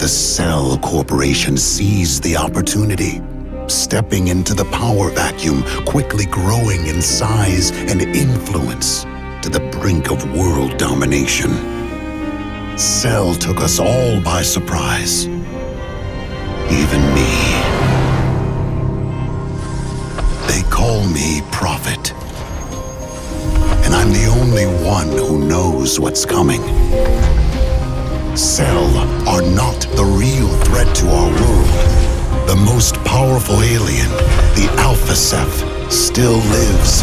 The Cell Corporation seized the opportunity, stepping into the power vacuum, quickly growing in size and influence to the brink of world domination. Cell took us all by surprise. Even me. They call me Prophet. And I'm the only one who knows what's coming. Cell are not the real threat to our world. The most powerful alien, the Alpha Ceph, still lives.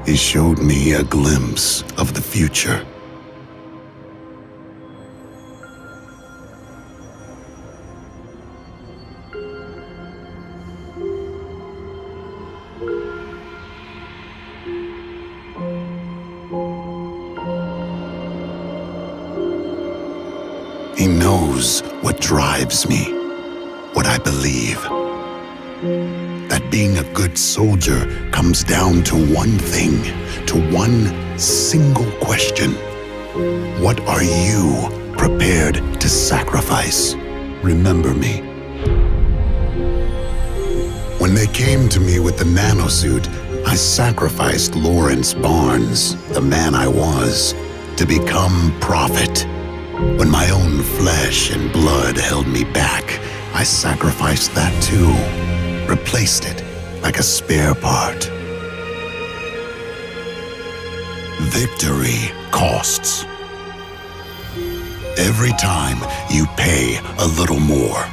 He showed me a glimpse of the future. He knows what drives me, what I believe. That being a good soldier comes down to one thing, to one single question. What are you prepared to sacrifice? Remember me. When they came to me with the Nanosuit, I sacrificed Lawrence Barnes, the man I was, to become Prophet. When my own flesh and blood held me back, I sacrificed that too. Replaced it like a spare part. Victory costs. Every time you pay a little more.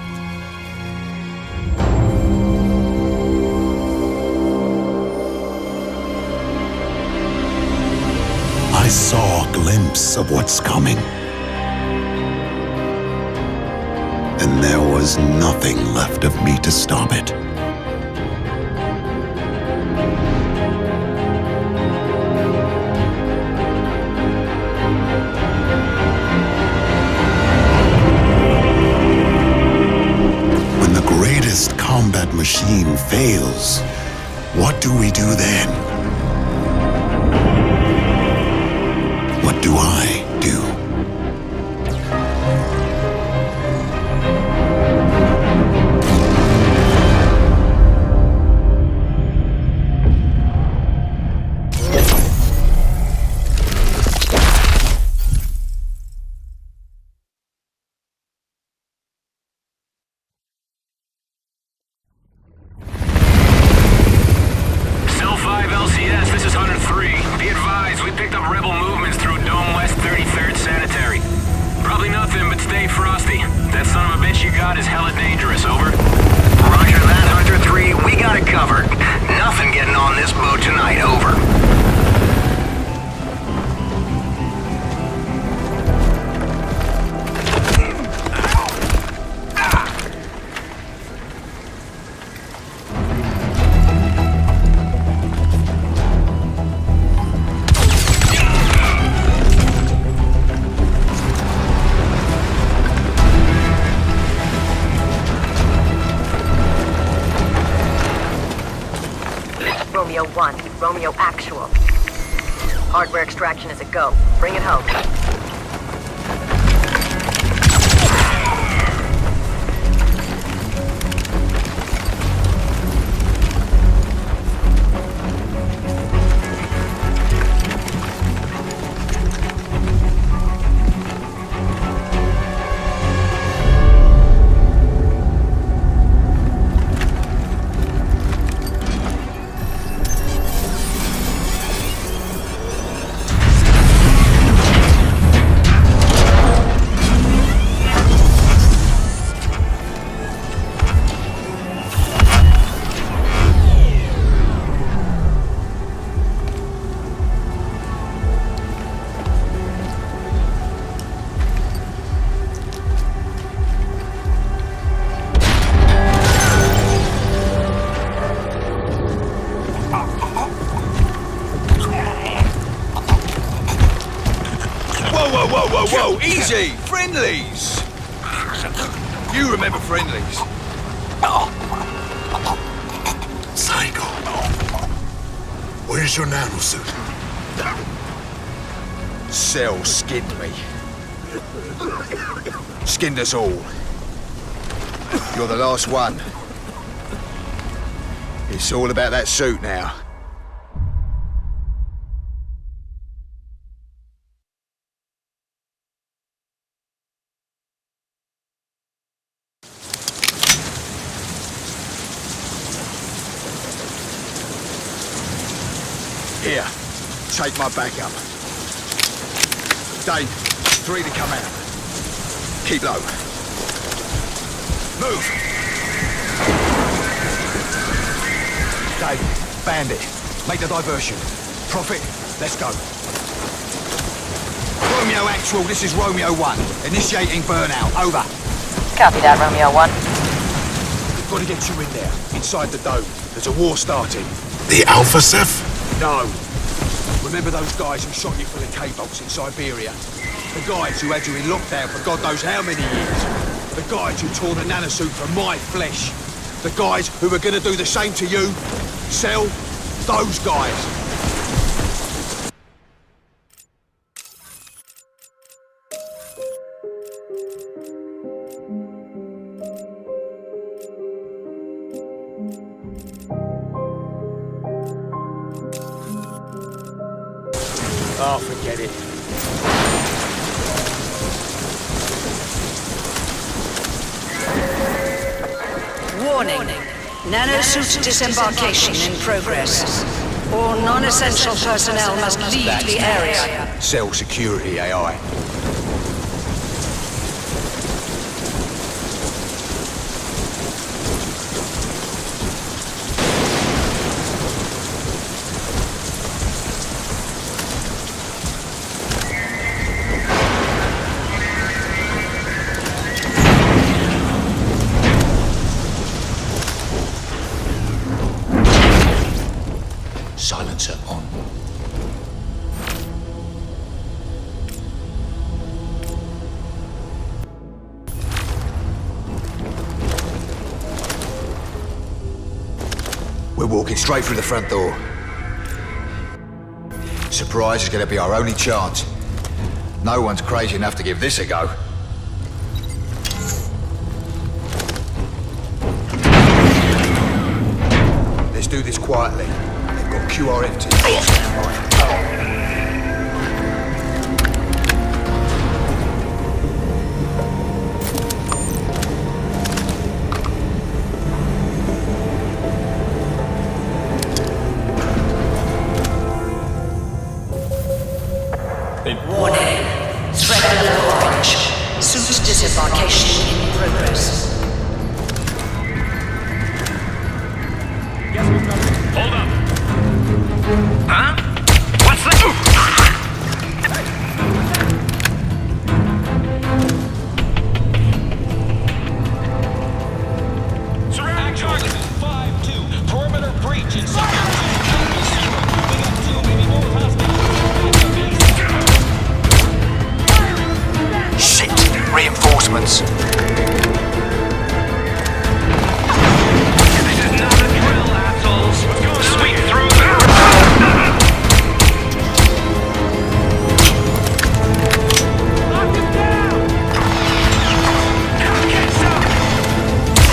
I saw a glimpse of what's coming. And there was nothing left of me to stop it. When the greatest combat machine fails, what do we do then? What do I do? Romeo 1, Romeo Actual. Hardware extraction is a go. Bring it home. Whoa, easy! Friendlies! You remember friendlies? Psycho. Where's your nanosuit? Cell skinned me. Skinned us all. You're the last one. It's all about that suit now. Here, take my backup. Dave, 3 to come out. Keep low. Move! Dave, Bandit, make the diversion. Prophet, let's go. Romeo Actual, this is Romeo 1. Initiating burnout, over. Copy that, Romeo 1. We've got to get you in there, inside the dome. There's a war starting. The Alpha Ceph? No. Remember those guys who shot you for the K-bolts in Siberia? The guys who had you in lockdown for God knows how many years? The guys who tore the nanosuit from my flesh? The guys who were gonna do the same to you? Cell? Those guys. Oh, forget it. Warning. Nanosuit disembarkation in progress. All non-essential personnel must leave the area. Cell security, AI. Silencer on. We're walking straight through the front door. Surprise is gonna be our only chance. No one's crazy enough to give this a go. Let's do this quietly. They've got QRFT. Warning. Threat level orange. Suit disembarkation in progress. Hold up. Huh? What's that? Surround target 5-2. Perimeter breach in sector 2. We got 2, maybe more hostiles. Shit! Reinforcements. This is not a drill, assholes. Sweep through the...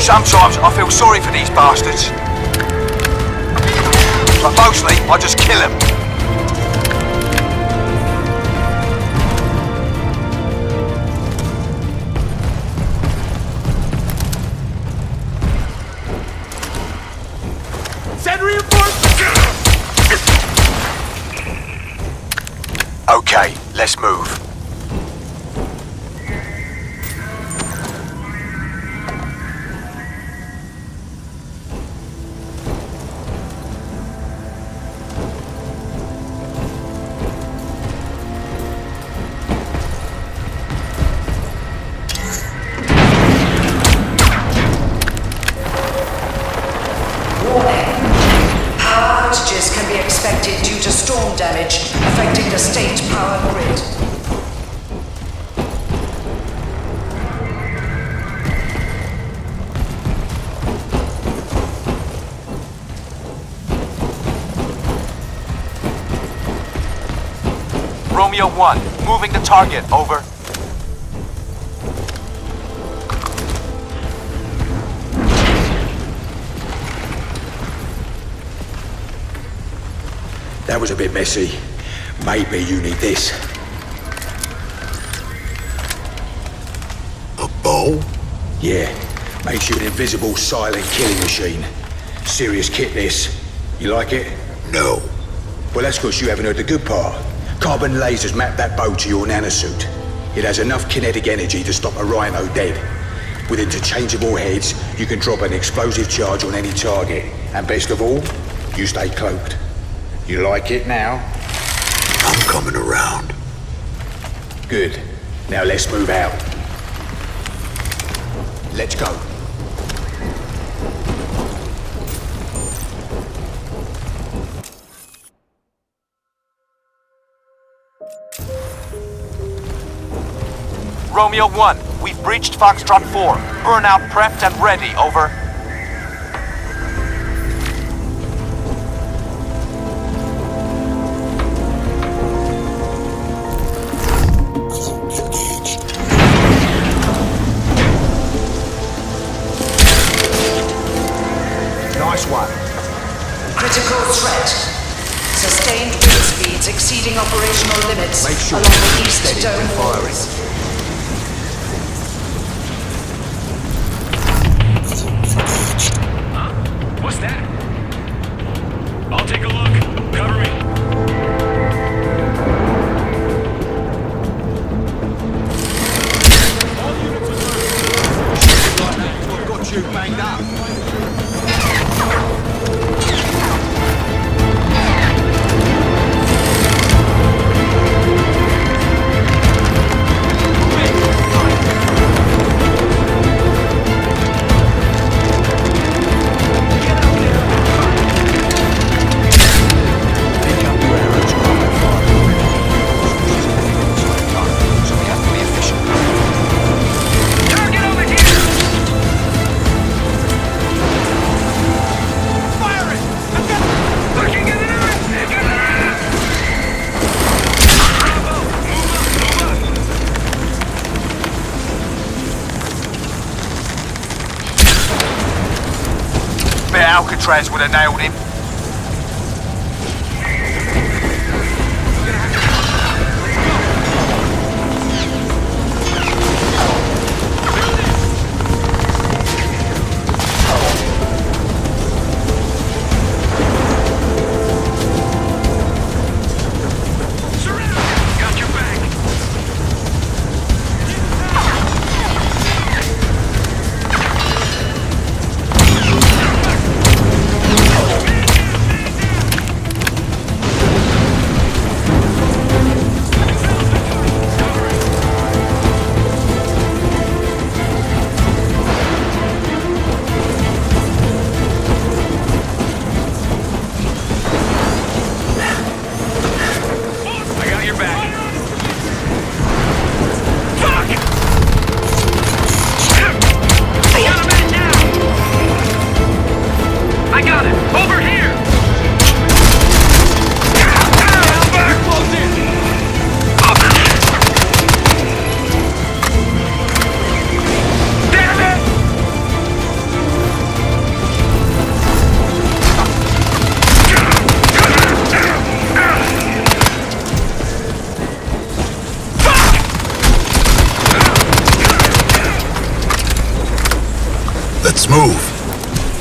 Sometimes I feel sorry for these bastards. But mostly, I just kill them. Send reinforcements! Okay, let's move. Power outages can be expected due to storm damage affecting the state power grid. Romeo 1, moving the target, over. That was a bit messy. Maybe you need this. A bow? Yeah, makes you an invisible, silent killing machine. Serious kit, this. You like it? No. Well, that's because you haven't heard the good part. Carbon lasers map that bow to your nanosuit. It has enough kinetic energy to stop a rhino dead. With interchangeable heads, you can drop an explosive charge on any target. And best of all, you stay cloaked. You like it now? I'm coming around. Good. Now let's move out. Let's go. Romeo 1, we've breached Foxtrot 4. Burnout prepped and ready, over. Nice one. Critical threat. Sustained wind speeds exceeding operational limits Make sure along the you're east steady dome when firing. walls. What's that? I'll take a look. Cover me. I've got you banged up. Alcatraz would have nailed him. Got your back. I got your back. Fuck! I got him at now! I got him! Over here! You're close in! Damn it! Let's move.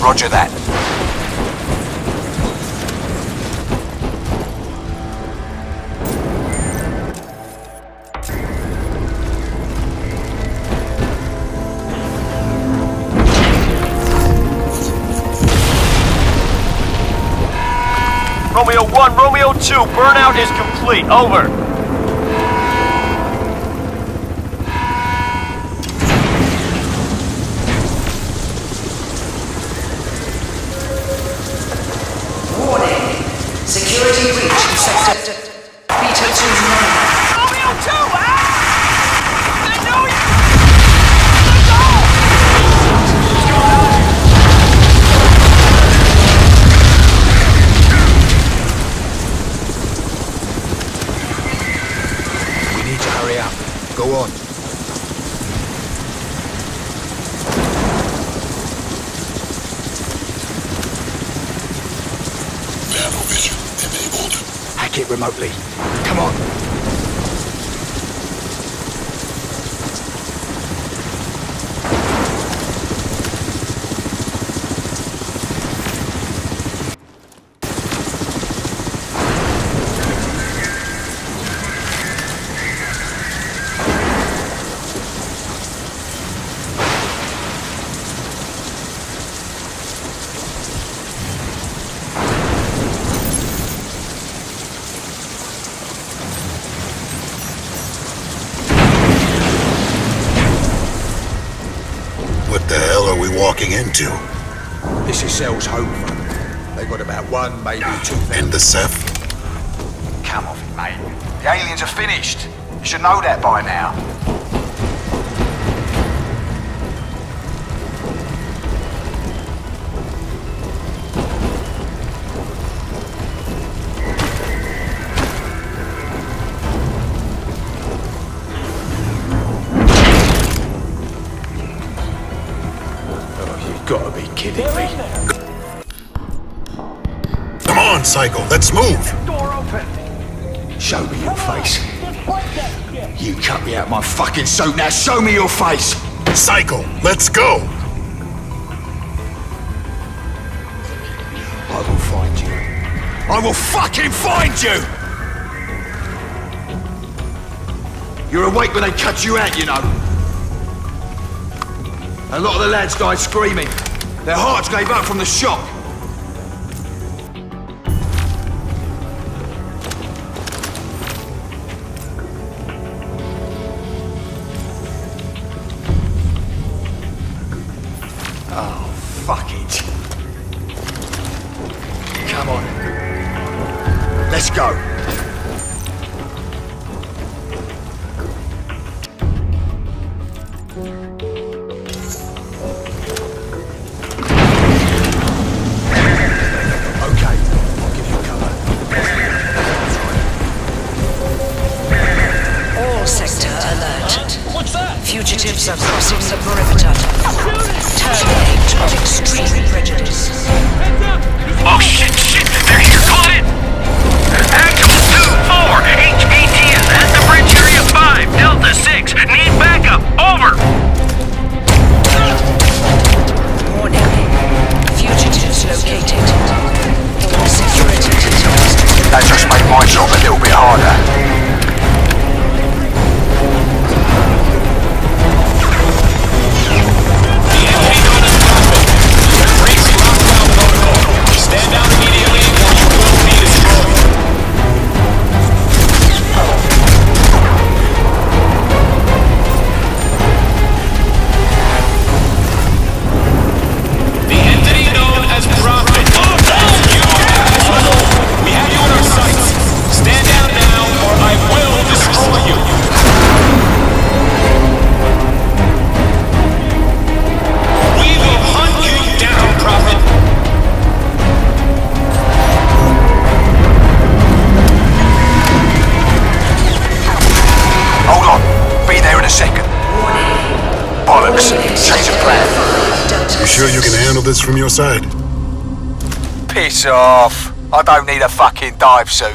Roger that. Romeo 1, Romeo 2, burnout is complete, over. Warning. Security breach in sector Beta 2-9. Romeo 2, I know you! check it remotely. Come on. What the hell are we walking into? This is Cell's home front. They got about 1, maybe 2 And the Ceph? Come off it, mate. The aliens are finished. You should know that by now. Gotta be kidding me. Come on, Psycho, let's move! Door open! Show me your face. You cut me out my fucking suit, now show me your face! Psycho, let's go! I will find you. I will fucking find you! You're awake when they cut you out, you know. A lot of the lads died screaming. Their hearts gave up from the shock. Oh, fuck it. Come on. Let's go. Fugitives are crossing the perimeter. Terminate with extreme prejudice. Oh shit, they're here, caught it! Actual 2-4, HVT is at the bridge area 5, Delta 6, need backup, over! Warning, fugitives located. All security details. That just made my job a little bit harder. Stand down immediately or you will be destroyed. The entity known as Prophet. You asshole! We have you in our sights. Stand down now or I will destroy you. We will hunt you down, Prophet. Hold on. Be there in a second. Bollocks. Change of plan. You sure you can handle this from your side? Piss off. I don't need a fucking dive suit.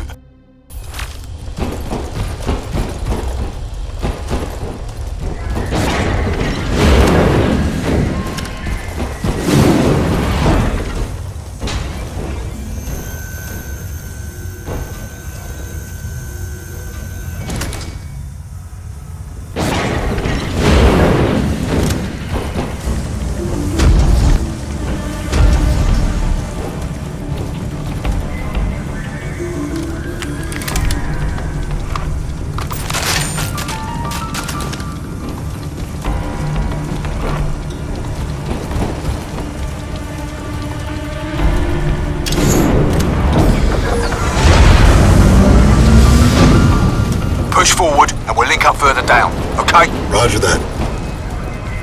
Push forward and we'll link up further down, okay? Roger that.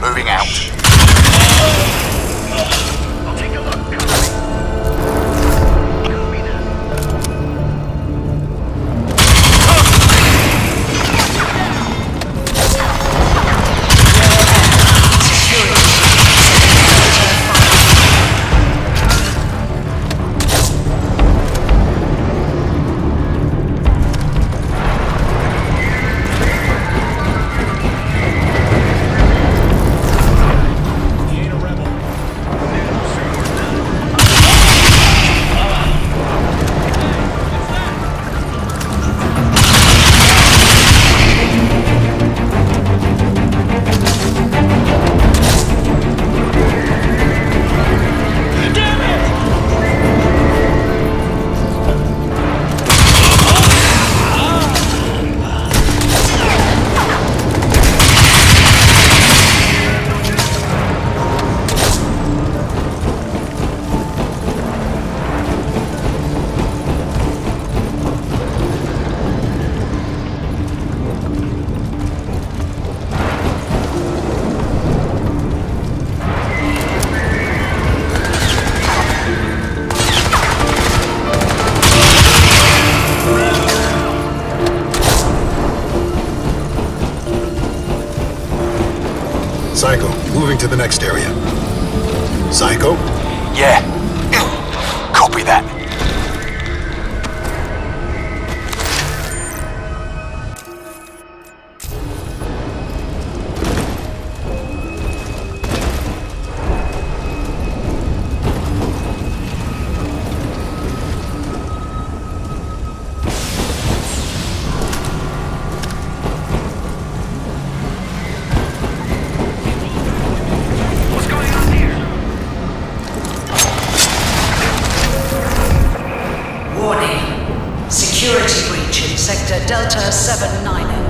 Moving out. I'll take a look. to the next area. Psycho? Yeah. Copy that. Security breach in Sector Delta 790.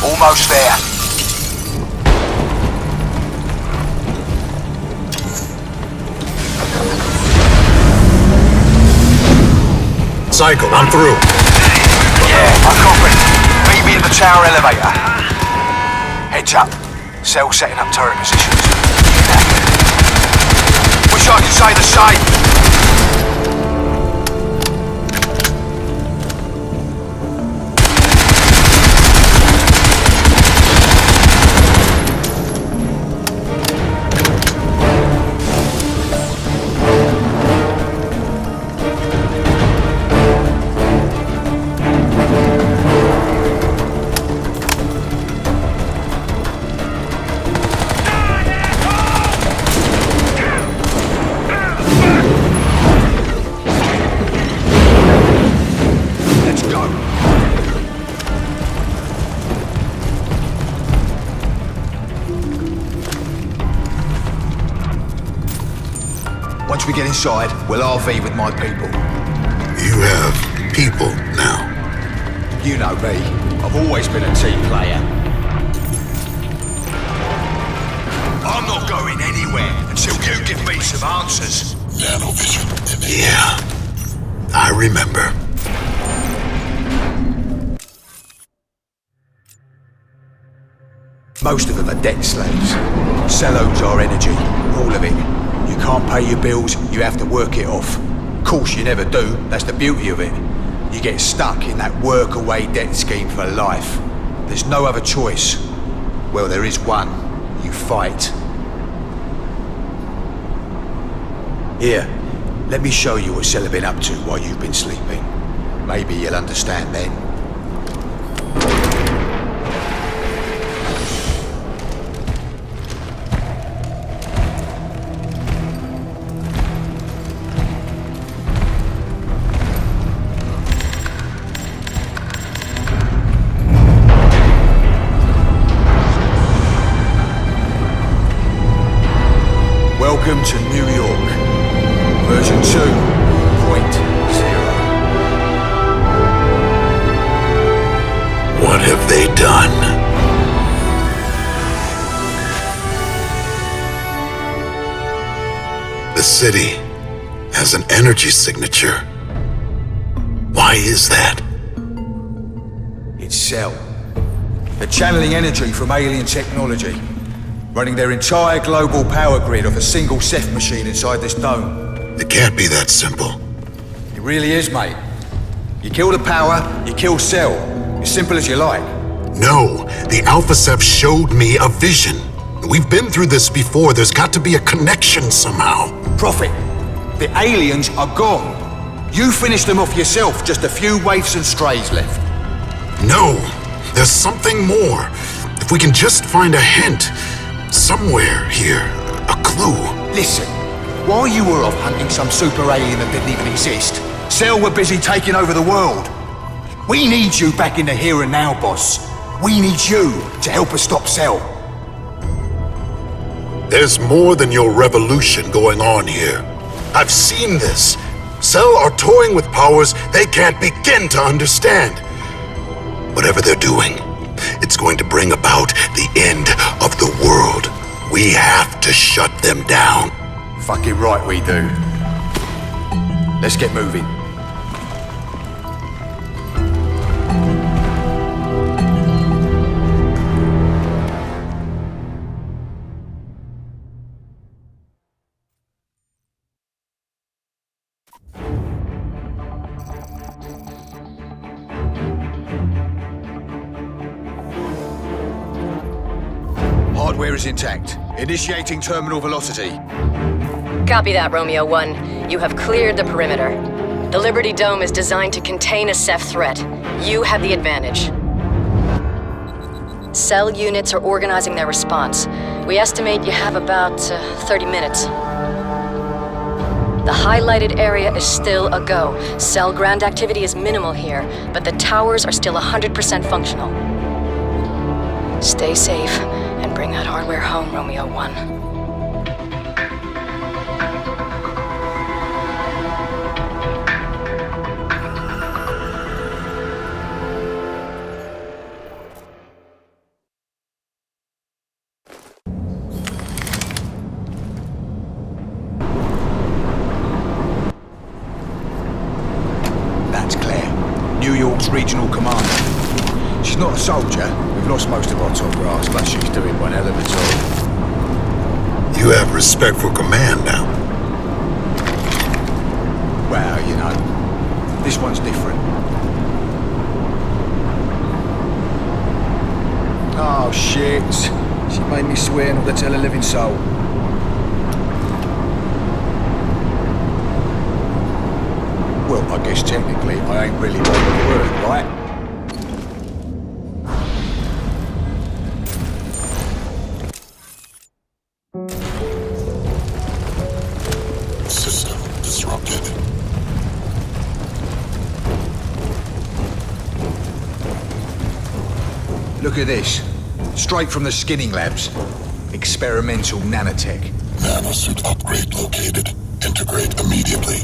Almost there. Psycho, I'm through. Yeah, I copy. Meet me in the tower elevator. Heads up. Cell setting up turret positions. Wish I could say the same. Once we get inside, we'll RV with my people. You have people now. You know me. I've always been a team player. I'm not going anywhere until you give me some answers. Nanovision. Yeah, I remember. Most of them are debt slaves. Cell owns our energy, all of it. You can't pay your bills, you have to work it off. Of course you never do, that's the beauty of it. You get stuck in that work-away debt scheme for life. There's no other choice. Well, there is one. You fight. Here, let me show you what Cell have been up to while you've been sleeping. Maybe you'll understand then. Welcome to New York. Version 2.0. What have they done? The city has an energy signature. Why is that? It's Cell. They're channeling energy from alien technology, running their entire global power grid off a single Ceph machine inside this dome. It can't be that simple. It really is, mate. You kill the power, you kill Cell. As simple as you like. No, the Alpha Ceph showed me a vision. We've been through this before. There's got to be a connection somehow. Prophet, the aliens are gone. You finished them off yourself, just a few waifs and strays left. No, there's something more. If we can just find a hint, somewhere here, a clue. Listen, while you were off hunting some super alien that didn't even exist, Cell were busy taking over the world. We need you back in the here and now, boss. We need you to help us stop Cell. There's more than your revolution going on here. I've seen this. Cell are toying with powers they can't begin to understand. Whatever they're doing, it's going to bring about the end of the world. We have to shut them down. Fucking right we do. Let's get moving. Hardware is intact. Initiating terminal velocity. Copy that, Romeo 1. You have cleared the perimeter. The Liberty Dome is designed to contain a Ceph threat. You have the advantage. Cell units are organizing their response. We estimate you have about 30 minutes. The highlighted area is still a go. Cell ground activity is minimal here, but the towers are still 100% functional. Stay safe and bring that hardware home, Romeo 1. That's Claire, New York's regional commander. She's not a soldier. We've lost most of our top brass, but she's doing one hell of a job. You have respect for command now. Well, you know, this one's different. Oh, shit. She made me swear not to tell a living soul. Well, I guess technically I ain't really broken the word, right? System disrupted. Look at this. Straight from the skinning labs. Experimental nanotech. Nanosuit upgrade located. Integrate immediately.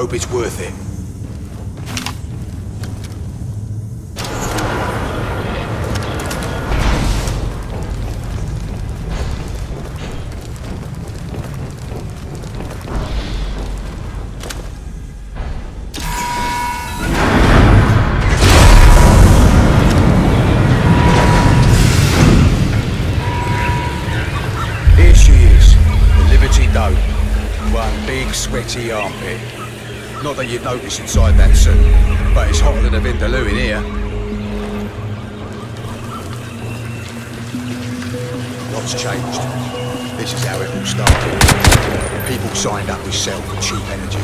Hope it's worth it. Here she is, the Liberty Dome. One big sweaty armpit. Not that you'd notice inside that suit, but it's hotter than a Vindaloo in here. Lots changed. This is how it all started. People signed up with Ceph for cheap energy.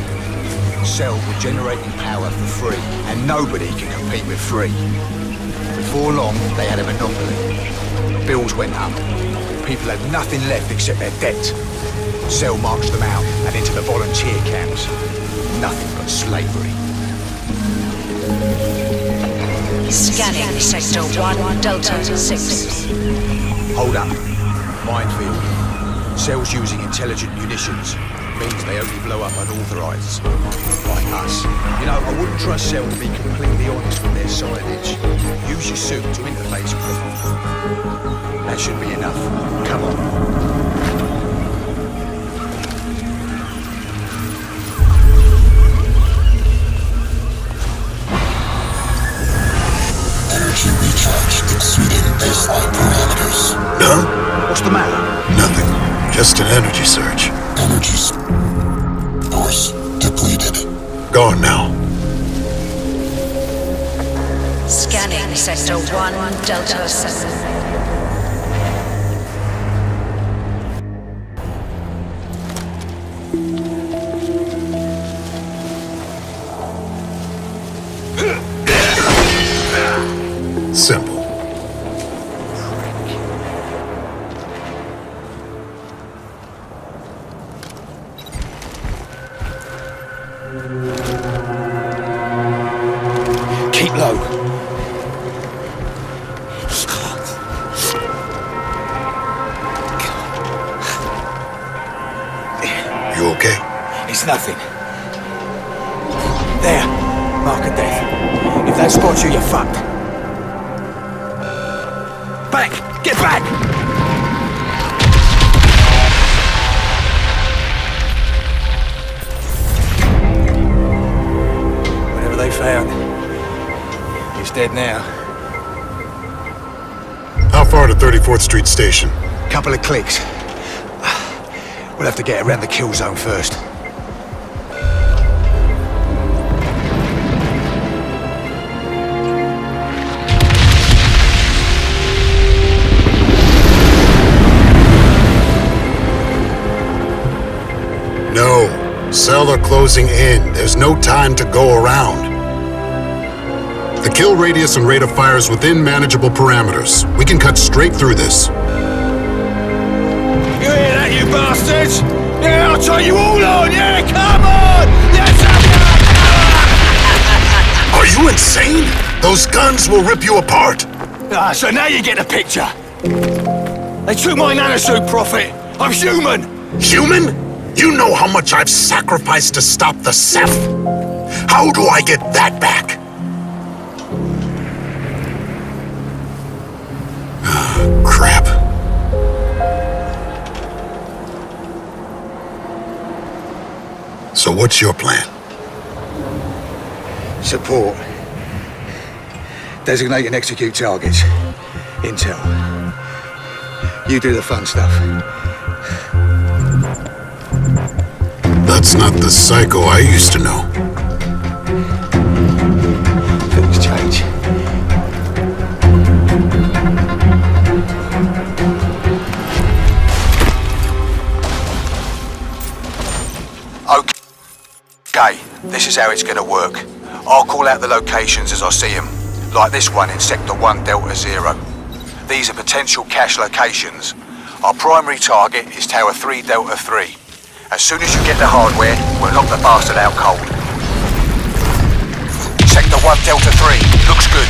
Ceph were generating power for free, and nobody can compete with free. Before long, they had a monopoly. Bills went up. People had nothing left except their debt. Ceph marched them out and into the volunteer camps. Nothing but slavery. Scanning Sector 1, Delta 6. Hold up. Minefield. Ceph's using intelligent munitions. Means they only blow up unauthorized. Like us. You know, I wouldn't trust Ceph to be completely honest with their signage. Use your suit to interface with them. That should be enough. Come on. Energy recharge exceeding baseline parameters. Huh? What's the matter? Nothing. Just an energy surge. Energy source depleted. Gone now. Scanning Sector 1, Delta 7. Simple. Keep low. You okay? It's nothing. There. Mark of death. If that spots you, you're fucked. Back! Get back! Whatever they found, he's dead now. How far to 34th Street Station? Couple of clicks. We'll have to get around the kill zone first. No. Cell are closing in. There's no time to go around. The kill radius and rate of fire is within manageable parameters. We can cut straight through this. You hear that, you bastards? Yeah, I'll turn you all on! Yeah, come on! Yes, Are you insane? Those guns will rip you apart. so now you get the picture. They took my nanosuit, Prophet. I'm human. Human? You know how much I've sacrificed to stop the Ceph? How do I get that back? Crap. So what's your plan? Support. Designate and execute targets. Intel. You do the fun stuff. That's not the Psycho I used to know. Things change. Okay, this is how it's gonna work. I'll call out the locations as I see them, like this one in Sector 1 Delta 0. These are potential cache locations. Our primary target is Tower 3 Delta 3. As soon as you get the hardware, we'll knock the bastard out cold. Sector 1 Delta 3, looks good.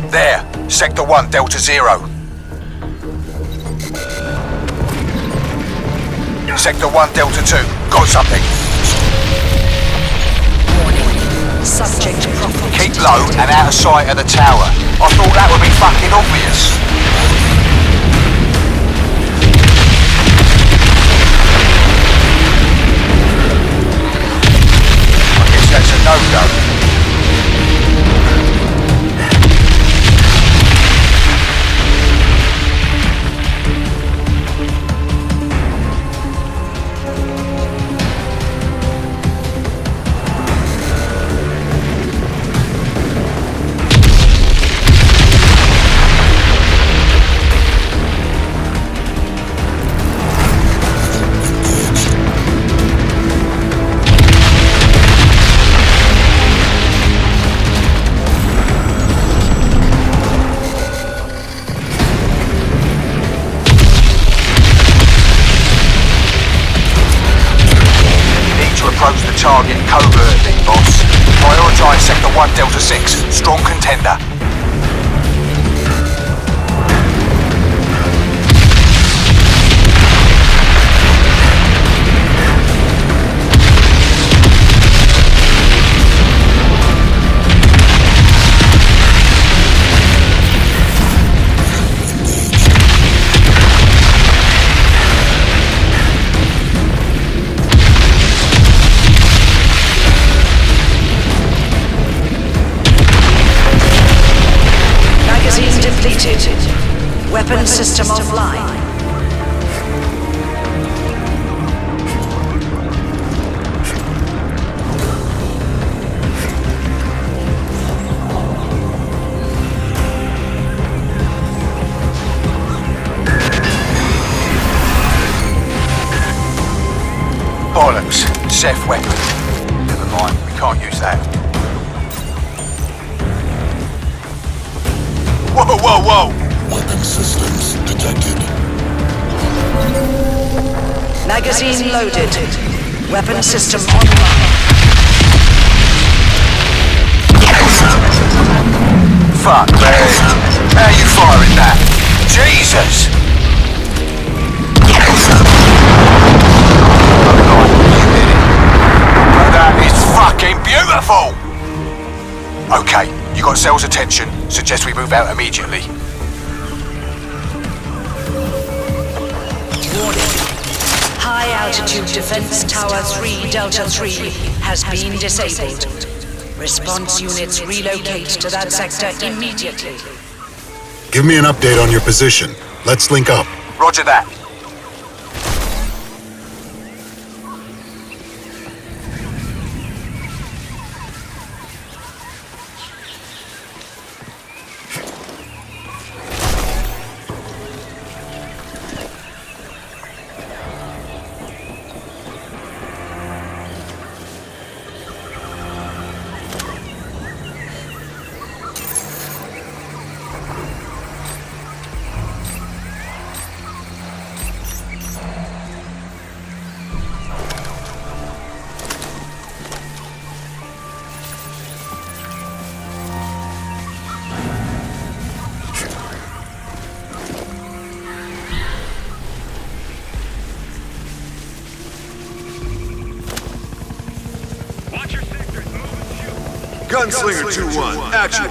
There, Sector 1 Delta 0. Sector 1 Delta 2, Got something. Warning. Subject profile. Keep low and out of sight of the tower. I thought that would be fucking obvious. I guess that's a no-go. Approach the target covertly, boss. Prioritize Sector 1 Delta 6. Strong contender. Weapon system offline. Bollocks. Ceph weapon. Never mind, we can't use that. Whoa, whoa, whoa! Weapon systems detected. Magazine loaded. Weapon system online. Fuck, man. How you firing that? Jesus! That is fucking beautiful! Okay, you got Cell's attention. Suggest we move out immediately. High altitude defense tower 3 Delta 3 has been disabled. Response units relocate to that sector immediately. Give me an update on your position. Let's link up. Roger that. Gunslinger 2-1, action.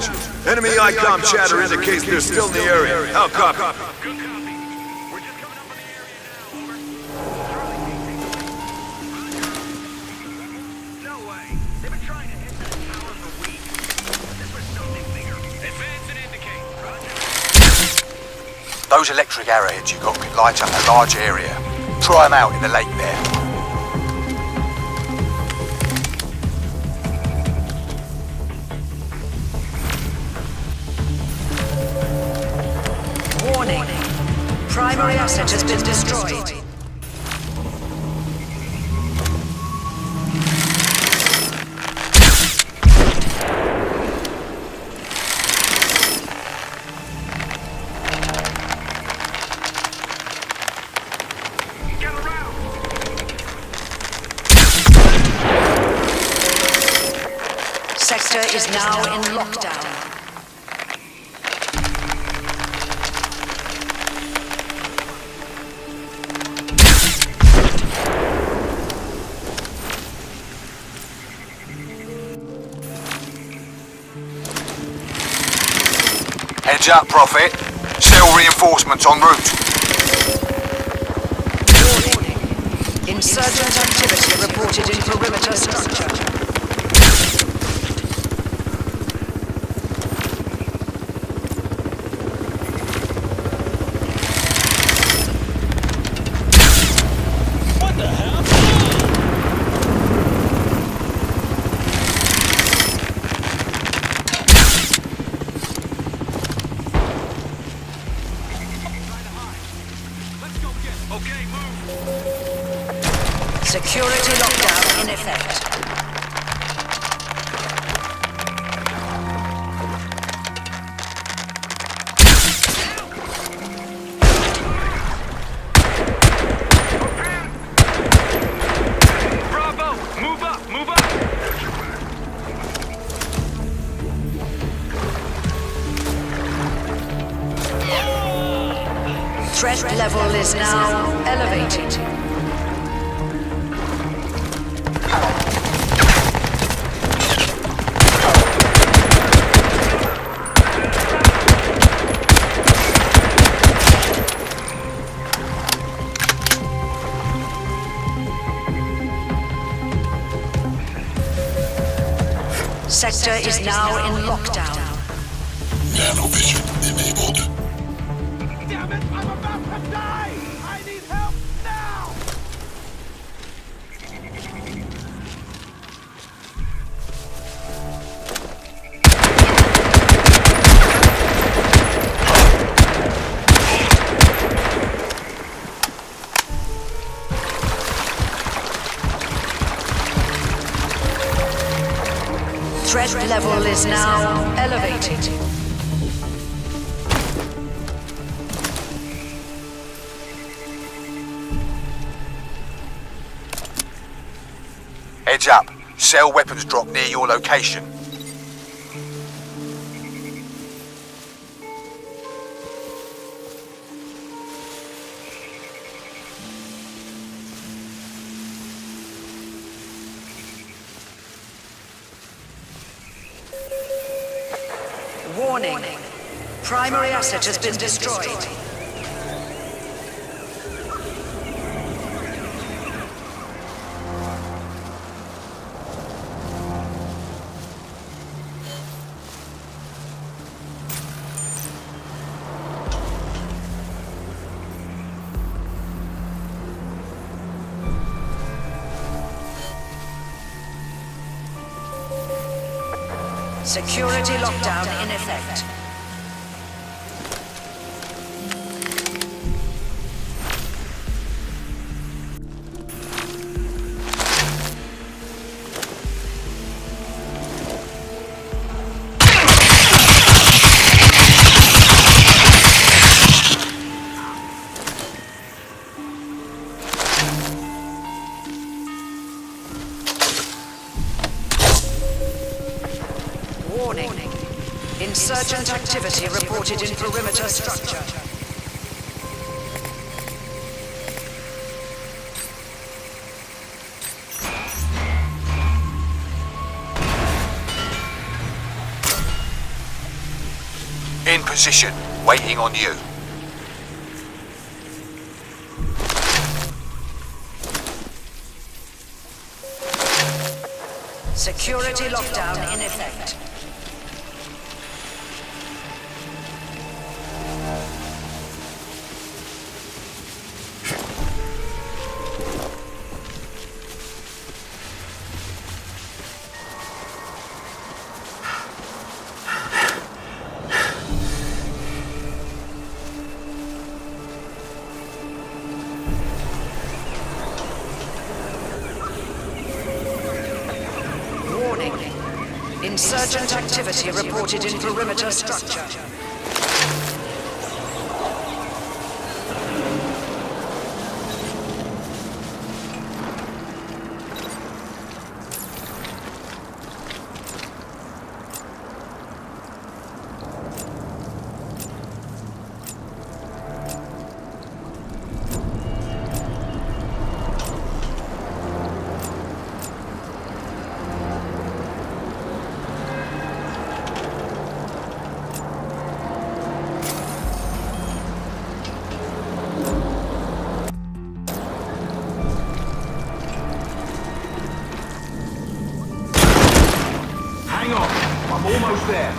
Enemy ICOM chatter indicates they're still in the area. How copy? Good copy. We're just coming up on the area now, over. No way. They've been trying to hit that tower for weeks. This was something bigger. Advance and indicate. Roger. Those electric arrowheads you got could light up a large area. Try them out in the lake there. Warning. Primary asset has been destroyed. Sector is now in lockdown. Heads up, Prophet. Cell reinforcements en route. Warning. Insurgent activity reported in perimeter structure. Security lockdown in effect. Bravo! Move up! Move up! Threat level is now elevated. Sector is now in lockdown. Nanovision enabled. Damn it! I'm about to die! I need help now! Threat level is now elevated. Heads up. Cell weapons drop near your location. Warning. Primary asset has been destroyed. Security lockdown in effect. Warning. Insurgent activity reported in perimeter structure. In position, waiting on you. Security lockdown in effect. Insurgent activity reported in perimeter structure. Hang on, I'm almost there.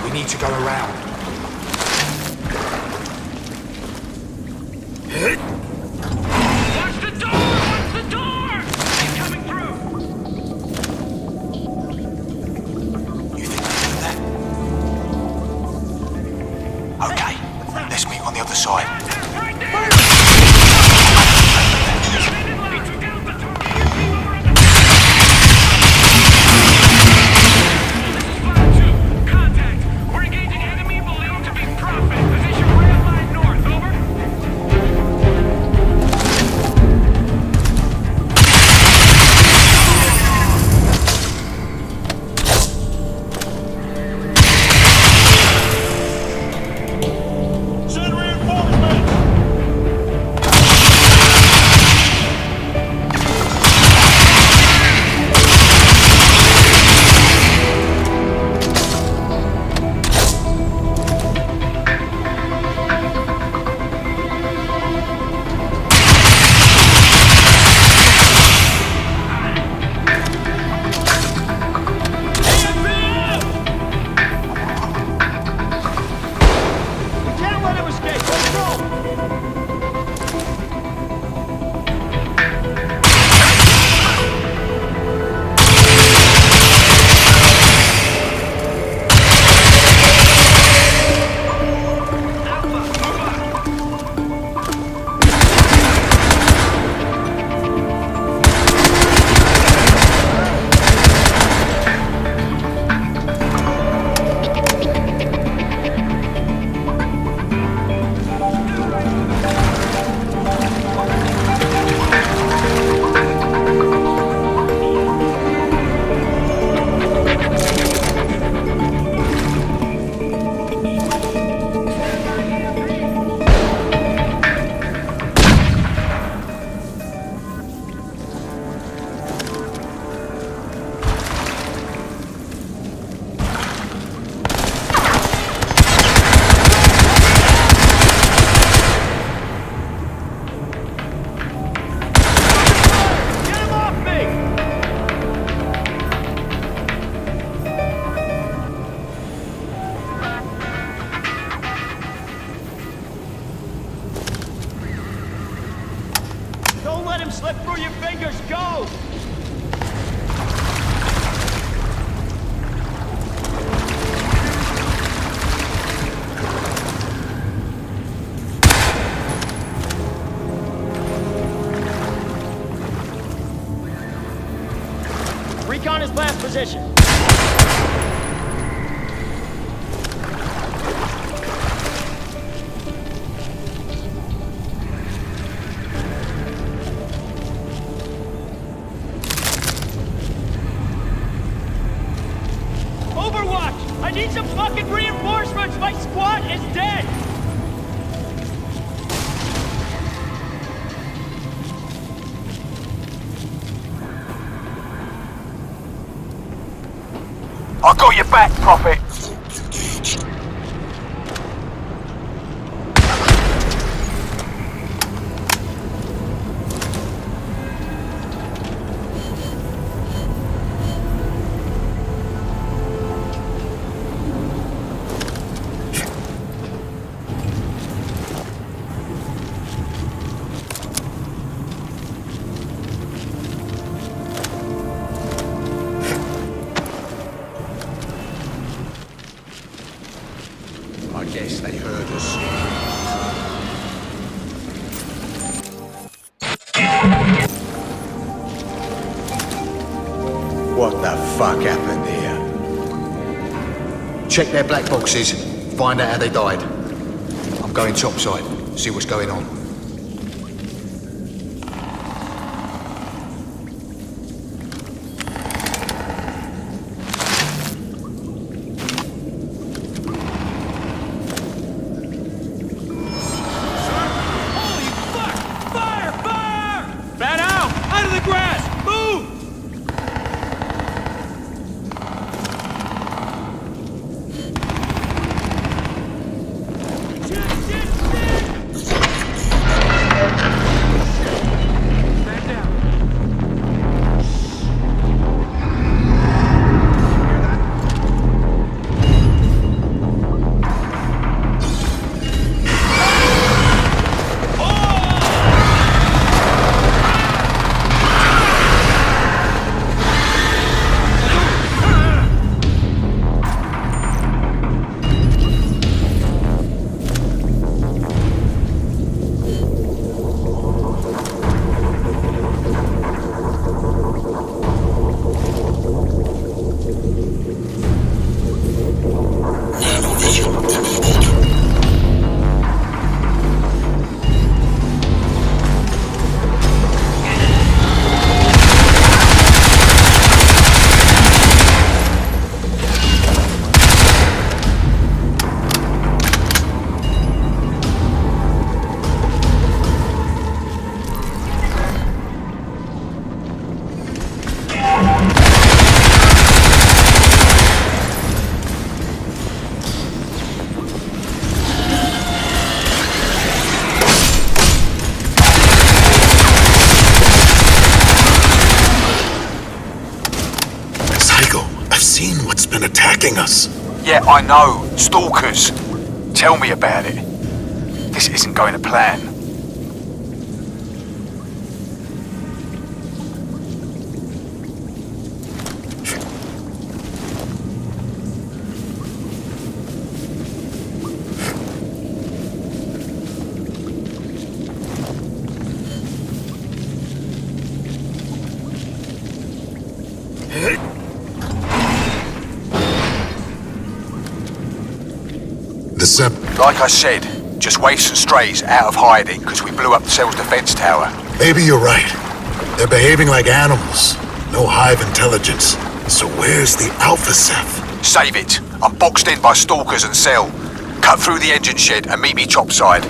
We need to go around. Watch the door! Watch the door! He's coming through! You think they do that? Okay, let's meet on the other side. Right there! Contact! We're engaging enemy believed to be Prophet. Position rail line north, over. Send reinforcements! Can't let him escape! Let's go! Get him off me! Don't let him slip through your fingers! Go! Recon is last position. Overwatch! I need some fucking reinforcements! My squad is dead! I got your back, Prophet. I guess they heard us. What the fuck happened here? Check their black boxes, find out how they died. I'm going topside, see what's going on. Us. Yeah, I know. Stalkers. Tell me about it. This isn't going to plan. The Ceph... Like I said, just waifs and strays out of hiding because we blew up the cell's defense tower. Maybe you're right. They're behaving like animals. No hive intelligence. So where's the Alpha Ceph? Save it. I'm boxed in by stalkers and cell. Cut through the engine shed and meet me topside.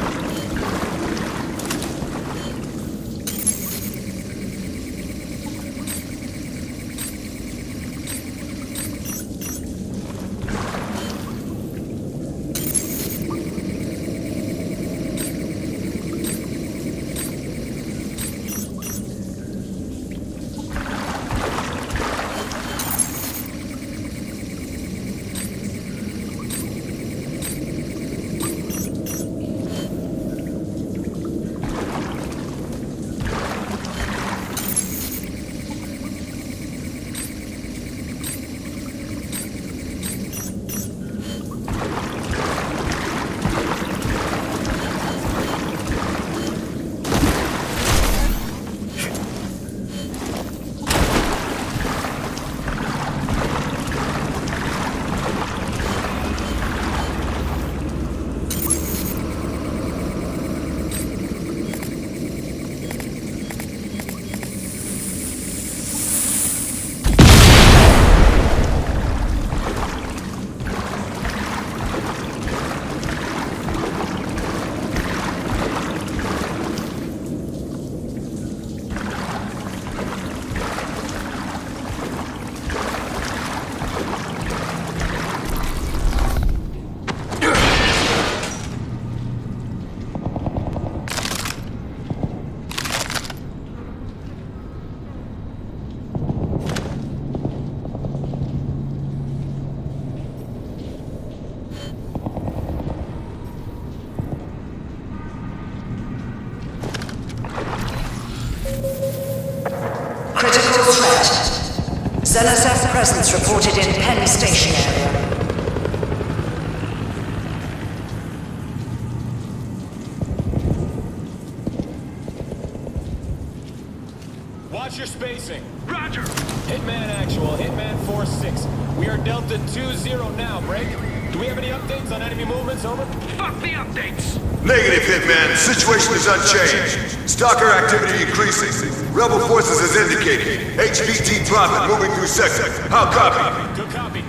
Ceph presence reported in Penn Station area. Watch your spacing. Roger. Hitman actual, Hitman 4-6. We are Delta 2-0 now, break. Do we have any updates on enemy movements, over? Fuck the updates. Negative, Hitman. Situation is unchanged. Stalker activity increasing. Rebel forces as indicated. HVT Prophet moving through sector. How copy? Good copy.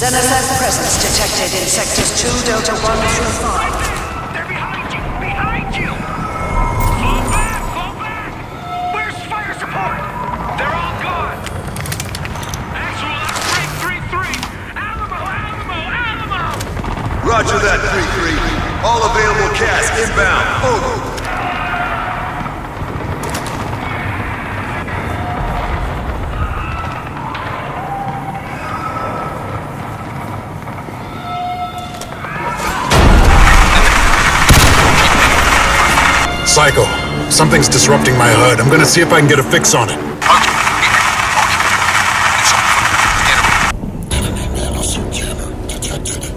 Ceph presence detected in sectors 2 Delta 1 through 5. They're behind you! Behind you! Fall back! Fall back! Where's fire support? They're all gone! Actual outbreak 3-3! Alamo! Alamo! Alamo! Roger that, 3-3. All available cast inbound. Over. Psycho, something's disrupting my HUD. I'm gonna see if I can get a fix on it. Enemy nanosuit jammer detected.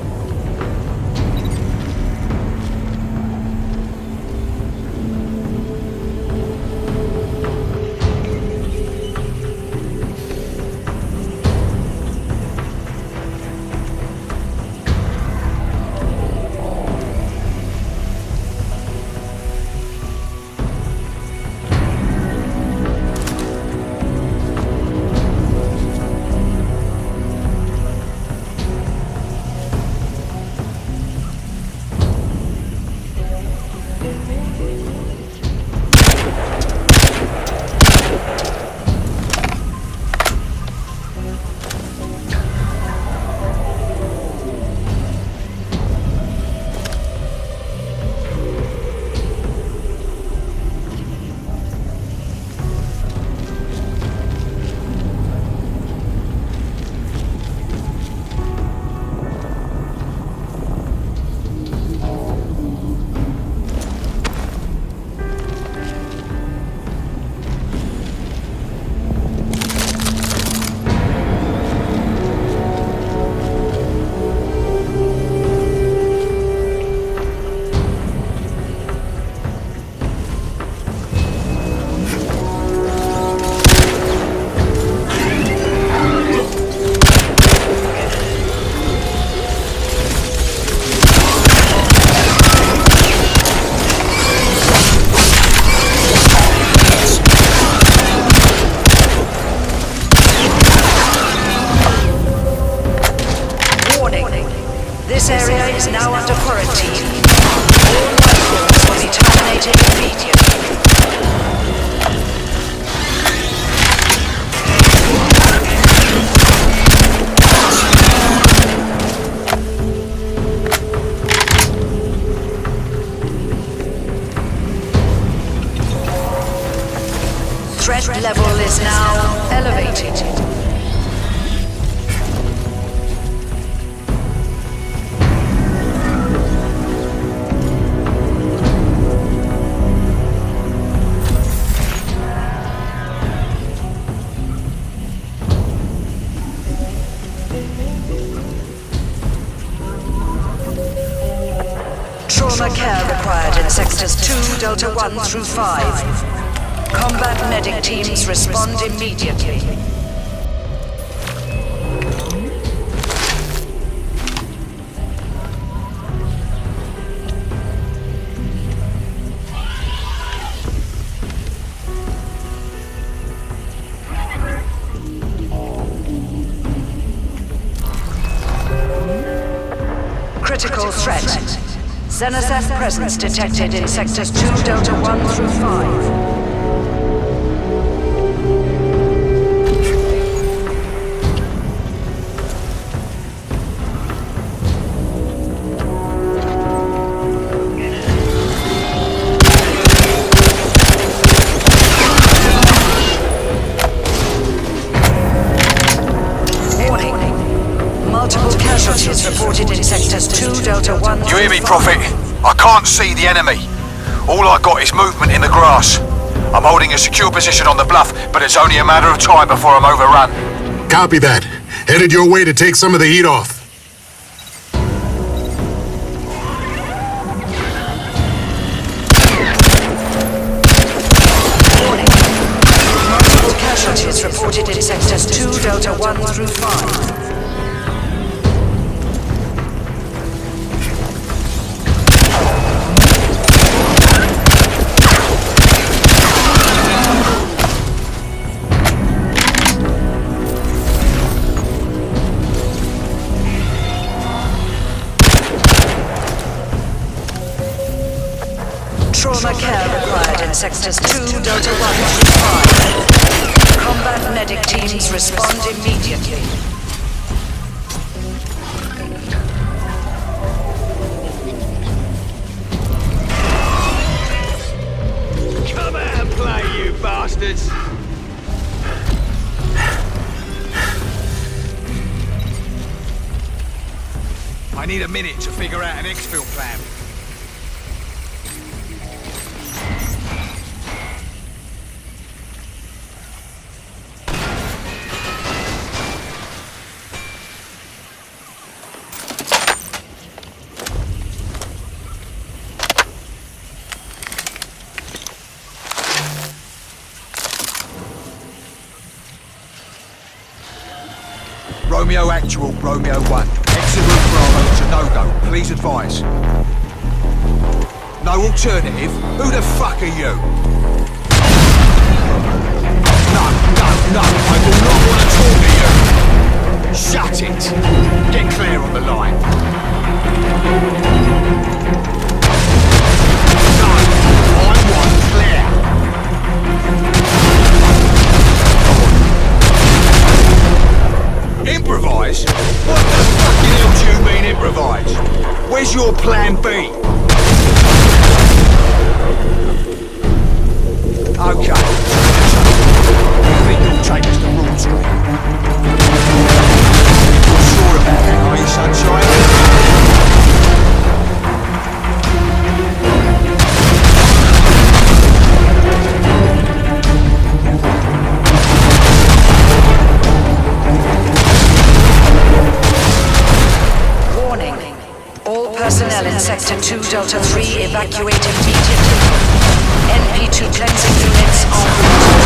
This area is now under quarantine. All life forms will be terminated immediately. Threat level is now elevated. Trauma care required in sectors 2, Delta 1 through 5. Combat medic teams respond immediately. Critical threat. Ceph presence detected in sectors 2, Delta 1 through 5. Multiple casualties reported in sectors 2, Delta 1 through 5. You hear me, Prophet? I can't see the enemy. All I got is movement in the grass. I'm holding a secure position on the bluff, but it's only a matter of time before I'm overrun. Copy that. Headed your way to take some of the heat off. Multiple casualties reported in sectors 2, Delta 1 through 5. Trauma care required in sectors 2, Delta 1 through 5. Combat medic teams respond immediately. Come out and play, you bastards! I need a minute to figure out an exfil plan. Romeo Actual, Romeo 1. Exit route Bravo to no-go. Please advise. No alternative? Who the fuck are you? No, I do not want to talk to you. Shut it. Get clear on the line. No, I want clear. Improvise? What the fucking hell do you mean improvise? Where's your plan B? Okay. You think you'll take us to Broad Street? You're sure about that, are you, sunshine? Personnel in Sector 2, Delta 3 evacuate immediately. NP2 cleansing units en route.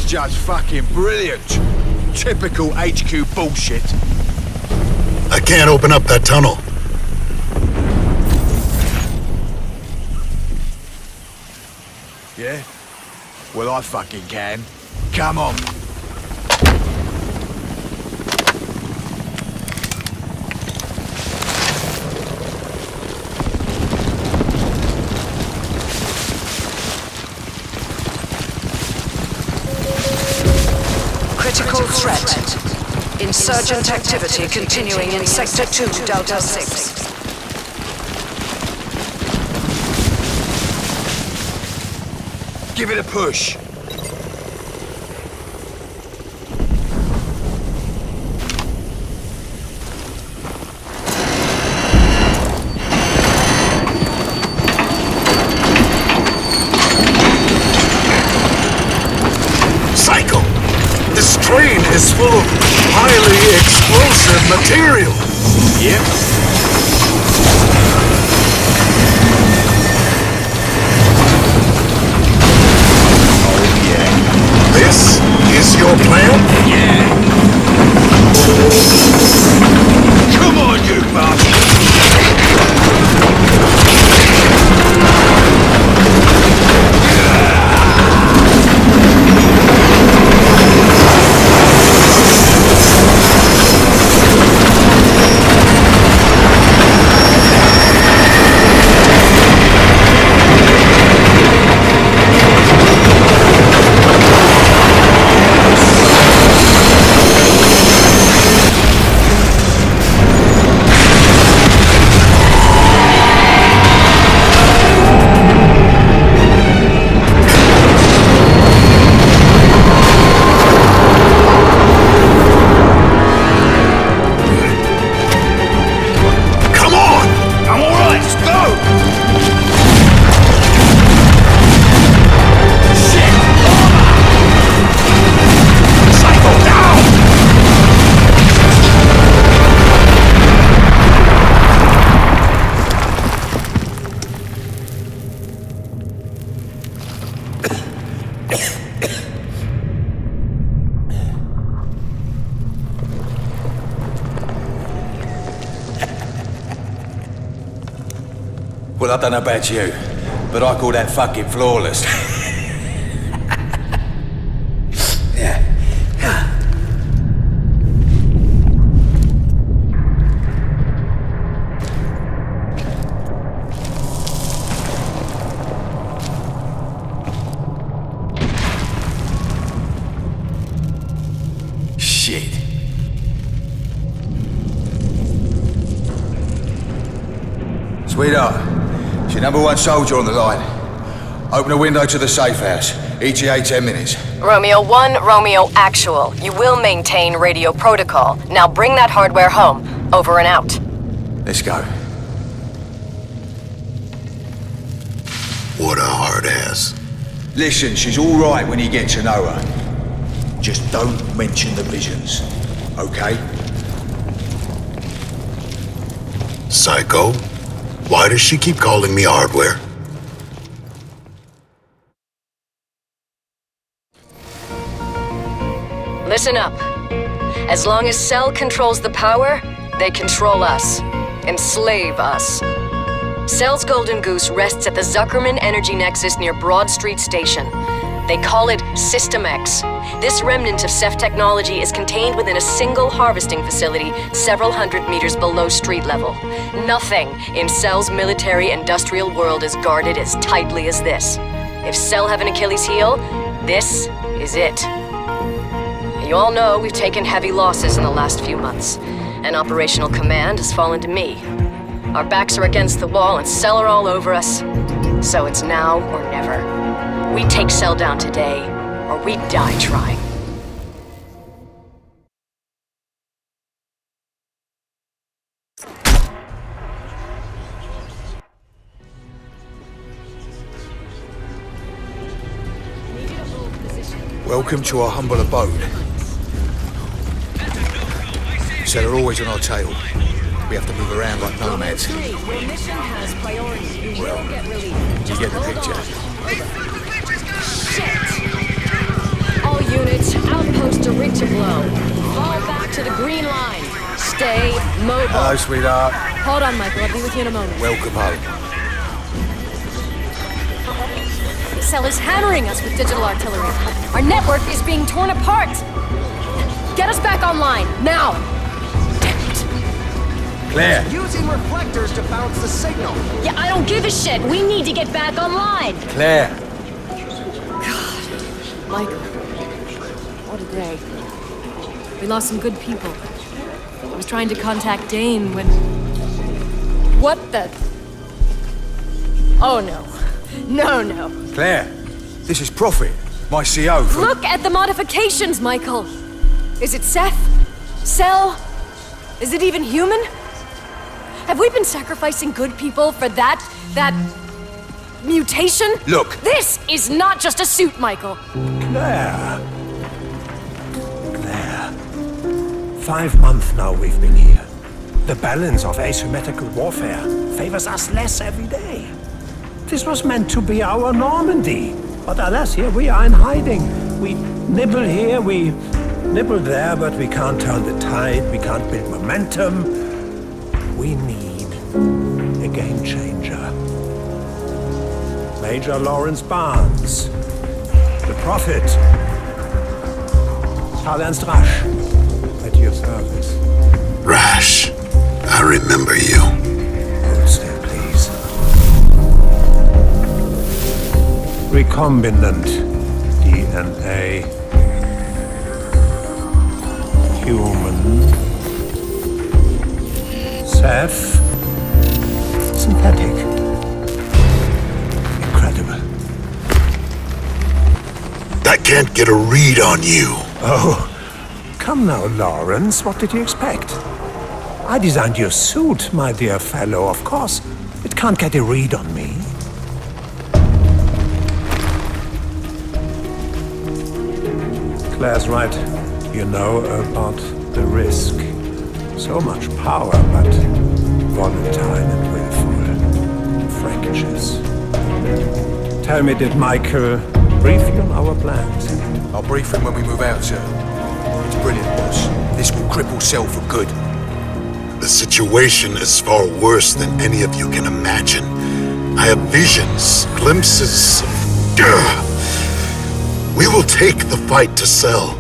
Just fucking brilliant. Typical HQ bullshit. I can't open up that tunnel. Yeah? Well, I fucking can. Come on. Critical threat. Insurgent activity continuing in Sector 2, Delta 6. Give it a push. Psycho! This train is full of highly explosive material. Yep. This is your plan? Yeah. Come on, you bastard! Well, I don't know about you, but I call that fucking flawless. Yeah. Shit. Sweetheart, it's your number one soldier on the line. Open a window to the safe house. ETA 10 minutes. Romeo 1, Romeo Actual. You will maintain radio protocol. Now bring that hardware home. Over and out. Let's go. What a hard ass. Listen, she's all right when you get to know her. Just don't mention the visions, okay? Psycho? Why does she keep calling me hardware? Listen up. As long as Cell controls the power, they control us. Enslave us. Cell's Golden Goose rests at the Zuckerman Energy Nexus near Broad Street Station. They call it System X. This remnant of Ceph technology is contained within a single harvesting facility several hundred meters below street level. Nothing in Cell's military-industrial world is guarded as tightly as this. If Cell have an Achilles heel, this is it. You all know we've taken heavy losses in the last few months, and operational command has fallen to me. Our backs are against the wall and Cell are all over us, so it's now or never. We take Cell down today, or we die trying. Welcome to our humble abode. So they're always on our tail. We have to move around like nomads. Your mission has priority. You will get relief. You get the picture. Shit! All units, outpost to reach a blow. Fall back to the green line. Stay mobile. Hello, sweetheart. Hold on, Michael. I'll be with you in a moment. Welcome home. Cell is hammering us with digital artillery. Our network is being torn apart. Get us back online, now! Damn it. Claire. Using reflectors to bounce the signal. Yeah, I don't give a shit. We need to get back online. Claire. God. Michael. What a day. We lost some good people. I was trying to contact Dane when... What the... Oh, no. No. Claire. This is Prophet, my CO. Look at the modifications, Michael. Is it Ceph? Cell? Is it even human? Have we been sacrificing good people for that mutation? Look. This is not just a suit, Michael. Claire. 5 months now we've been here. The balance of asymmetrical warfare favors us less every day. This was meant to be our Normandy. But alas, here we are in hiding. We nibble here, we nibble there, but we can't turn the tide, we can't build momentum. We need a game changer. Major Lawrence Barnes. The Prophet. Karl-Ernst Rasch. At your service. Rash, I remember you. Hold still, please. Recombinant DNA. Human. Ceph. Synthetic. Incredible. I can't get a read on you. Oh, come now, Lawrence. What did you expect? I designed your suit, my dear fellow. Of course, it can't get a read on me. Claire's right. You know about the risk. So much power, but volatile and willful. Fractious. Tell me, did Michael brief you on our plans? I'll brief him when we move out, sir. It's brilliant, boss. This will cripple Cell for good. The situation is far worse than any of you can imagine. I have visions, glimpses of... We will take the fight to Cell.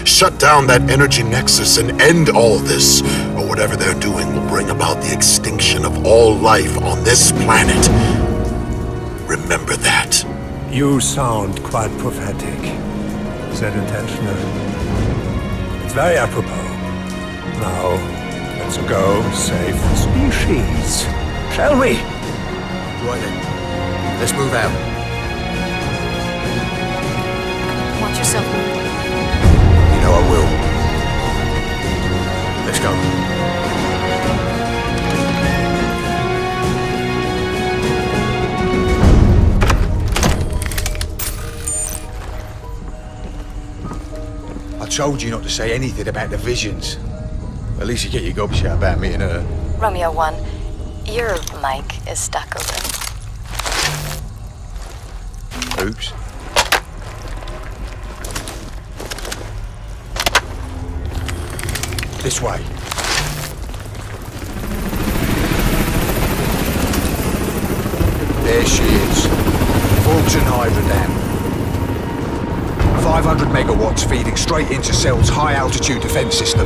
Shut down that energy nexus and end all this, or whatever they're doing will bring about the extinction of all life on this planet. Remember that. You sound quite prophetic. Is that intentional? It's very apropos. Now, let's go save the species. Shall we? Right then. Let's move out. Watch yourself. You know I will. Let's go. I told you not to say anything about the visions. At least you get your gobshite about me and her. Romeo 1, your mic is stuck open. Oops. This way. There she is. Fulton Hydra Dam. 500 megawatts feeding straight into Cell's high-altitude defense system.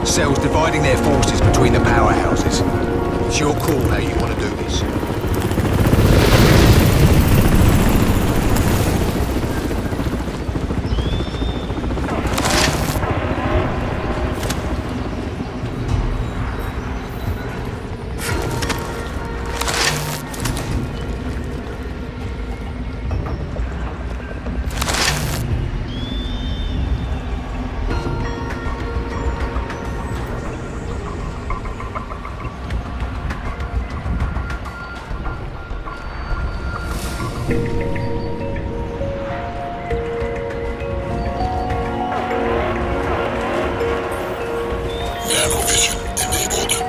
Cell's dividing their forces between the powerhouses. It's your call how you want to do this. Nanovision enabled.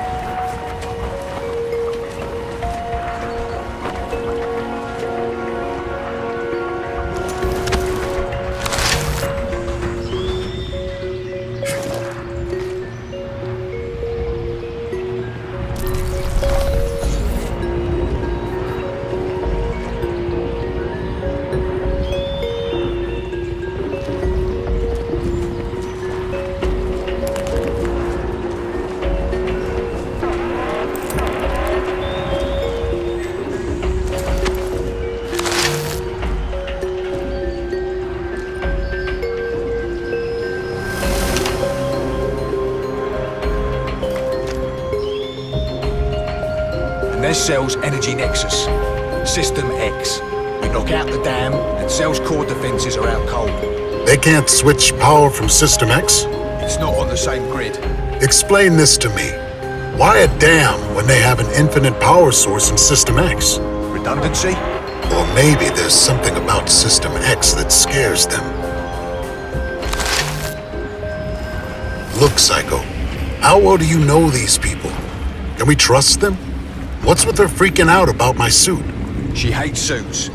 There's Cell's energy nexus, System X. We knock out the dam, and Cell's core defenses are out cold. They can't switch power from System X? It's not on the same grid. Explain this to me. Why a dam when they have an infinite power source in System X? Redundancy? Or maybe there's something about System X that scares them. Look, Psycho, how well do you know these people? Can we trust them? What's with her freaking out about my suit? She hates suits.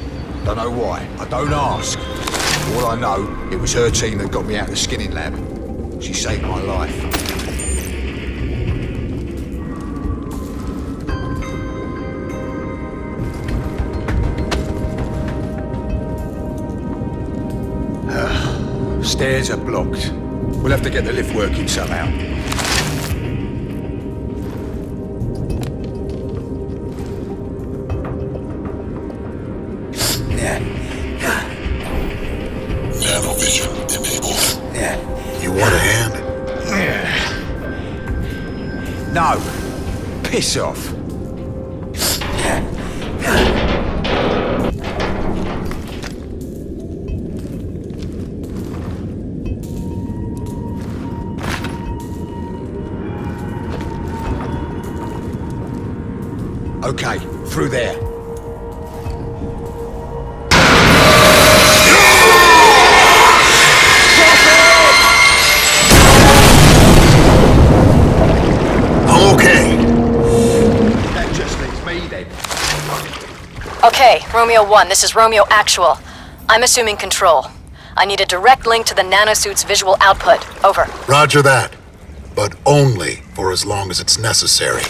Don't know why. I don't ask. All I know, it was her team that got me out of the skinning lab. She saved my life. Stairs are blocked. We'll have to get the lift working somehow. Nanovision enabled. You want a hand? No. Piss off. Okay, through there. I'm okay. That just leaves me then. Okay, Romeo 1, this is Romeo Actual. I'm assuming control. I need a direct link to the Nanosuit's visual output. Over. Roger that. But only for for as long as it's necessary.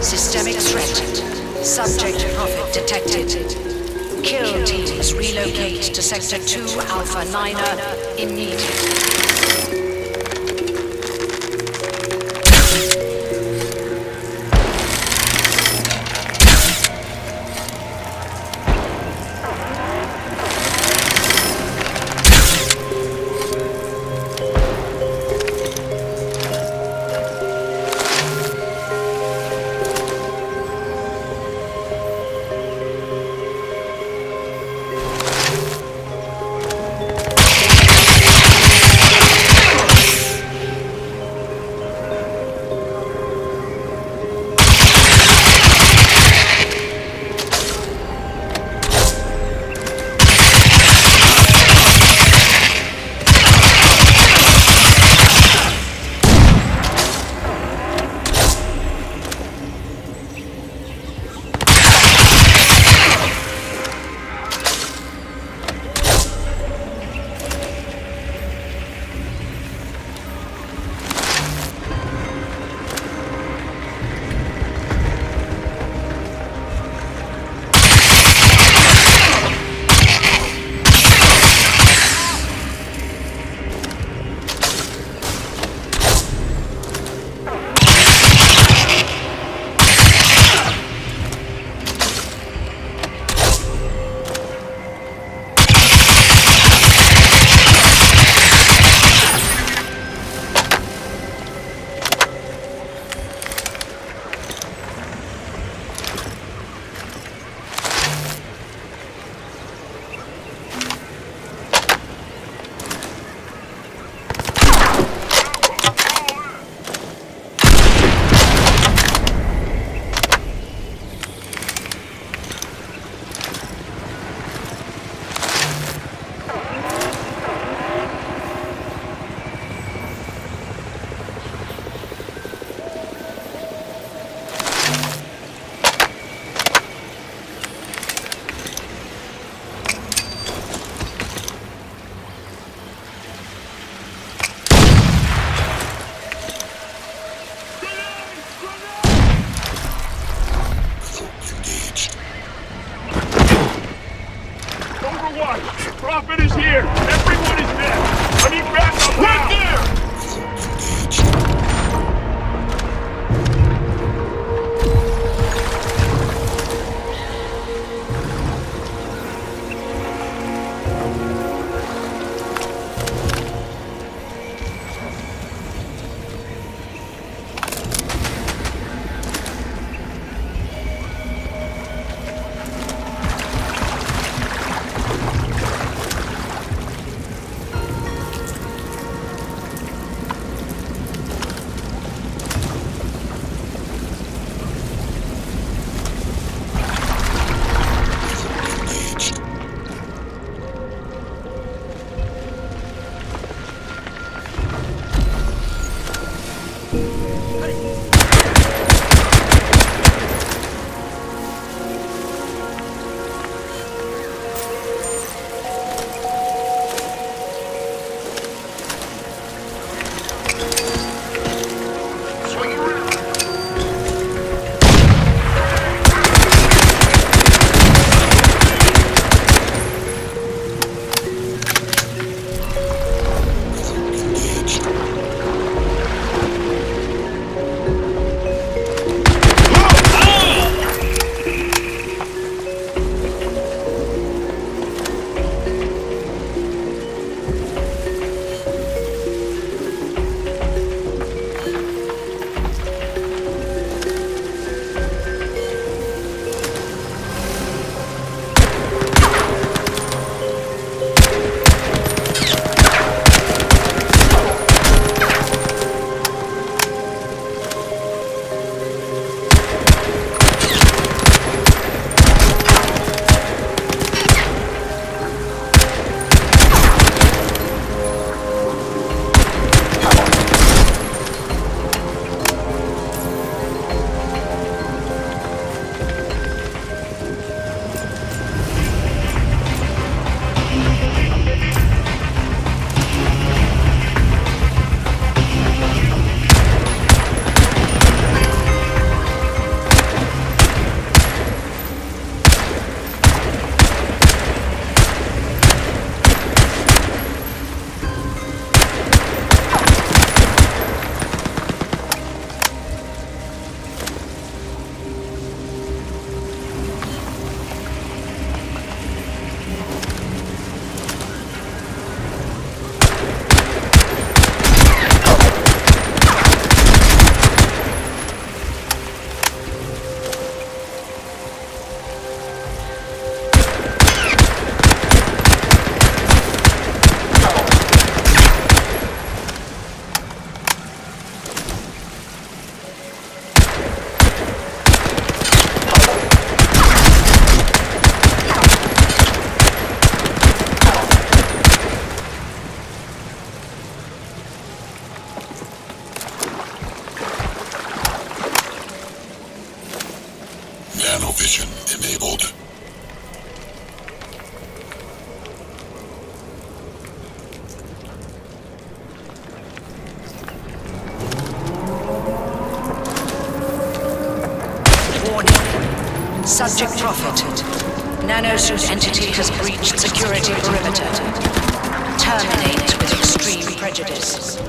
Systemic threat. Subject profit detected. Kill teams relocate to Sector 2 Alpha 9er immediately. Prophet is here! Everyone is dead! I need backup right there! Subject Prophet. Nanosuit entity has breached security perimeter. Terminate with extreme prejudice.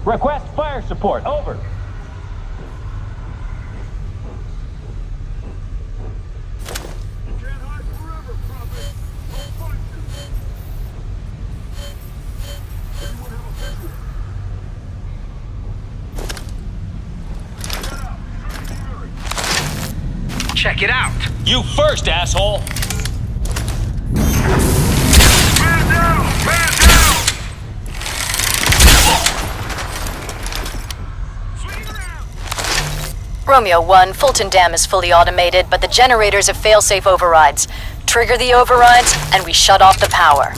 Request fire support. Over. Check it out. You first, asshole. Man down! Man down! Romeo 1, Fulton Dam is fully automated, but the generators have fail-safe overrides. Trigger the overrides, and we shut off the power.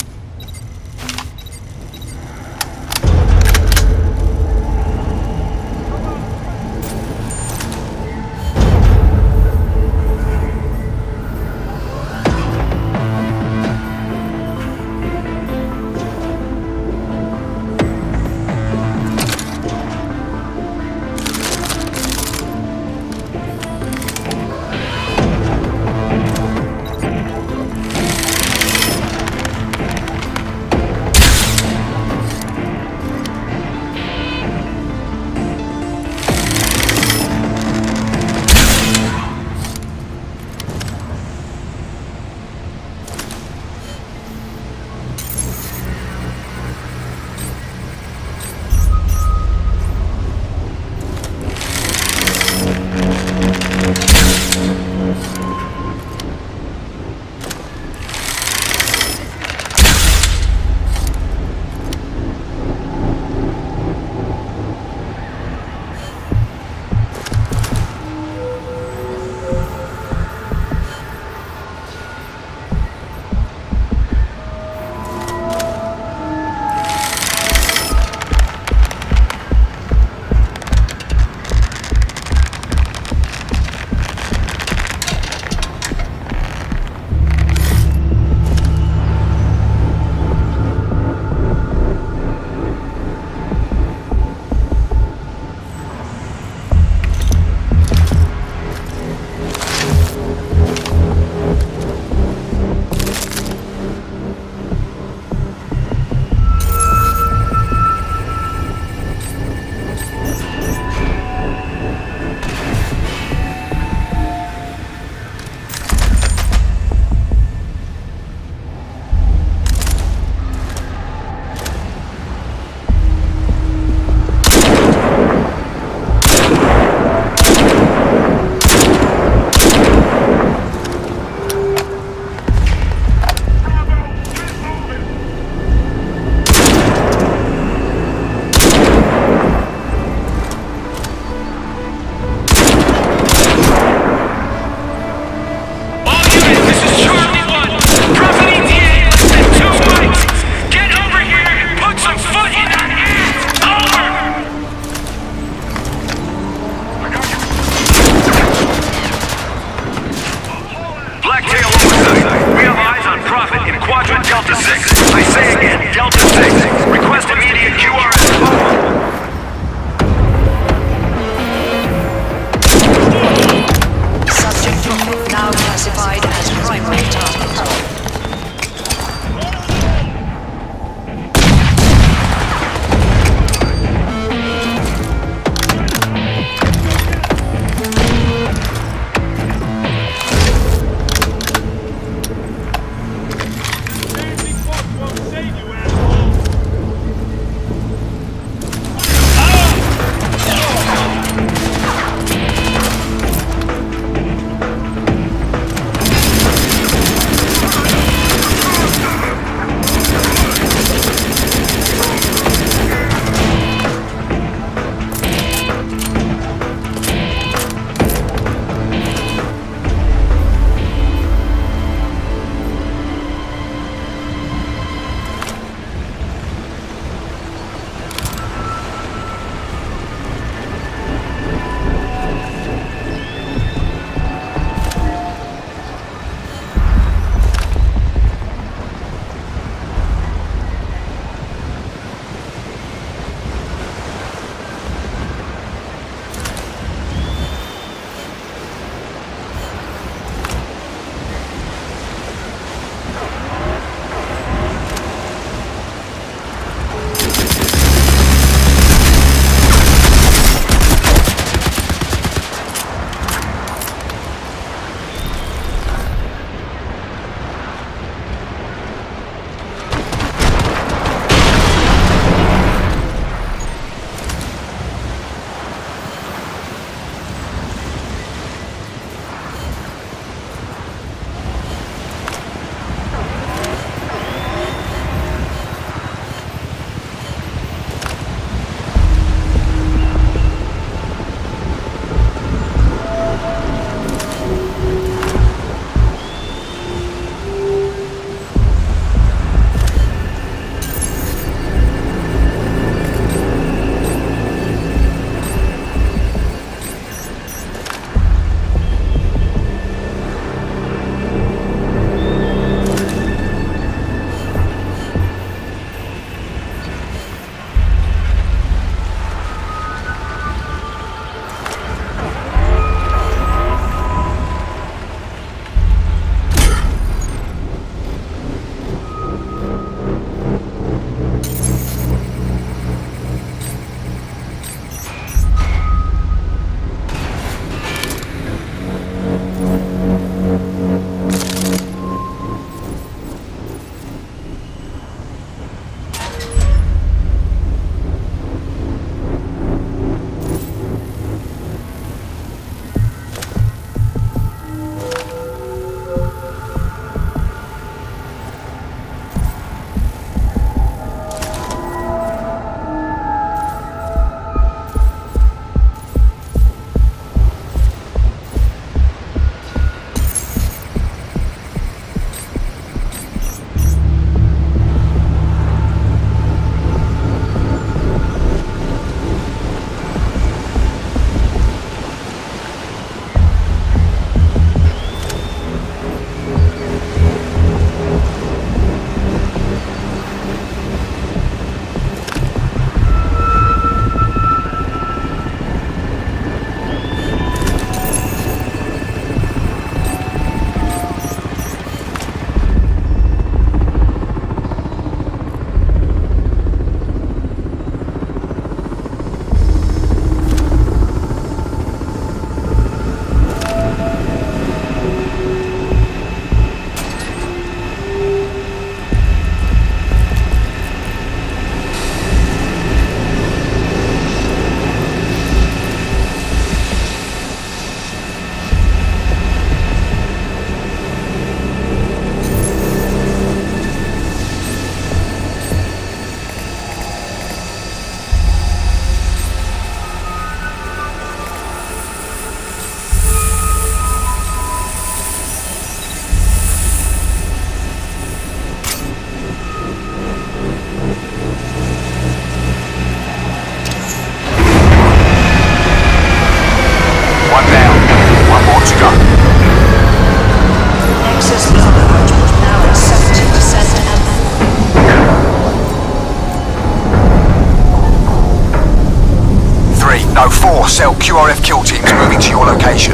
Cell QRF kill teams moving to your location.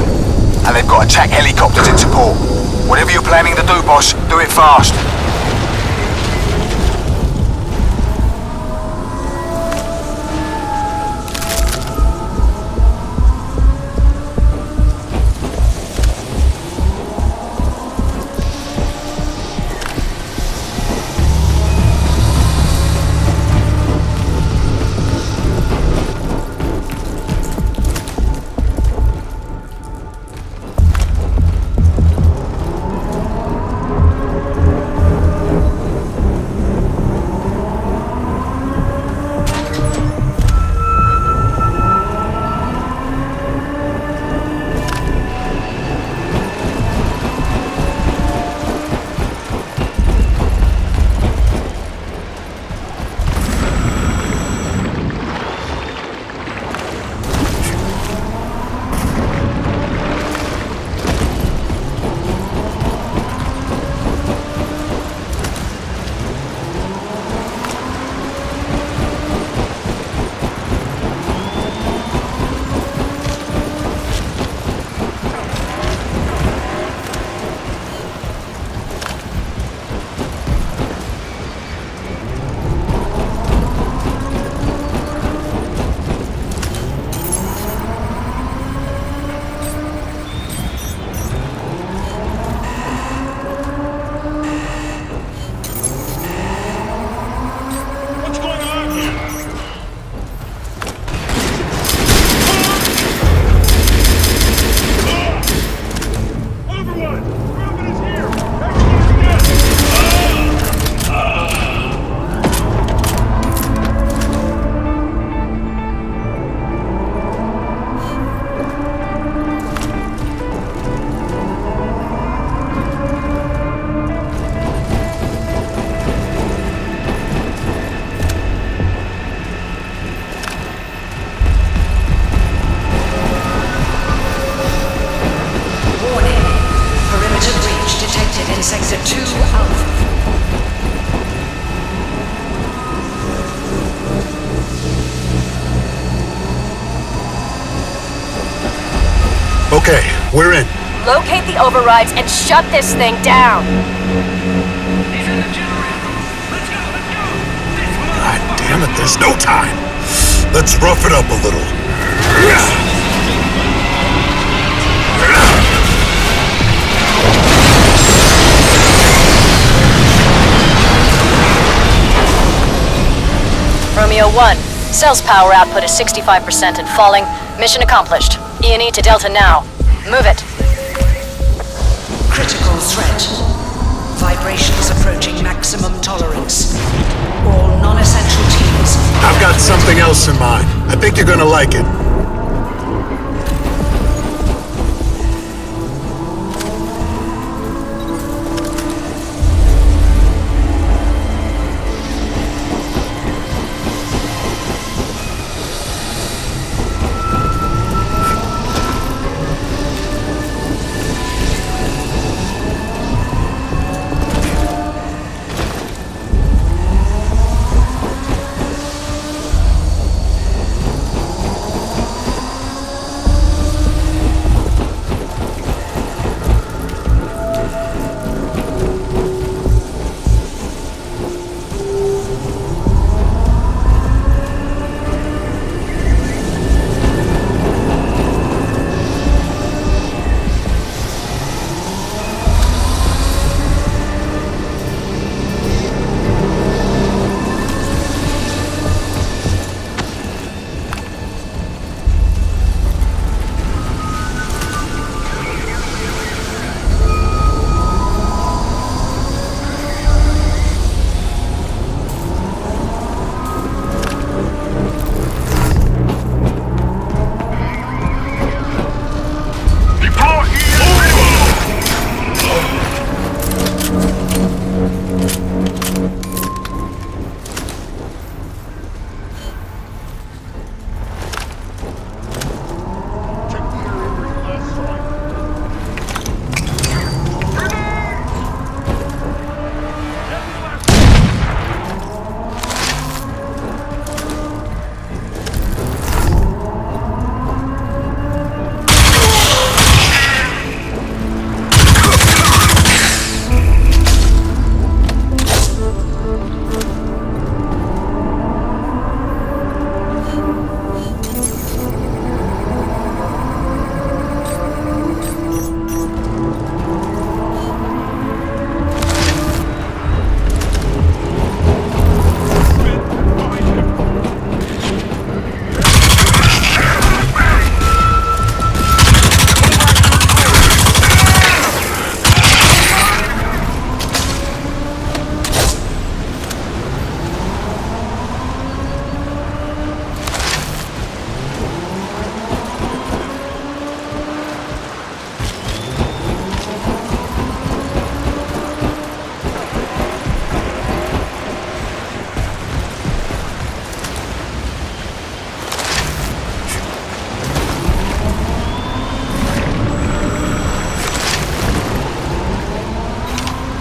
And they've got attack helicopters in support. Whatever you're planning to do, boss, do it fast. Sector 2 Alpha. Okay, we're in. Locate the overrides and shut this thing down. God damn it, there's no time. Let's rough it up a little. Romeo 1, Cell's power output is 65% and falling. Mission accomplished. E&E to Delta now. Move it. Critical threat. Vibrations approaching maximum tolerance. All non-essential teams. I've got something else in mind. I think you're gonna like it.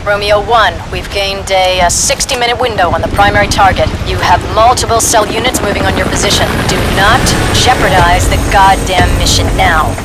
Romeo 1, we've gained a 60-minute window on the primary target. You have multiple cell units moving on your position. Do not jeopardize the goddamn mission now.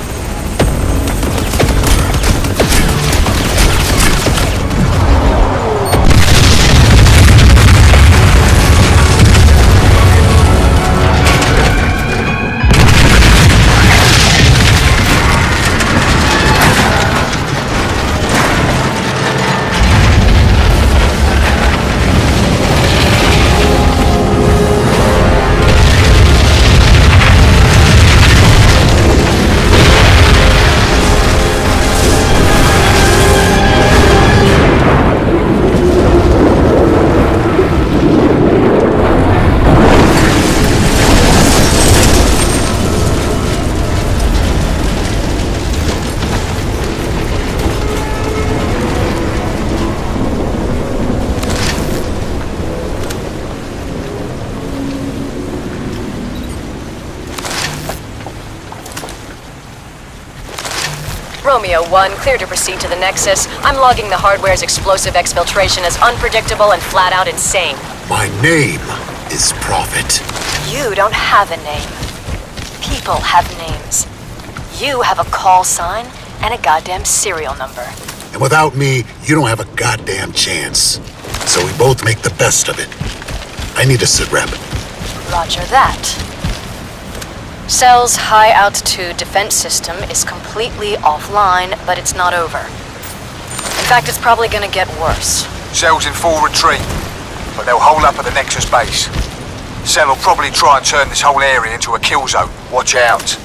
Romeo 1, clear to proceed to the Nexus. I'm logging the hardware's explosive exfiltration as unpredictable and flat-out insane. My name is Prophet. You don't have a name. People have names. You have a call sign and a goddamn serial number. And without me, you don't have a goddamn chance. So we both make the best of it. I need a sit rep. Roger that. Cell's high-altitude defense system is completely offline, but it's not over. In fact, it's probably gonna get worse. Cell's in full retreat, but they'll hold up at the Nexus base. Cell will probably try and turn this whole area into a kill zone. Watch out.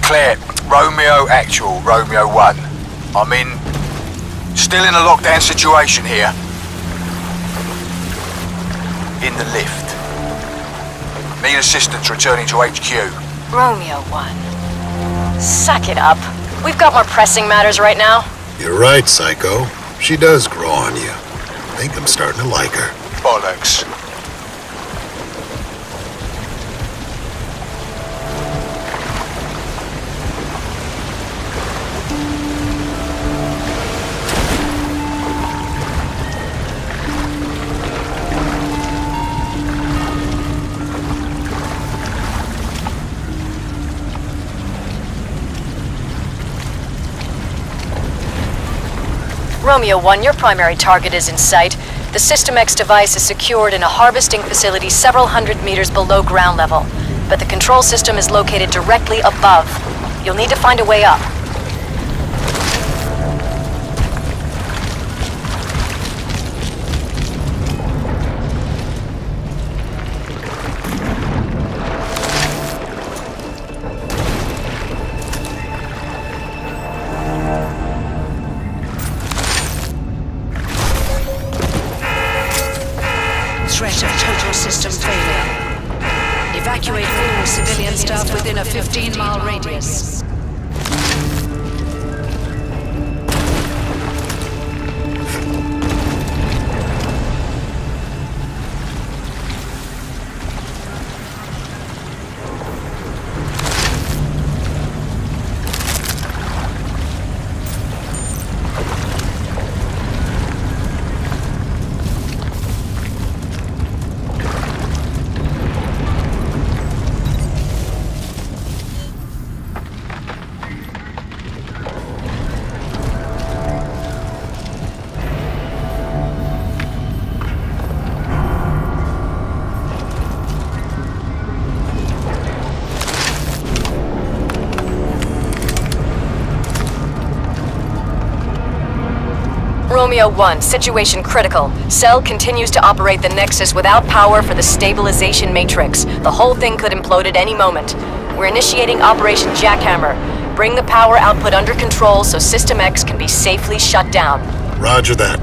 clear. Romeo Actual, Romeo 1. I'm in... still in a lockdown situation here. In the lift. Need assistance returning to HQ. Romeo 1. Suck it up. We've got more pressing matters right now. You're right, Psycho. She does grow on you. I think I'm starting to like her. Bollocks. Romeo 1, your primary target is in sight. The System X device is secured in a harvesting facility several hundred meters below ground level, but the control system is located directly above. You'll need to find a way up. Threat of total system failure. Evacuate all civilian staff within a 15-mile radius. Romeo 1, situation critical. Cell continues to operate the Nexus without power for the stabilization matrix. The whole thing could implode at any moment. We're initiating Operation Jackhammer. Bring the power output under control so System X can be safely shut down. Roger that.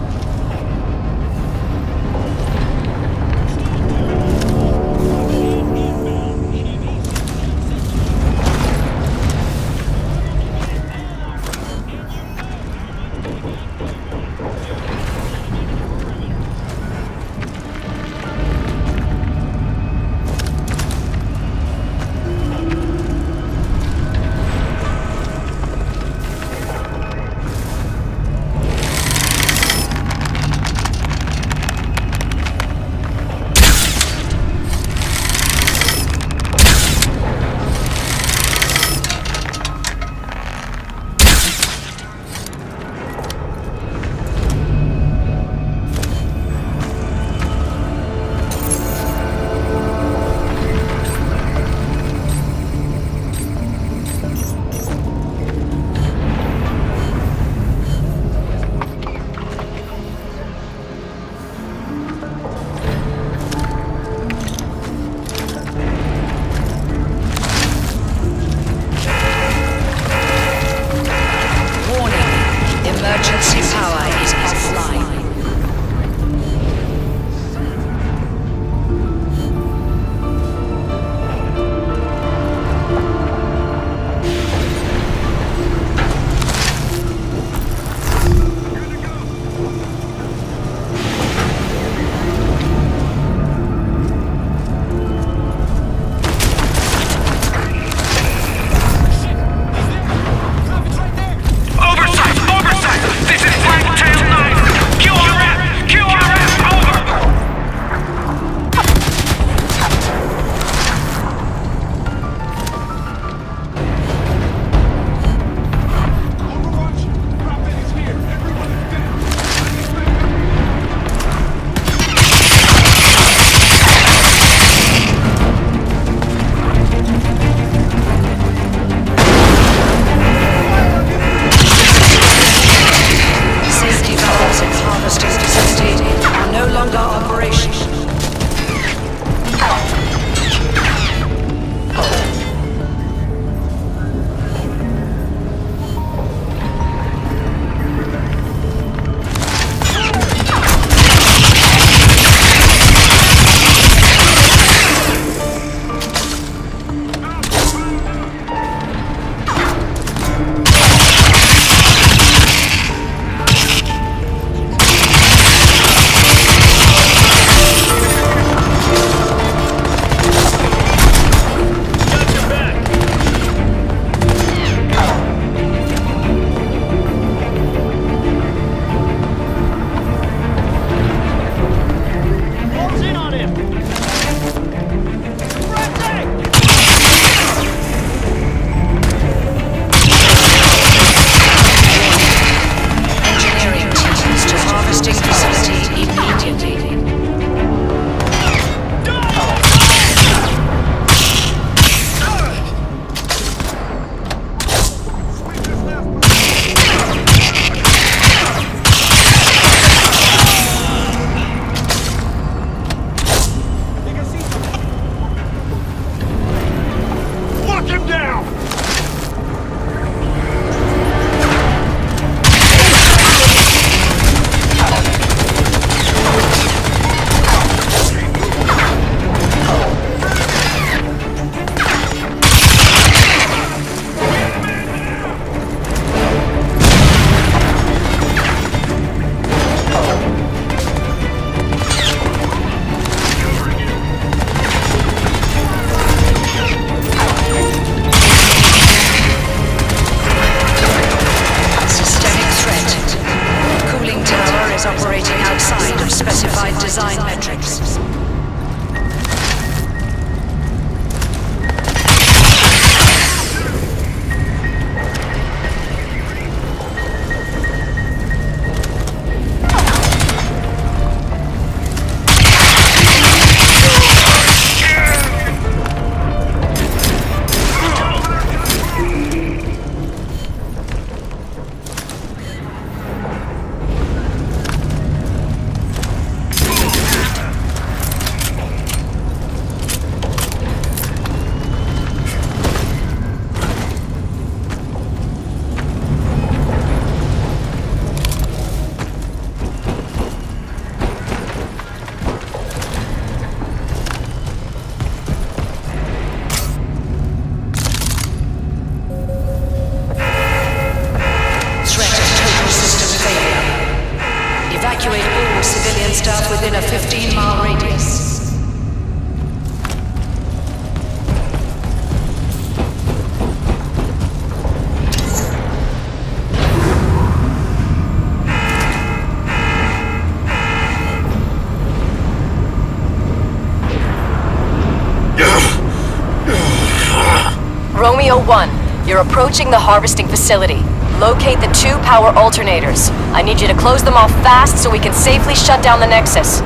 Romeo 1, you're approaching the harvesting facility. Locate the 2 power alternators. I need you to close them off fast so we can safely shut down the Nexus.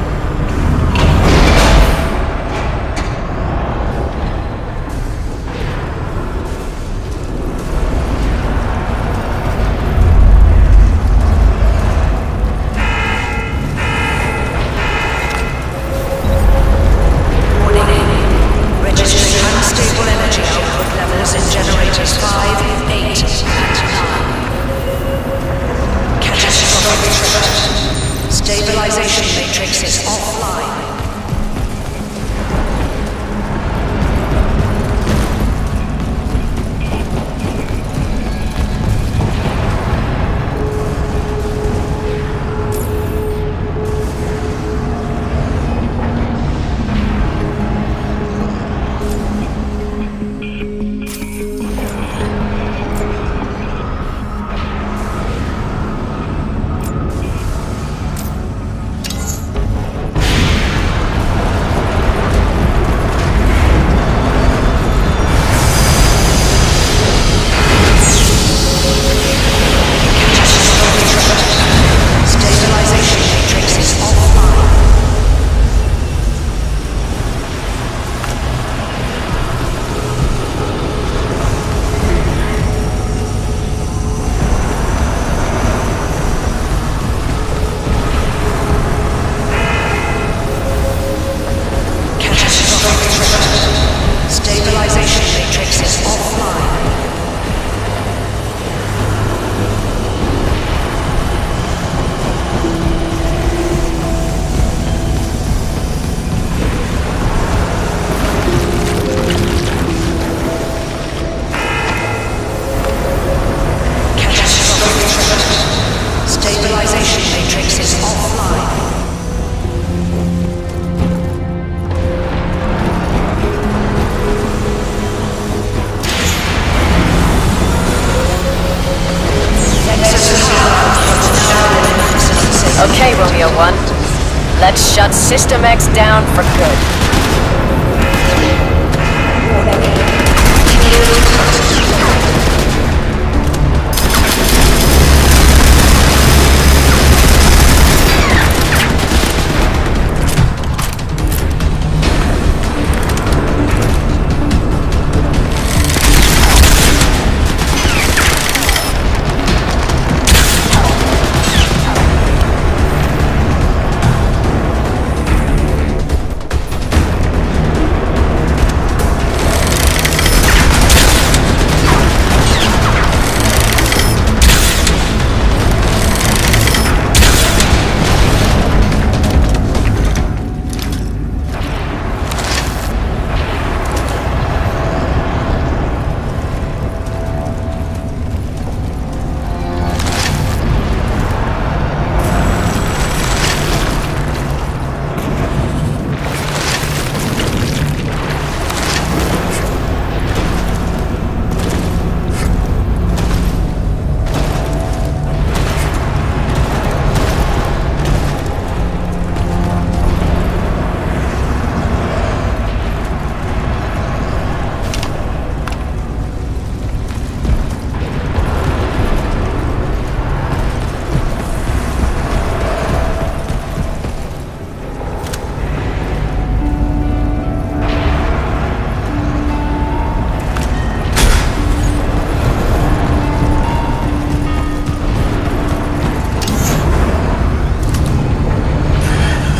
Stabilization matrix is offline. Okay, Romeo 1. Let's shut System X down for good.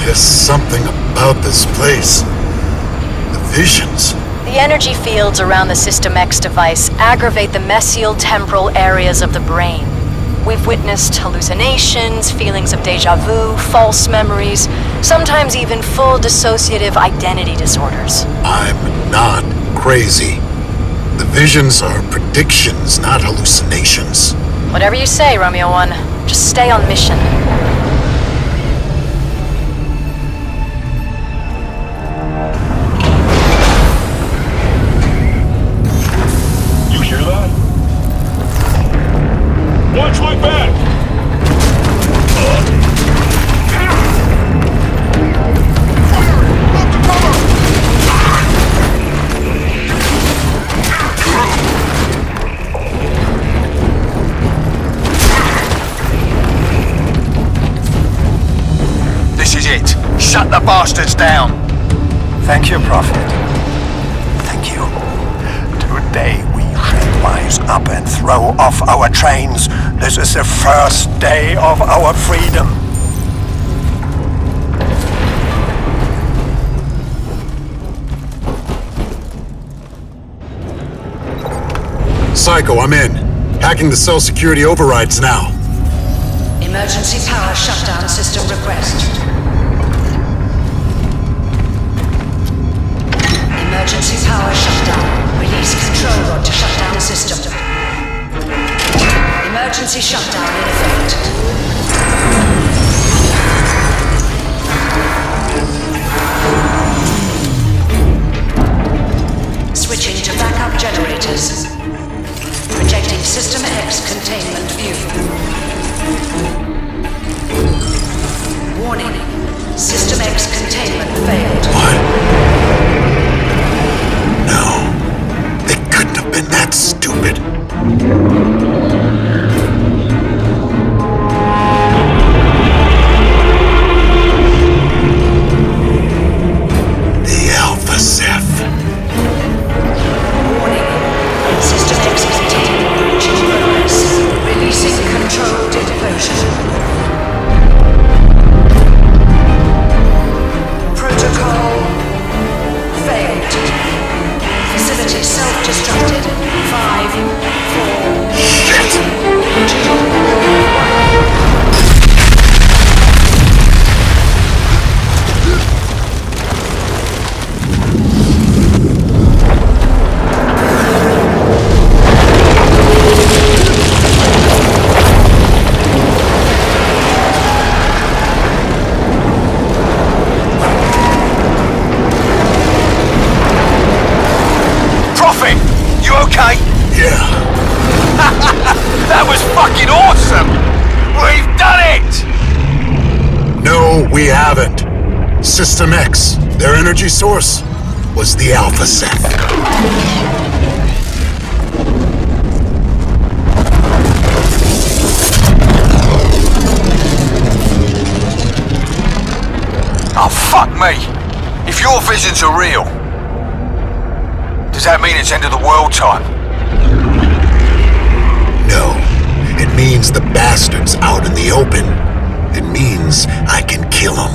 There's something about this place. The visions. The energy fields around the System X device aggravate the mesial temporal areas of the brain. We've witnessed hallucinations, feelings of deja vu, false memories, sometimes even full dissociative identity disorders. I'm not crazy. The visions are predictions, not hallucinations. Whatever you say, Romeo 1. Just stay on mission. You hear that? Watch my back! shut the bastards down. Thank you, Prophet. Thank you. Today we shall rise up and throw off our chains. This is the first day of our freedom. Psycho, I'm in. Hacking the cell security overrides now. Emergency power shutdown system request. Emergency power shutdown. Release control rod to shut down system. Emergency shutdown in effect. Switching to backup generators. Projecting System X containment view. Warning. System X containment failed. What? No. They couldn't have been that stupid. The Alpha Ceph. Warning. System X containment breach in progress. Releasing controlled implosion. Protocol failed. Facility self-destructed. 5, 4, 3, 2, 1. That was fucking awesome! We've done it! No, we haven't. System X, their energy source, was the Alpha Ceph. Oh, fuck me! If your visions are real, does that mean it's end of the world time? No, it means the bastard's out in the open. It means I can kill him.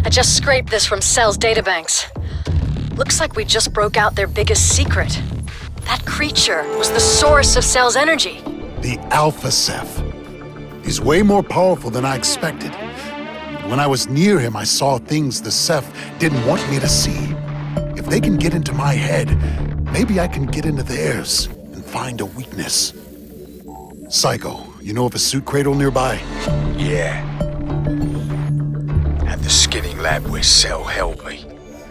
I just scraped this from Cell's databanks. Looks like we just broke out their biggest secret. That creature was the source of Cell's energy. The Alpha Ceph. He's way more powerful than I expected. When I was near him, I saw things the Ceph didn't want me to see. If they can get into my head, maybe I can get into theirs and find a weakness. Psycho, you know of a suit cradle nearby? Yeah. At the skinning lab where Cell held me.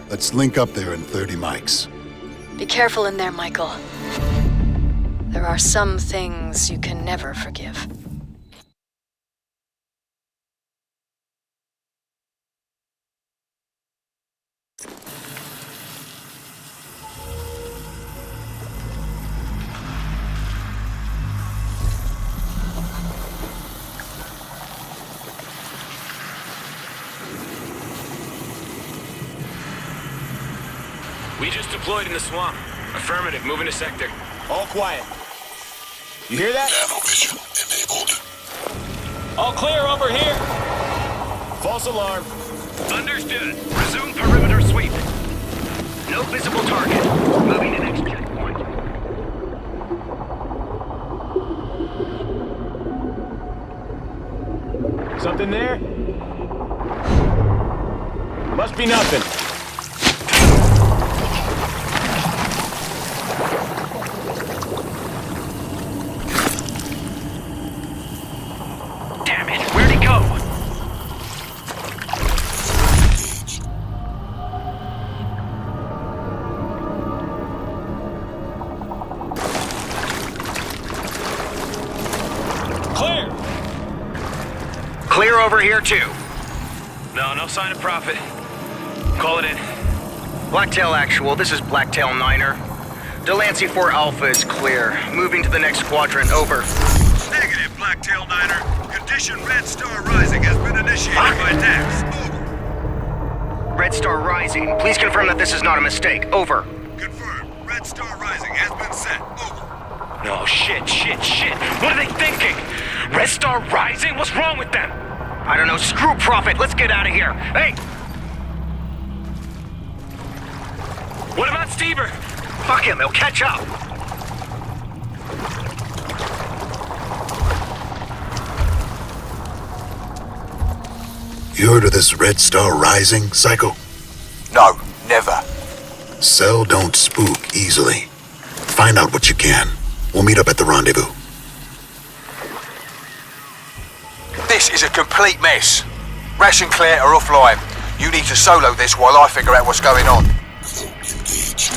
Let's link up there in 30 mics. Be careful in there, Michael. There are some things you can never forgive. We just deployed in the swamp. Affirmative, moving to sector. All quiet. You hear that? Nanovision enabled. All clear over here. False alarm. Understood. Resume perimeter sweep. No visible target. Moving to next checkpoint. Something there? Must be nothing. Damn it, where'd he go? Clear! Clear over here too. No sign of Prophet. Call it in. Blacktail Actual, this is Blacktail Niner. Delancey 4 Alpha is clear. Moving to the next quadrant, over. Negative, Blacktail Niner. Condition Red Star Rising has been initiated by Dax. Over. Red Star Rising, please confirm that this is not a mistake, over. Confirmed. Red Star Rising has been set. Over. No, shit. What are they thinking? Red Star Rising? What's wrong with them? I don't know, screw Prophet, let's get out of here. Hey! What about Stever? Fuck him, he'll catch up. You heard of this Red Star Rising, Psycho? No, never. Cell don't spook easily. Find out what you can. We'll meet up at the rendezvous. This is a complete mess. Rash and Claire are offline. You need to solo this while I figure out what's going on. Engage.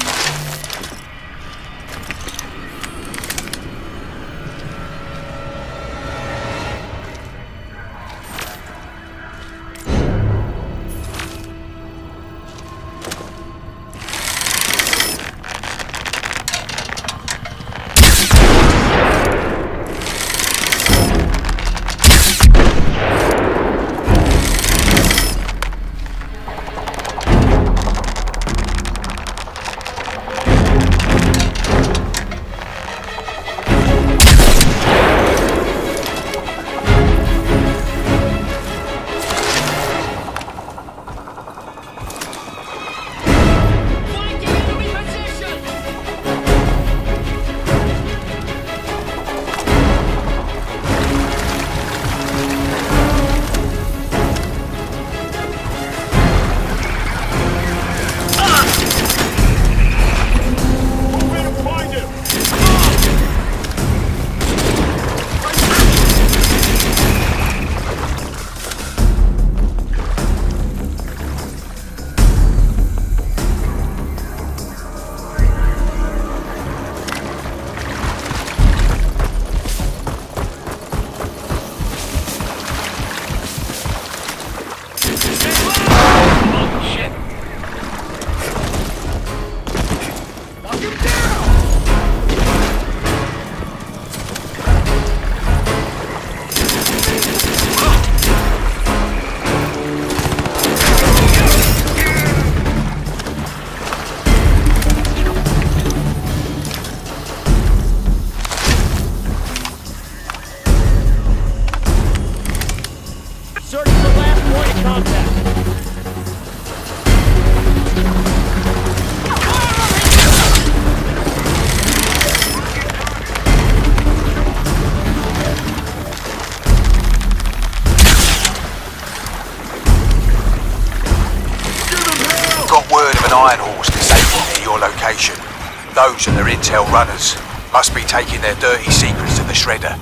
Those are their intel runners. Must be taking their dirty secrets to the shredder.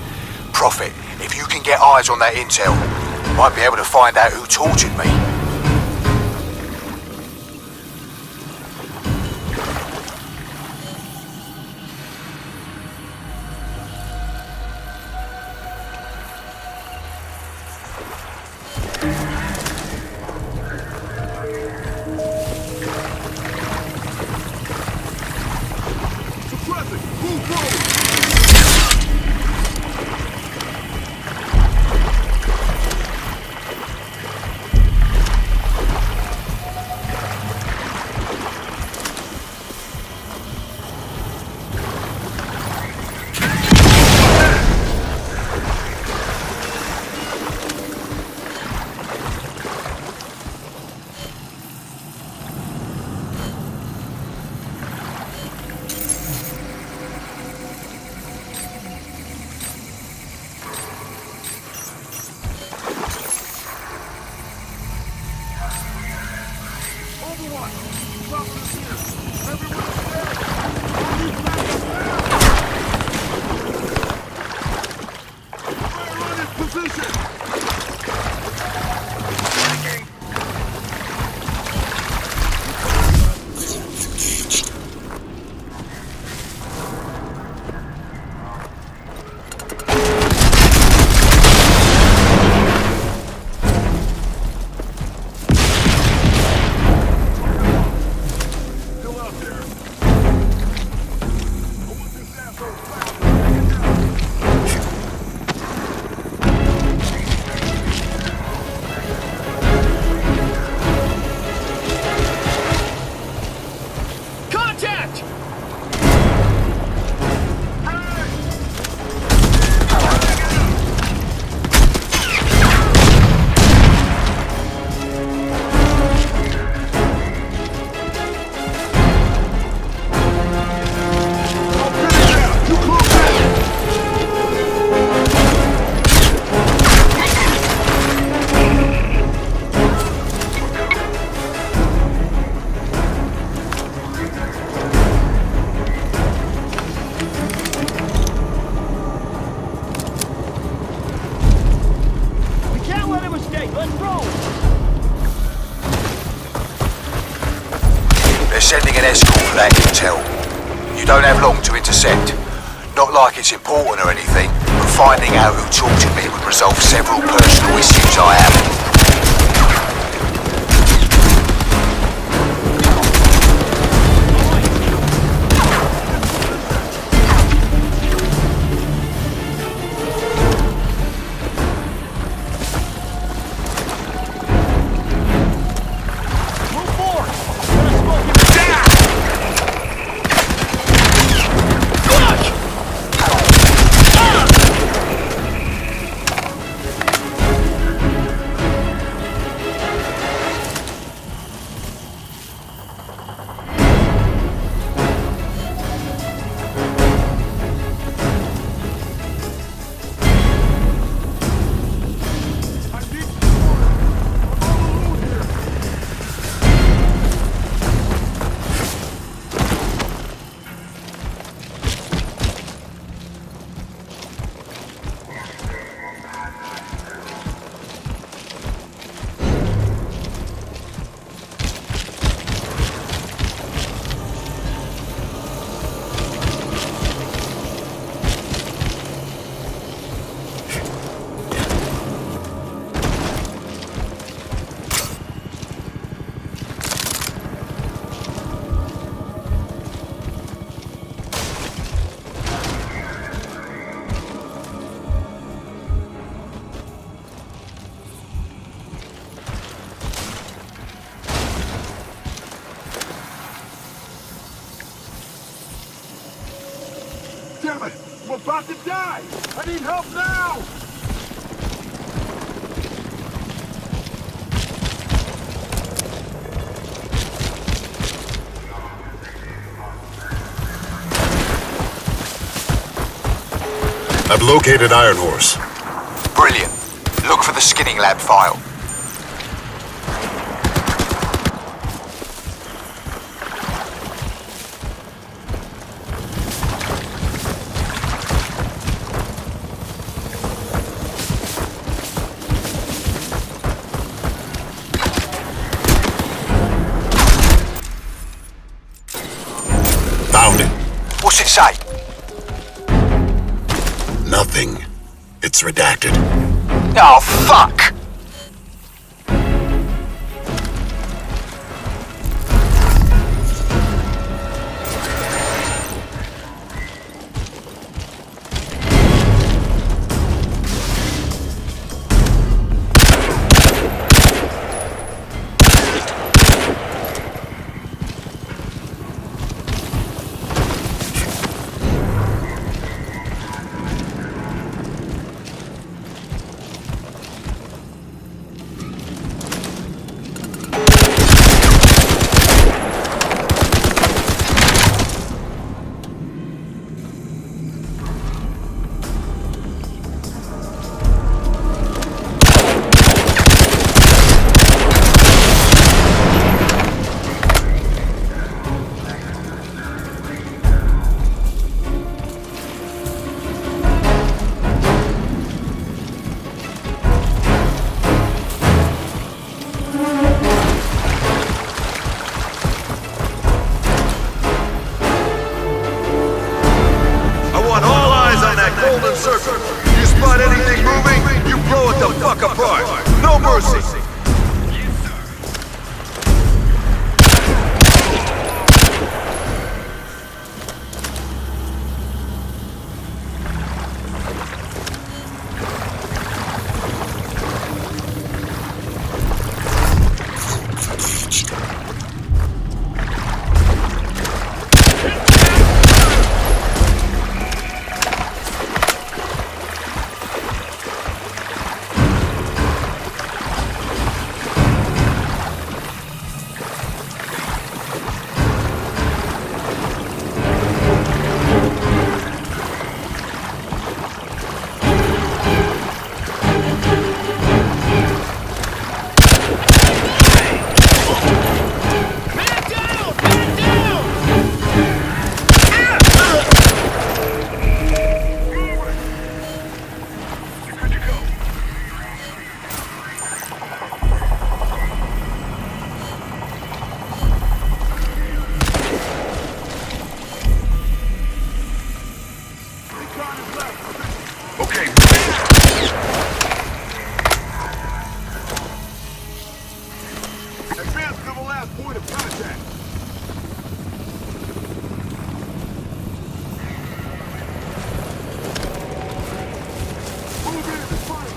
Prophet, if you can get eyes on that intel, you might be able to find out who tortured me. intel. You don't have long to intercept. Not like it's important or anything, but finding out who tortured me would resolve several personal issues I have. Damn it! I'm about to die! I need help now! I've located Iron Horse. Brilliant. Look for the skinning lab file. Found it. What's it say? Nothing. It's redacted. Oh, fuck! golden circle. You spot anything moving, you blow it the fuck apart. No mercy. Okay. Advance to the last point of contact. Move in and fire.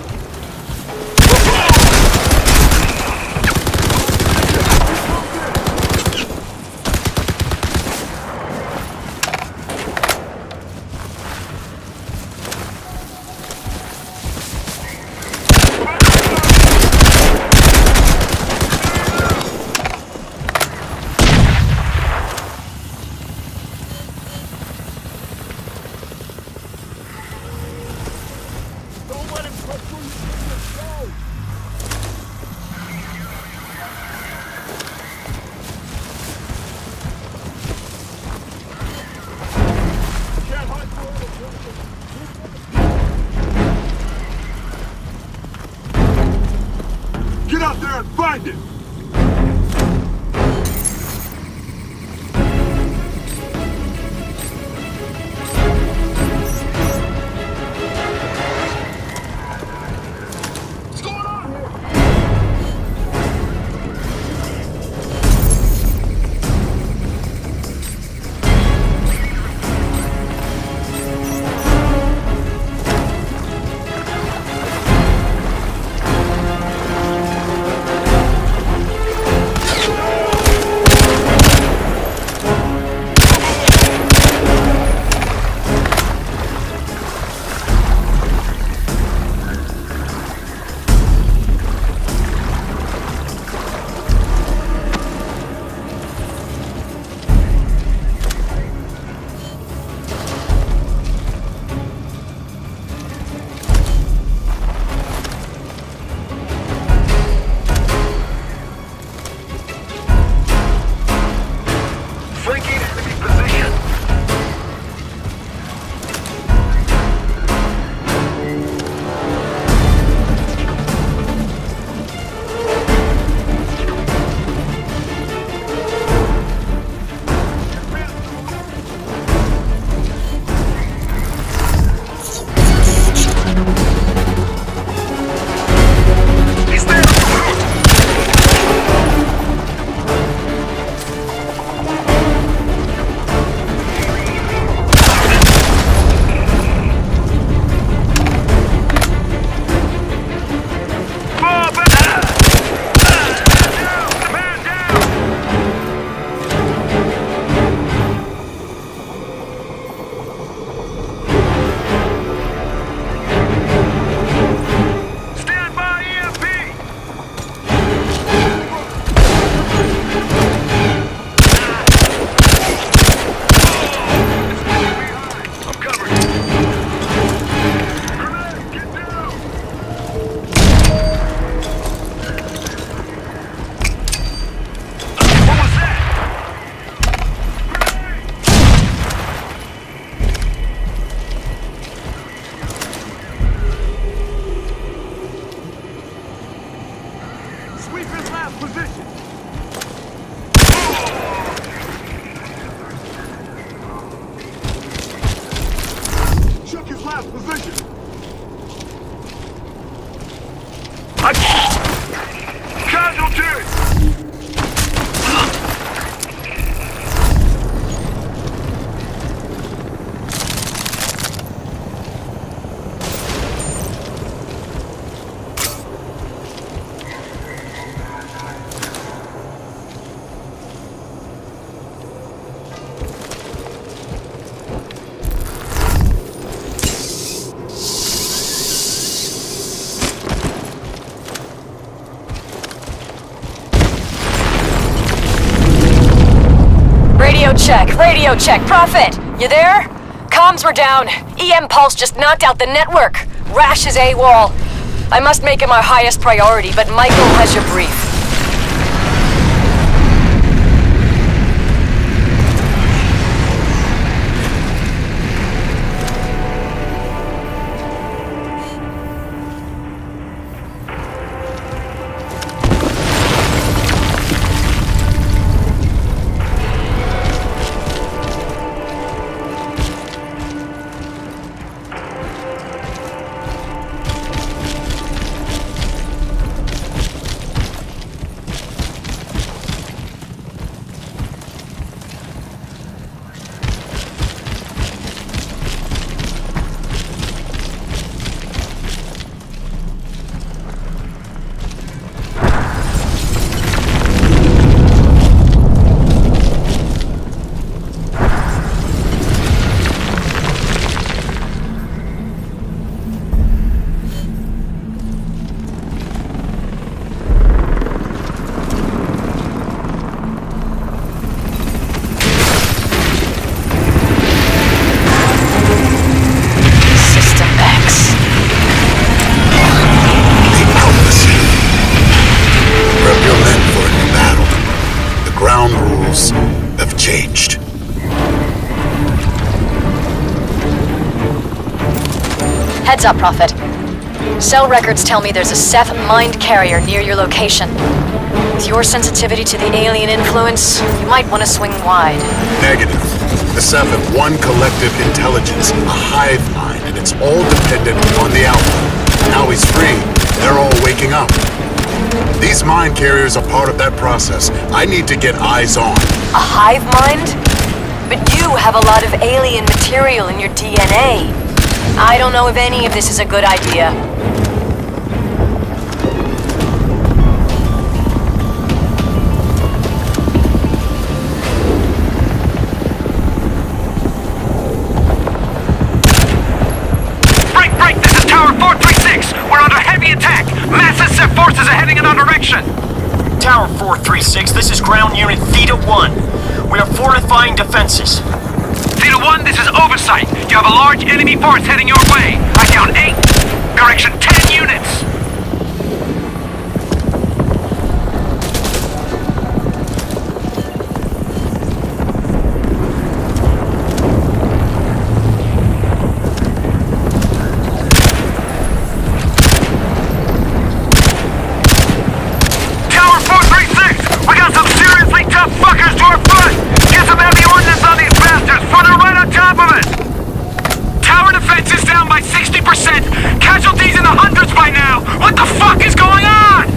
Get out there and find it! What's going on here? Flanking enemy position. He's there. Fall back. Man down. Stand by EMP. I'm covered. Grenade, get down. What was that? Sweep his last position. Shook his last position. Casualty! Radio check. Prophet, you there? Comms were down. EM Pulse just knocked out the network. Rash is AWOL. I must make him our highest priority, but Michael has your brief. Heads up, Prophet. Cell records tell me there's a Ceph mind carrier near your location. With your sensitivity to the alien influence, you might want to swing wide. Negative. The Ceph have one collective intelligence, a hive mind, and it's all dependent on the Alpha. Now he's free. They're all waking up. These mind carriers are part of that process. I need to get eyes on. A hive mind? But you have a lot of alien material in your DNA. I don't know if any of this is a good idea. Break! This is Tower 436! We're under heavy attack! Massive Ceph forces are heading in our direction! Tower 436, this is ground unit Theta 1. We are fortifying defenses. Theta 1, this is Oversight. You have a large enemy force heading your way. I count 8. Correction, 10 units. Tower 436, we got some seriously tough fuckers to our front. Get some heavy ordnance on these bastards, for they're right on top of it! Tower defense is down by 60%! Casualties in the hundreds by now! What the fuck is going on?!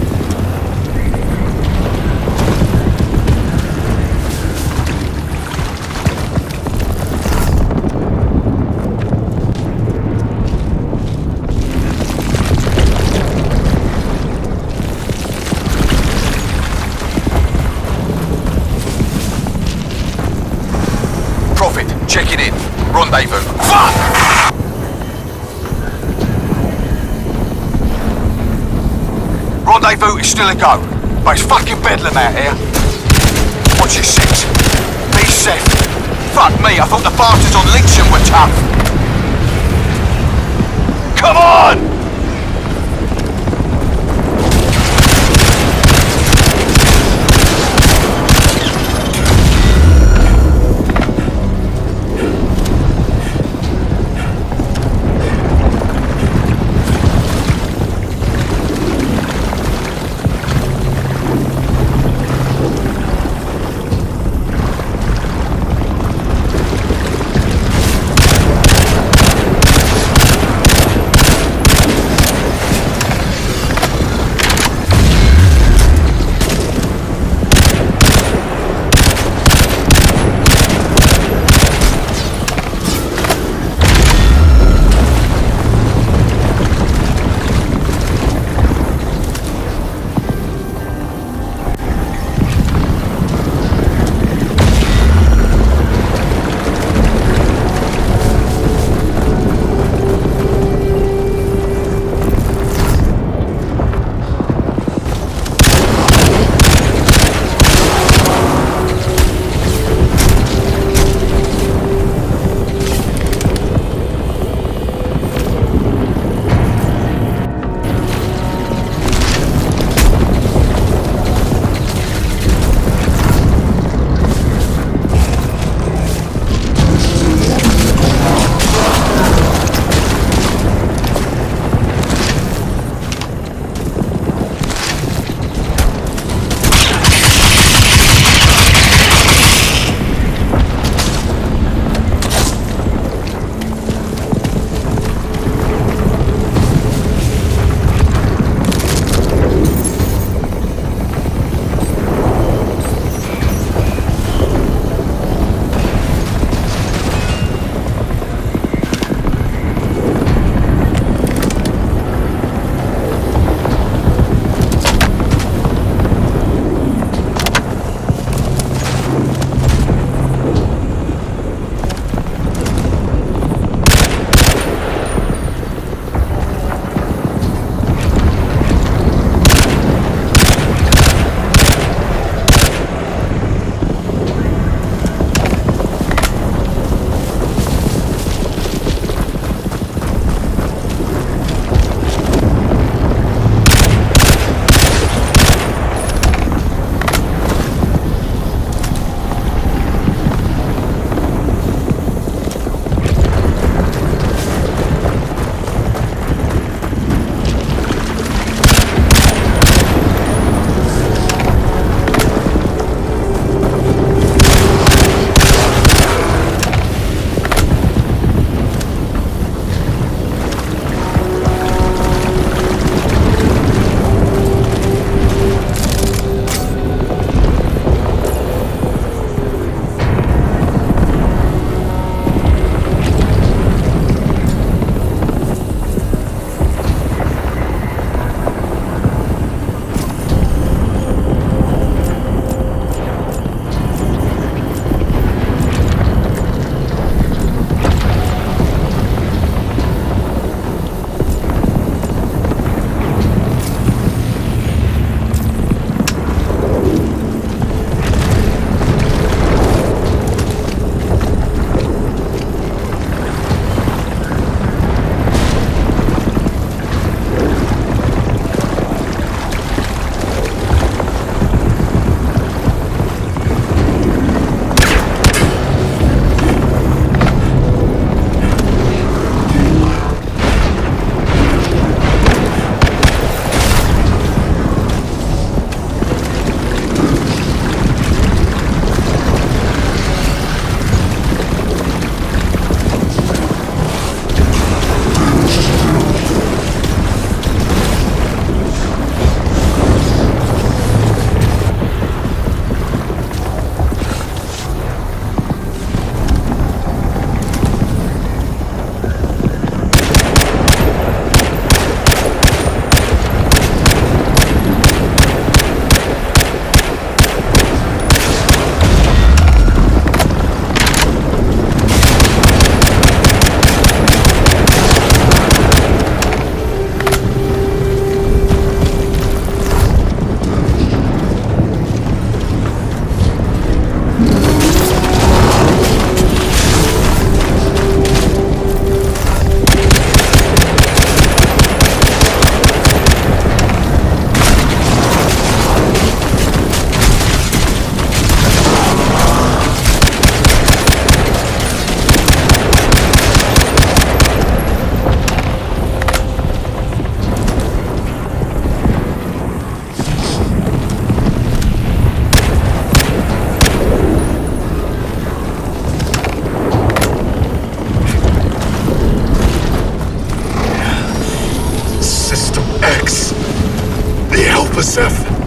Prophet, checking in. Rendezvous. Fuck! Rendezvous is still a go, but it's fucking bedlam out here. Watch your six. Be Ceph. Fuck me, I thought the bastards on Lyncham were tough. Come on! Alpha Ceph.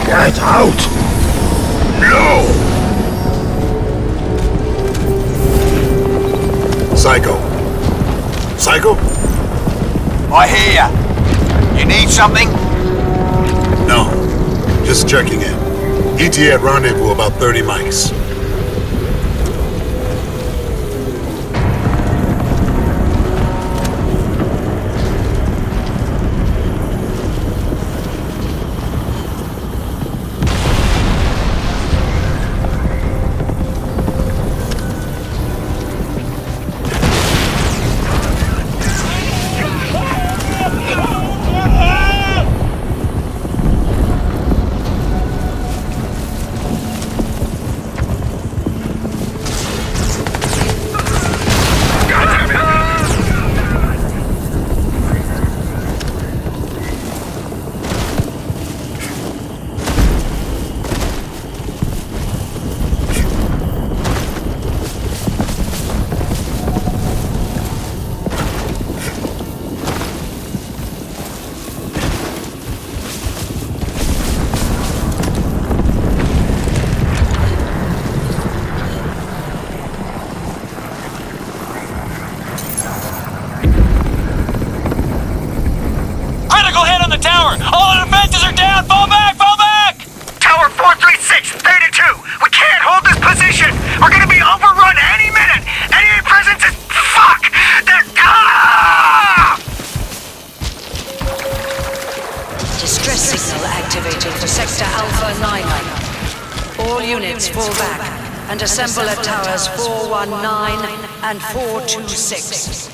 Get out! No! Psycho. Psycho? I hear ya. You need something? No. Just checking in. ETA at rendezvous about 30 mics. Tower! All the defenses are down! Fall back! Fall back! Tower 436, Theta 2. We can't hold this position. We're gonna be overrun any minute. Enemy presence is... Fuck! They're... Ah! Distress signal activated for Sector Alpha 9. All units fall back and assemble at Towers 419 and 426.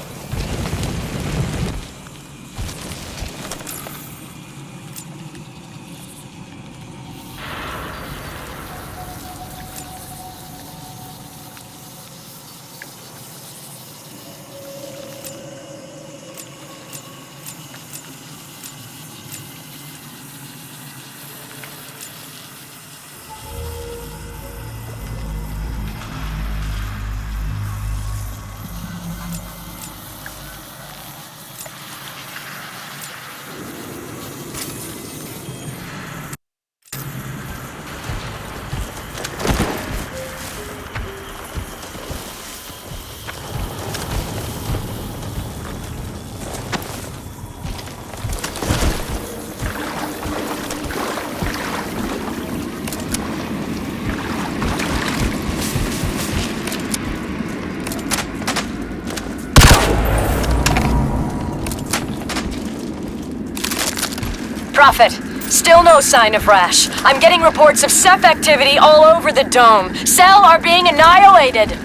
Prophet, still no sign of Rash. I'm getting reports of Ceph activity all over the dome. Cell are being annihilated.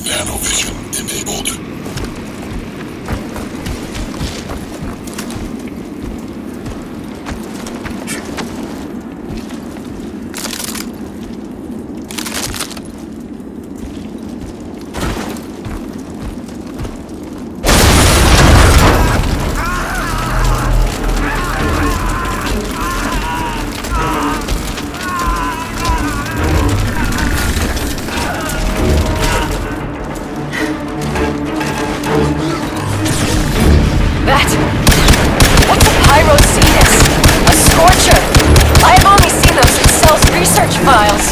Nanovision enabled. What's a pyrocetus? A scorcher? I have only seen those in Cell's research files.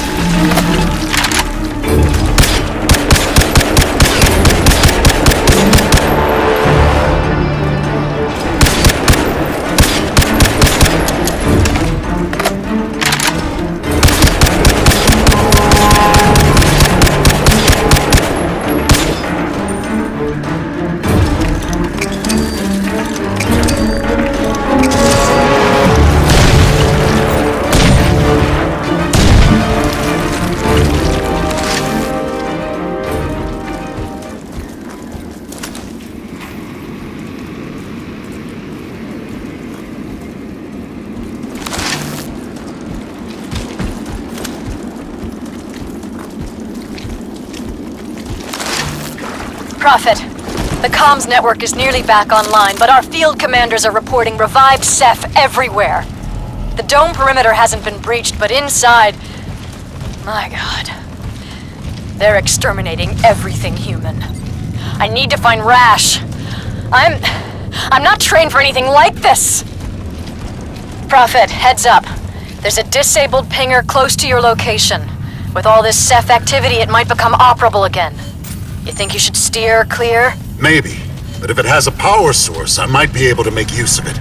Prophet, the comms network is nearly back online, but our field commanders are reporting revived Ceph everywhere. The dome perimeter hasn't been breached, but inside... My god. They're exterminating everything human. I need to find Rash. I'm not trained for anything like this! Prophet, heads up. There's a disabled pinger close to your location. With all this Ceph activity, it might become operable again. You think you should steer clear? Maybe. But if it has a power source, I might be able to make use of it.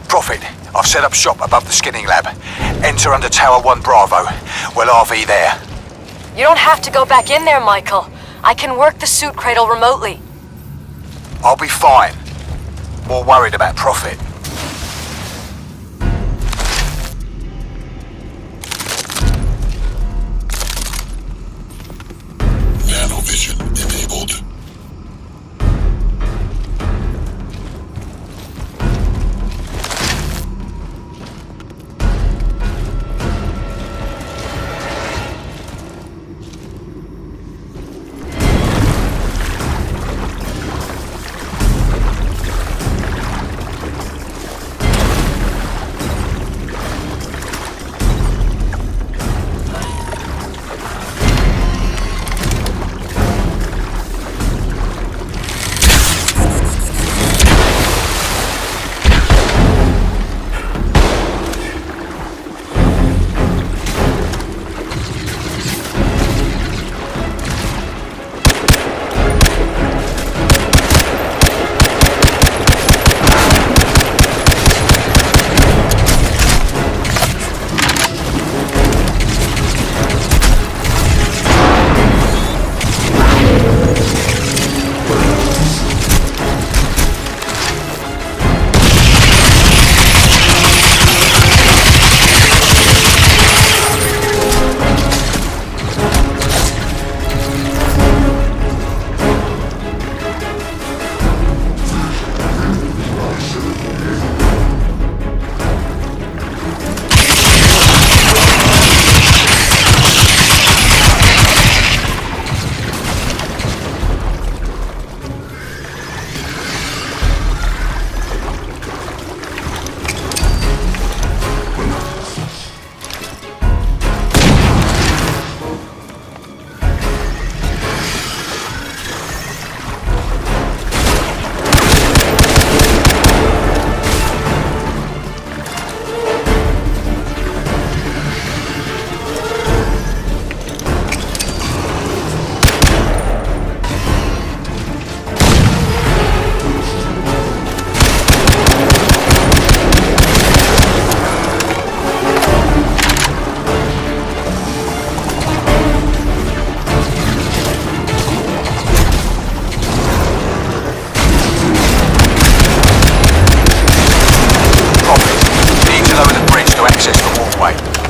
Prophet, I've set up shop above the skinning lab. Enter under Tower 1 Bravo. We'll RV there. You don't have to go back in there, Michael. I can work the suit cradle remotely. I'll be fine. More worried about Prophet. Nanovision enabled.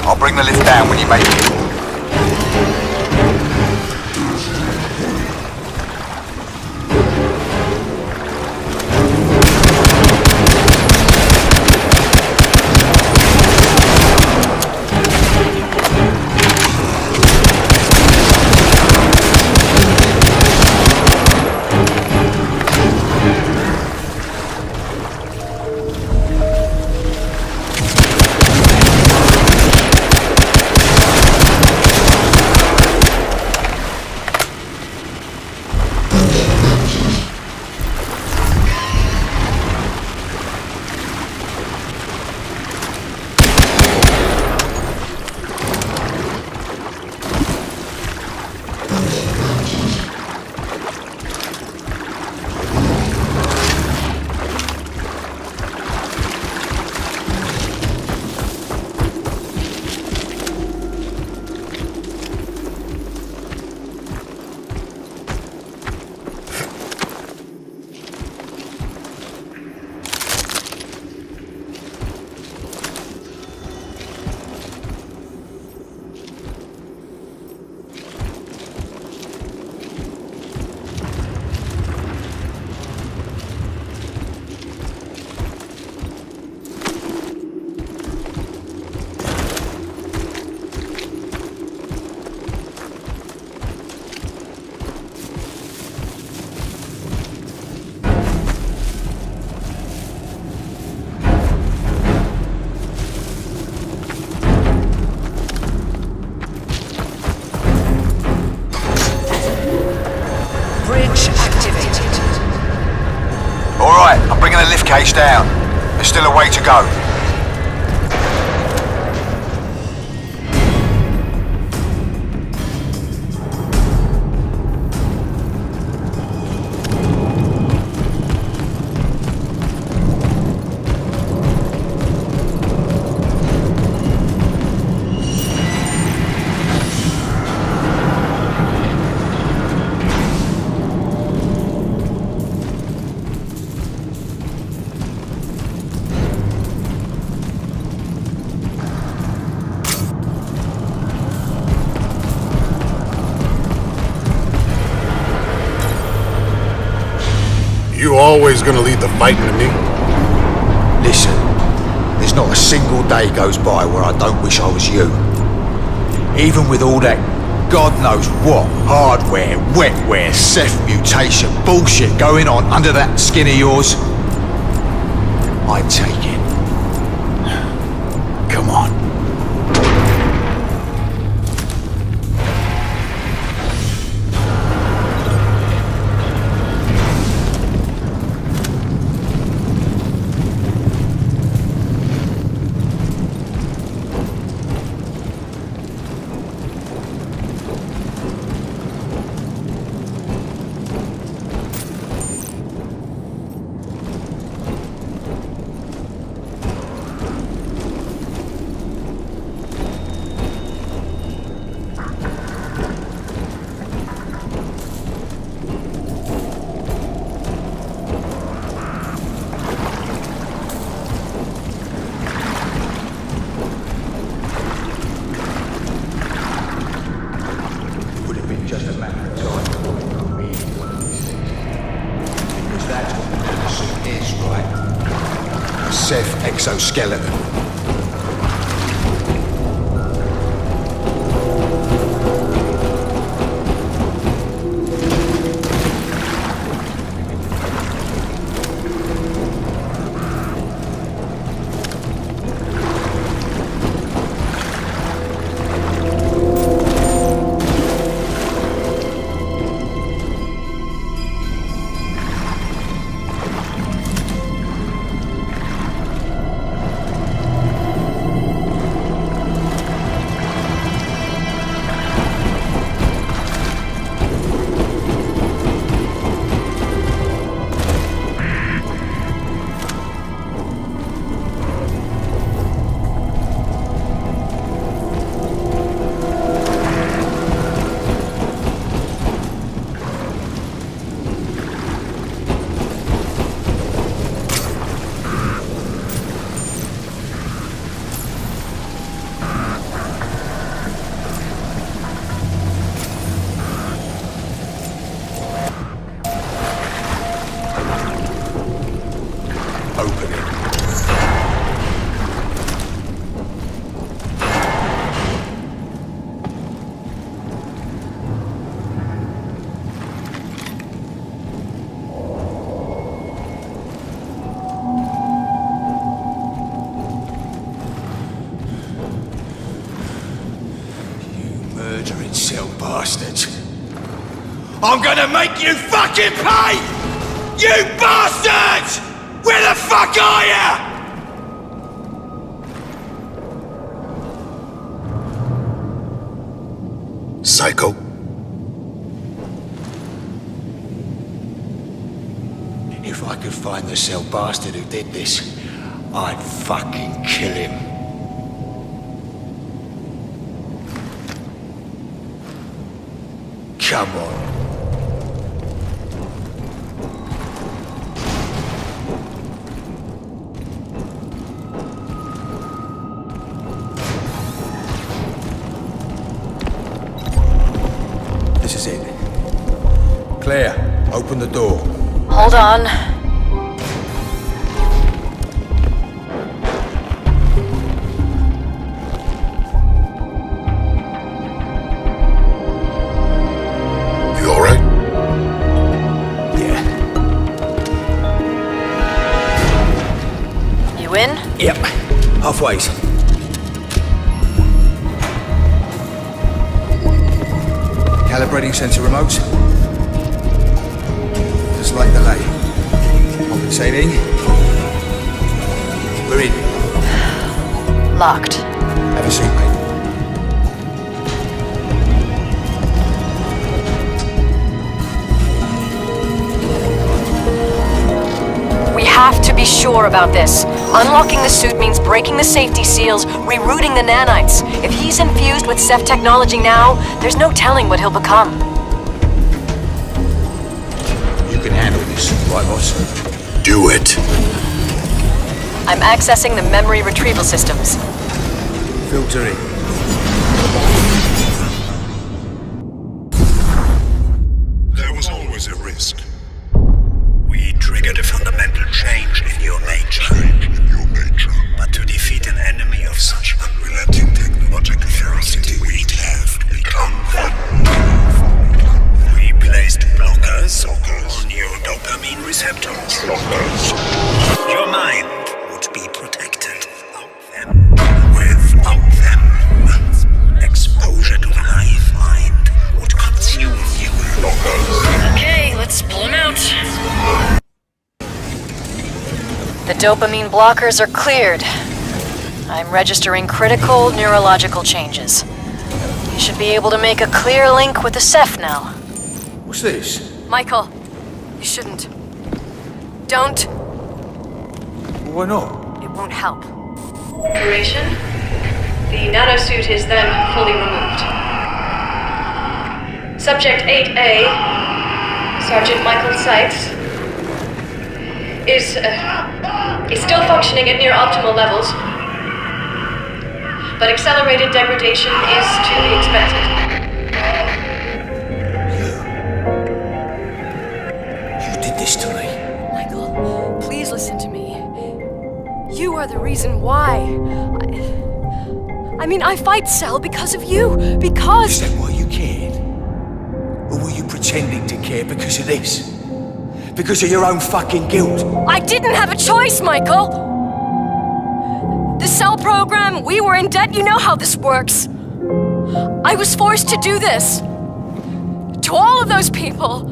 I'll bring the lift down when you make it. Case down. There's still a way to go. You always gonna leave the fighting to me? Listen, there's not a single day goes by where I don't wish I was you. Even with all that God knows what hardware, wetware, Ceph mutation bullshit going on under that skin of yours, I'd take it. Come on. Ceph exoskeleton. Open it. Murdering cell bastards. I'm gonna make you fucking pay! You bastards! Where the fuck are ya? Psycho? If I could find the cell bastard who did this, I'd fucking kill him. Come on. This is it. Claire, open the door. Hold on. You alright? Yeah. You in? Yep. Halfways. Calibrating sensor remotes. Just like the lay. Compensating. We're in. Locked. Have a seat, mate. We have to be sure about this. Unlocking the suit means breaking the safety seals, rerouting the nanites. If he's infused with Ceph technology now, there's no telling what he'll become. You can handle this, right, boss? Do it. I'm accessing the memory retrieval systems. Filtering. There was always a risk. We triggered a fundamental change in your nature. But to defeat an enemy of such unrelenting technological ferocity, we'd have to become them. We placed blockers on your dopamine receptors. Your mind would be protected. Without them, exposure to the hive mind would consume you. Okay, let's pull him out. The dopamine blockers are cleared. I'm registering critical neurological changes. You should be able to make a clear link with the Ceph now. What's this? Michael, you shouldn't. Don't. Why not? It won't help. Operation. The nanosuit is then fully removed. Subject 8A, Sergeant Michael Sykes, is still functioning at near optimal levels, but accelerated degradation is to be expected. You did this to me. Michael, please listen to me. You are the reason why. I mean, I fight Cell because of you. Because... Is that why you cared? Or were you pretending to care because of this? Because of your own fucking guilt? I didn't have a choice, Michael! The Cell program, we were in debt, you know how this works. I was forced to do this. To all of those people.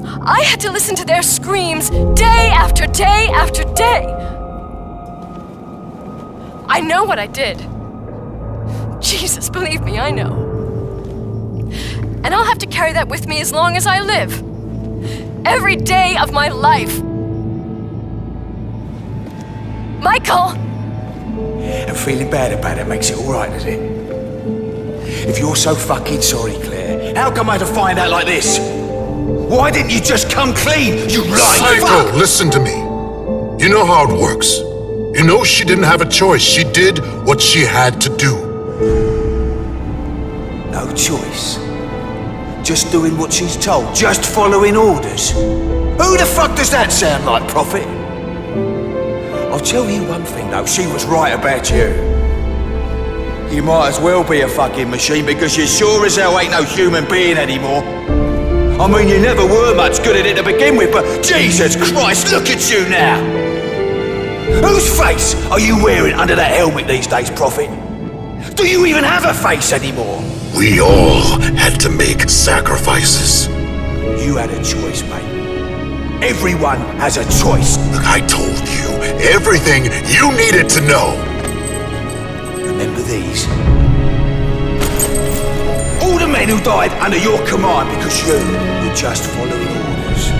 I had to listen to their screams day after day after day. I know what I did. Jesus, believe me, I know. And I'll have to carry that with me as long as I live. Every day of my life. Michael! And feeling bad about it makes it alright, does it? If you're so fucking sorry, Claire, how come I had to find out like this? Why didn't you just come clean, you lying fuck? Psycho, listen to me. You know how it works. You know she didn't have a choice. She did what she had to do. No choice. Just doing what she's told. Just following orders. Who the fuck does that sound like, Prophet? tell you one thing though, she was right about you. You might as well be a fucking machine because you sure as hell ain't no human being anymore. I mean, you never were much good at it to begin with, but Jesus Christ, look at you now! Whose face are you wearing under that helmet these days, Prophet? Do you even have a face anymore? We all had to make sacrifices. You had a choice, mate. Everyone has a choice. Look, I told you everything you needed to know. Remember these? All the men who died under your command because you were just following orders.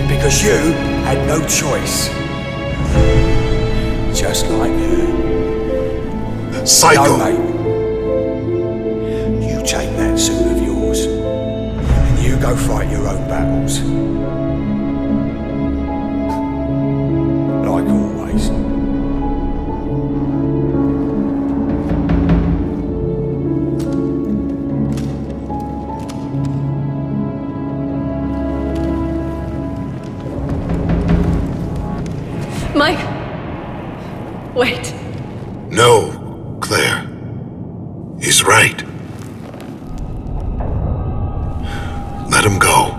Because you had no choice. Just like her. Psycho! No, mate. You take that suit of yours, and you go fight your own battles. Like always. Mike! Wait. No, Claire. He's right. Let him go.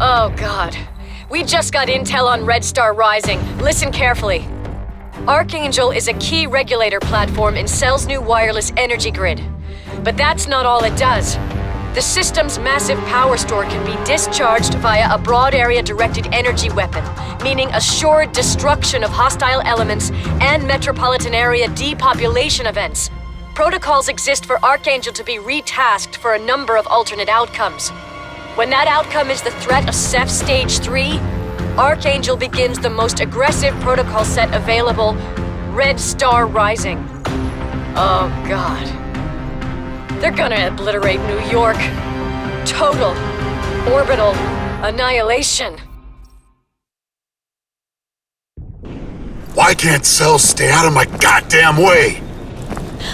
Oh, God. We just got intel on Red Star Rising. Listen carefully. Archangel is a key regulator platform in Cell's new wireless energy grid. But that's not all it does. The system's massive power store can be discharged via a broad area directed energy weapon, meaning assured destruction of hostile elements and metropolitan area depopulation events. Protocols exist for Archangel to be retasked for a number of alternate outcomes. When that outcome is the threat of Ceph Stage 3, Archangel begins the most aggressive protocol set available, Red Star Rising. Oh, God. They're gonna obliterate New York. Total, orbital annihilation. Why can't Cell stay out of my goddamn way?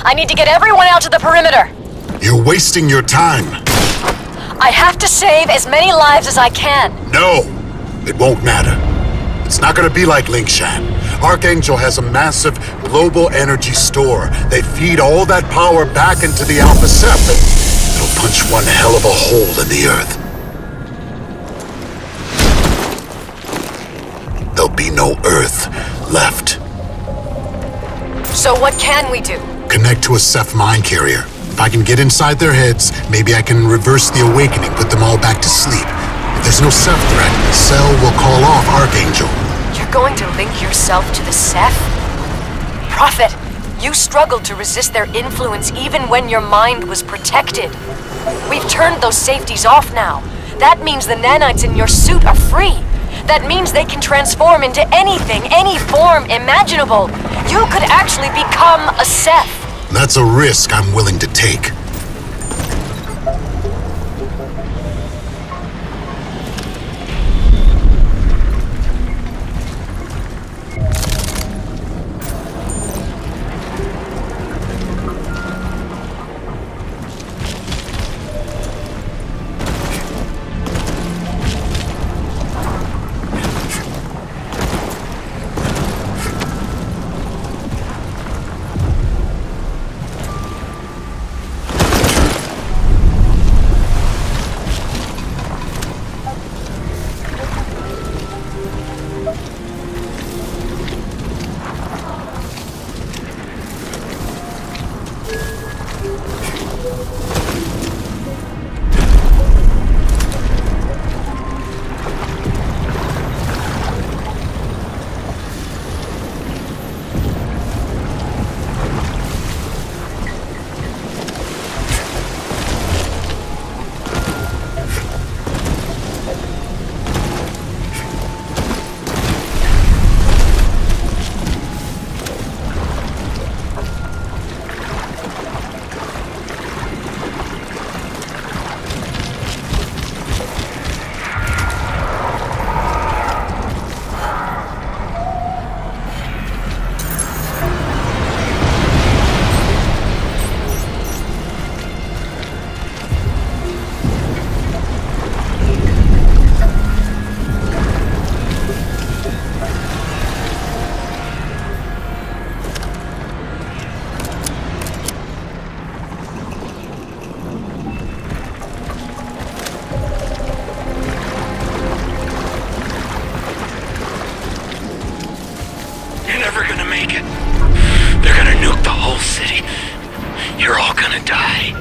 I need to get everyone out to the perimeter. You're wasting your time. I have to save as many lives as I can. No, it won't matter. It's not gonna be like Lingshan. Archangel has a massive global energy store. They feed all that power back into the Alpha Ceph, and it'll punch one hell of a hole in the earth. There'll be no Earth left. So what can we do? Connect to a Ceph mine carrier. If I can get inside their heads, maybe I can reverse the awakening, put them all back to sleep. If there's no Ceph threat, Cell will call off Archangel. You're going to link yourself to the Ceph? Prophet, you struggled to resist their influence even when your mind was protected. We've turned those safeties off now. That means the nanites in your suit are free. That means they can transform into anything, any form imaginable. You could actually become a Ceph. That's a risk I'm willing to take. make it. They're gonna nuke the whole city. You're all gonna die.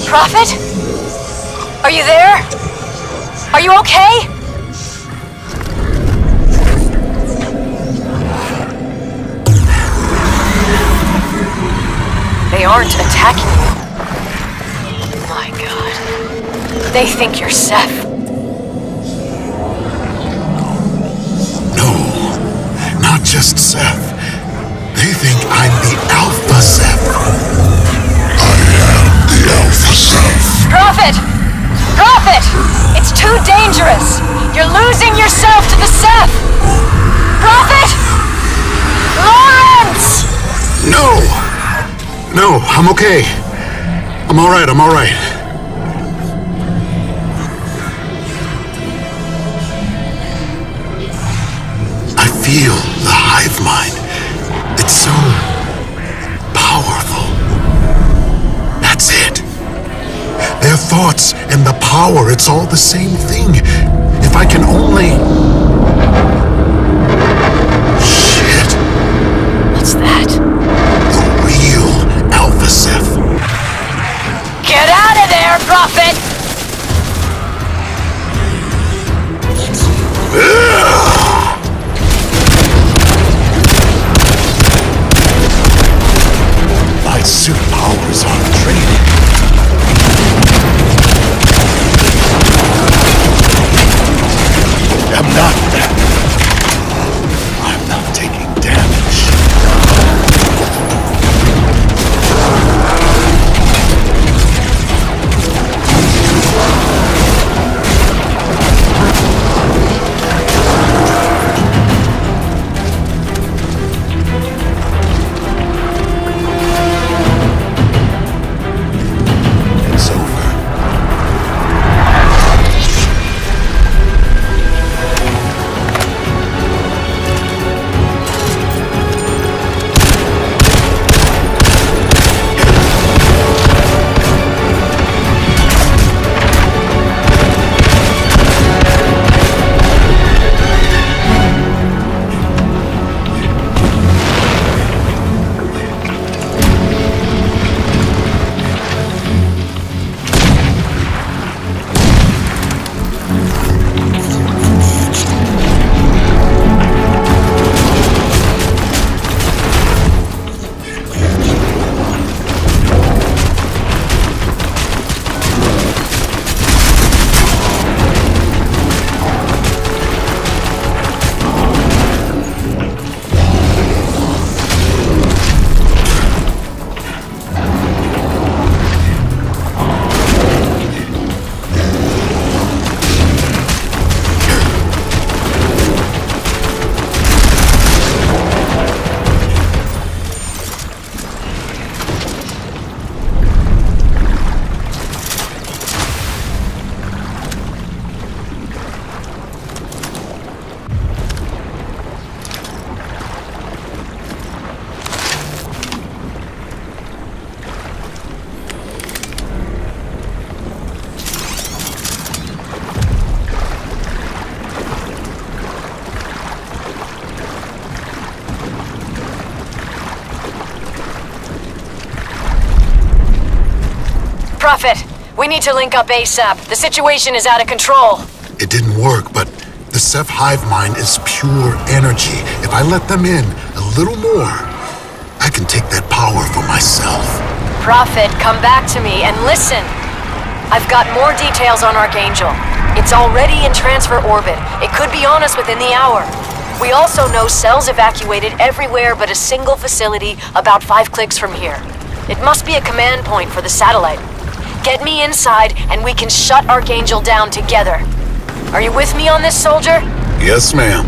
Prophet? Are you there? Are you okay? They aren't attacking you. My God. They think you're Ceph. No, not just Ceph. They think I'm the Alpha Ceph. The Alpha Ceph. Prophet! Prophet! It's too dangerous! You're losing yourself to the Ceph! Prophet! Lawrence! No, I'm okay. I'm alright. I feel the hive mind. It's so powerful. That's it. Their thoughts and the power, it's all the same thing. If I can only... Shit. What's that? The real Alpha Ceph. Get out of there, Prophet! My suit powers aren't traded. I'm not Prophet, we need to link up ASAP. The situation is out of control. It didn't work, but the Ceph hive mind is pure energy. If I let them in a little more, I can take that power for myself. Prophet, come back to me and listen. I've got more details on Archangel. It's already in transfer orbit. It could be on us within the hour. We also know cells evacuated everywhere but a single facility about 5 clicks from here. It must be a command point for the satellite. Get me inside and we can shut Archangel down together. Are you with me on this, soldier? Yes, ma'am.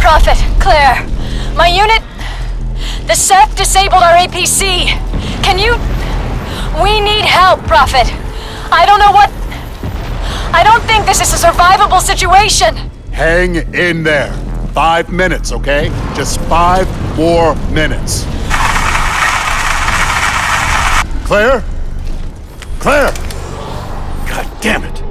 Prophet, Claire. My unit... The Ceph disabled our APC. Can you... We need help, Prophet. I don't know what... I don't think this is a survivable situation. Hang in there. 5 minutes, okay? Just 5 more minutes. Claire? Claire! God damn it!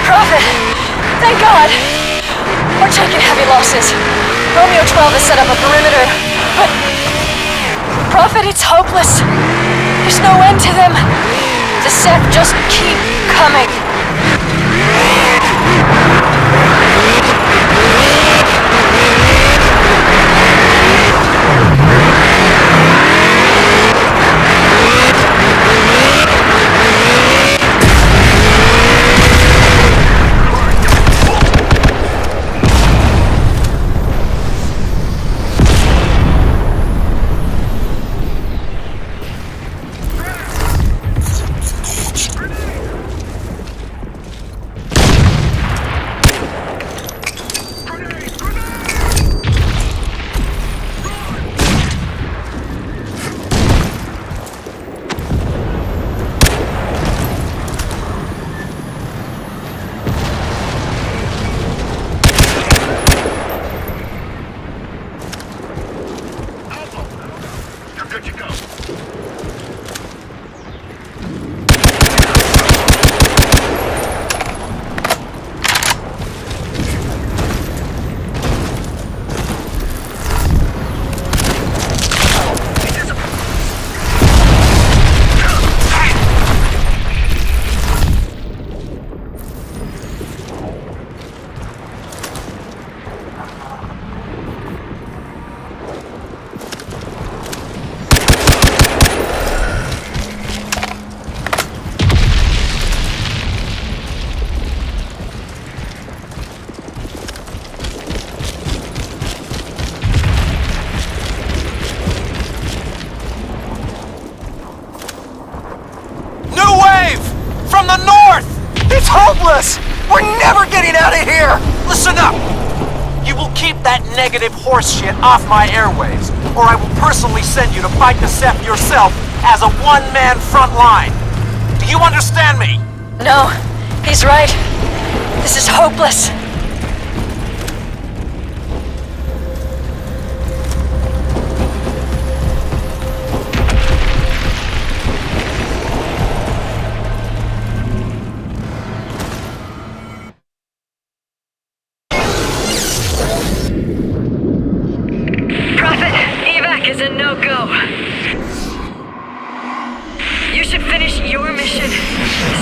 Prophet! Thank God! We're taking heavy losses. Romeo 12 has set up a perimeter, but... Prophet, it's hopeless. There's no end to them. The Ceph just keep coming. We're never getting out of here! Listen up! You will keep that negative horse shit off my airwaves, or I will personally send you to fight the Ceph yourself as a one-man front line. Do you understand me? No, he's right. This is hopeless. Is a no-go. You should finish your mission.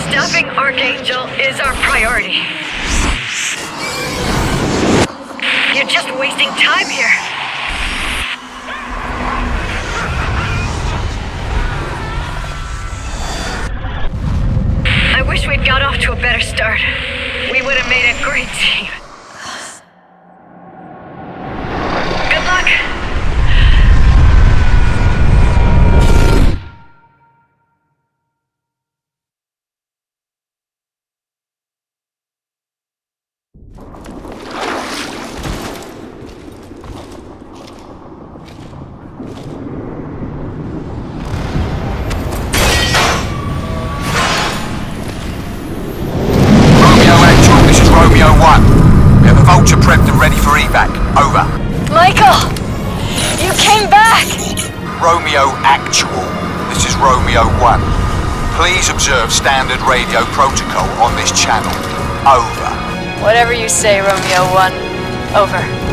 Stopping Archangel is our priority. You're just wasting time here. I wish we'd got off to a better start. We would have made a great team. Good luck. Romeo 1. We have a vulture prepped and ready for evac. Over. Michael! You came back! Romeo Actual. This is Romeo 1. Please observe standard radio protocol on this channel. Over. Whatever you say, Romeo 1. Over.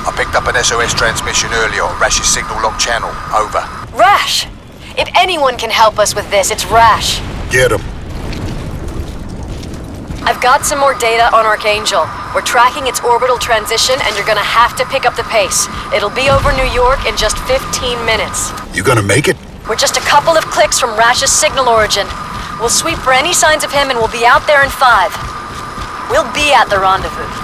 I picked up an SOS transmission earlier on Rash's signal lock channel. Over. Rash! If anyone can help us with this, it's Rash. Get him. I've got some more data on Archangel. We're tracking its orbital transition, and you're gonna have to pick up the pace. It'll be over New York in just 15 minutes. You gonna make it? We're just a couple of clicks from Rash's signal origin. We'll sweep for any signs of him, and we'll be out there in 5. We'll be at the rendezvous.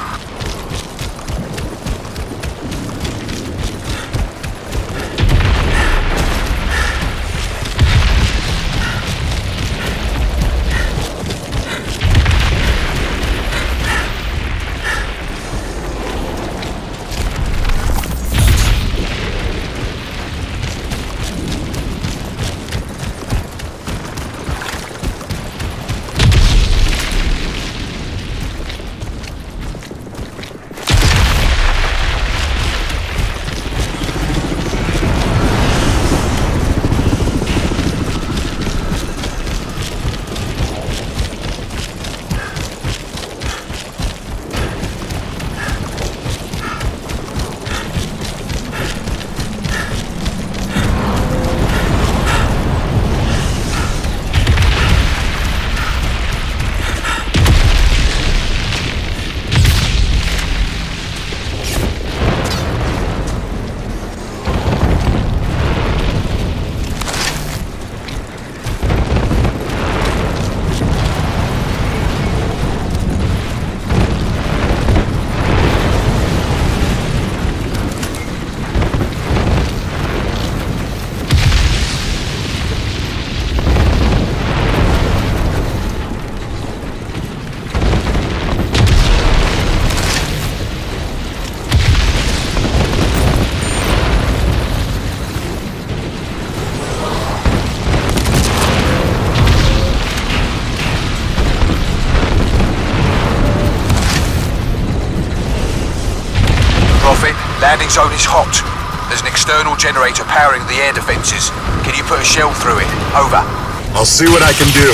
Landing zone is hot. There's an external generator powering the air defenses. Can you put a shell through it? Over. I'll see what I can do.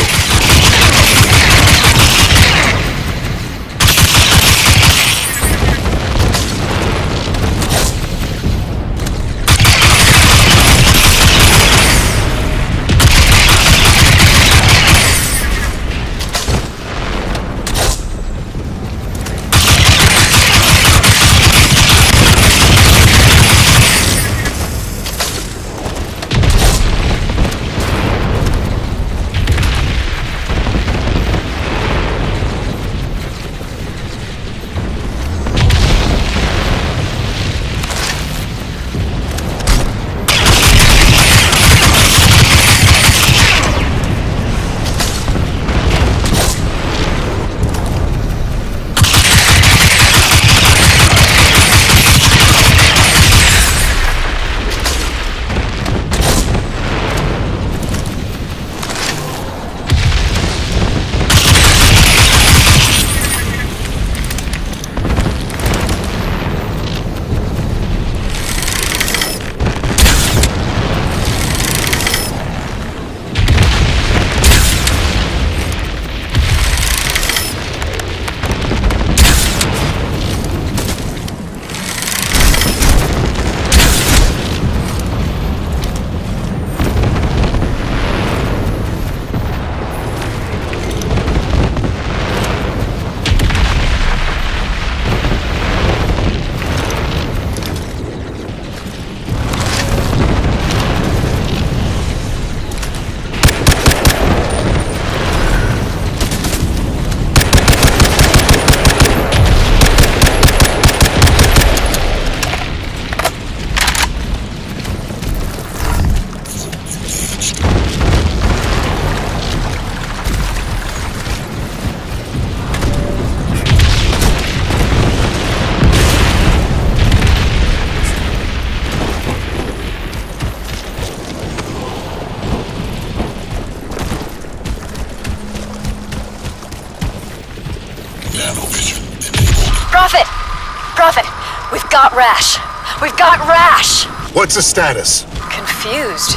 Prophet, we've got Rash. We've got Rash! What's the status? Confused.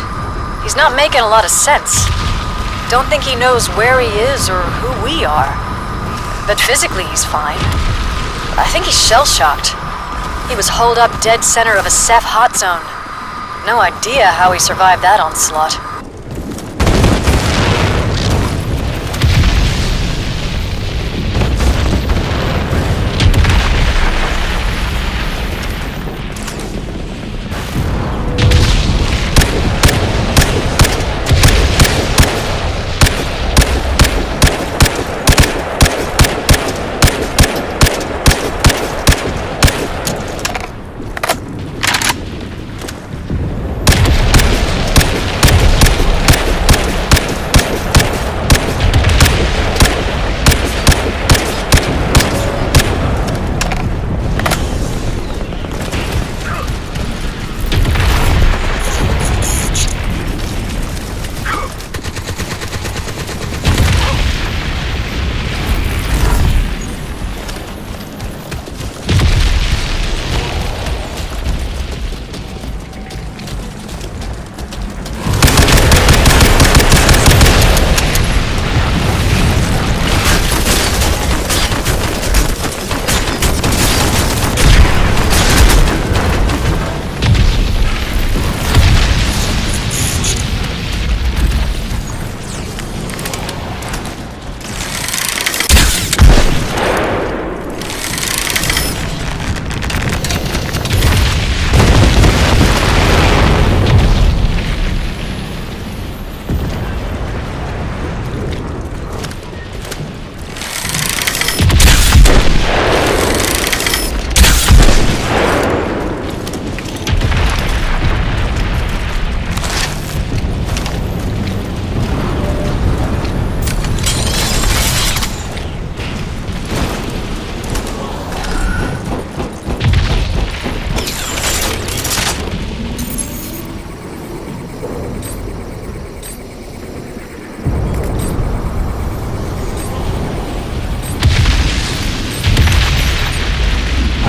He's not making a lot of sense. Don't think he knows where he is or who we are. But physically he's fine. I think he's shell-shocked. He was holed up dead center of a Ceph hot zone. No idea how he survived that onslaught.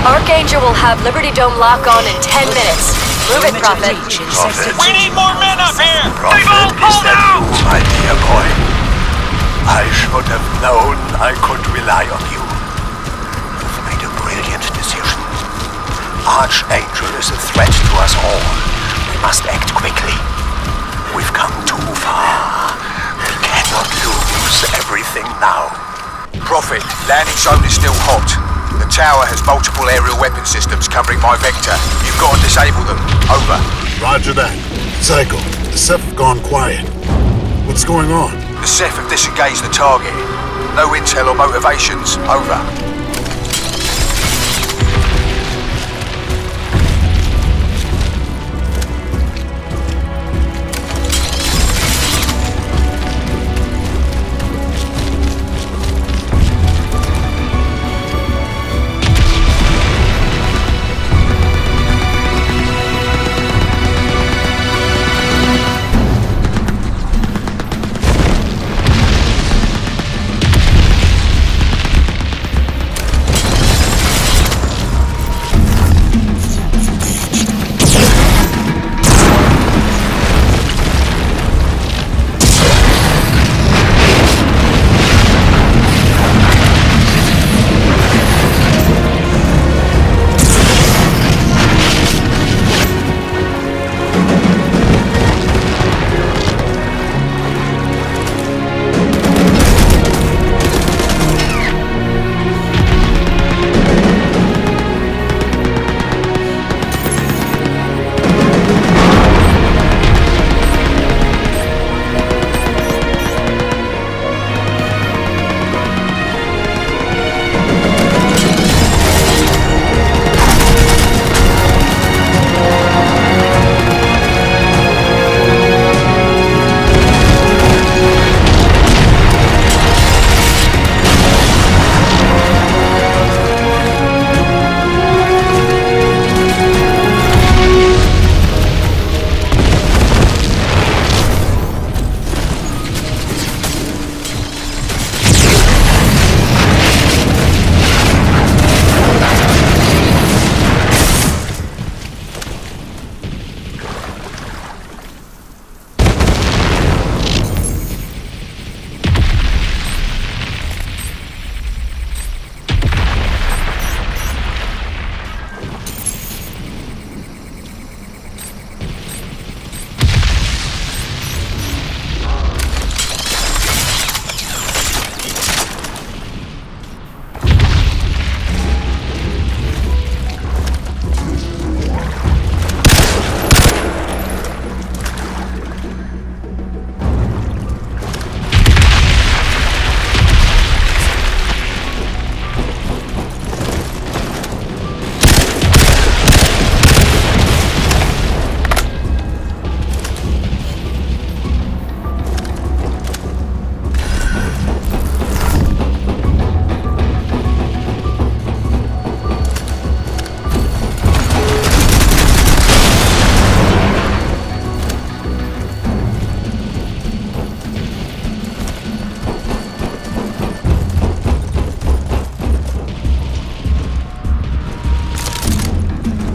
Archangel will have Liberty Dome lock on in 10 minutes. Move it, Prophet. We need more men up here! They've all pulled out! My dear boy, I should have known I could rely on you. You've made a brilliant decision. Archangel is a threat to us all. We must act quickly. We've come too far. We cannot lose everything now. Prophet, landing zone is still hot. The tower has multiple aerial weapon systems covering my vector. You've got to disable them. Over. Roger that. Psycho, the Ceph have gone quiet. What's going on? The Ceph have disengaged the target. No intel or motivations. Over.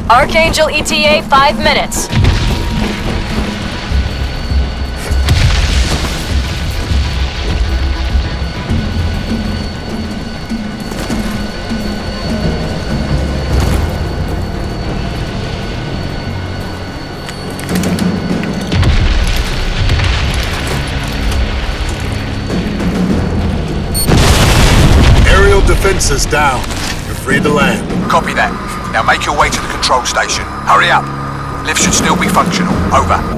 Archangel ETA 5 minutes. Aerial defenses down. You're free to land. Copy that. Now make your way to the control station. Hurry up. Lift should still be functional. Over.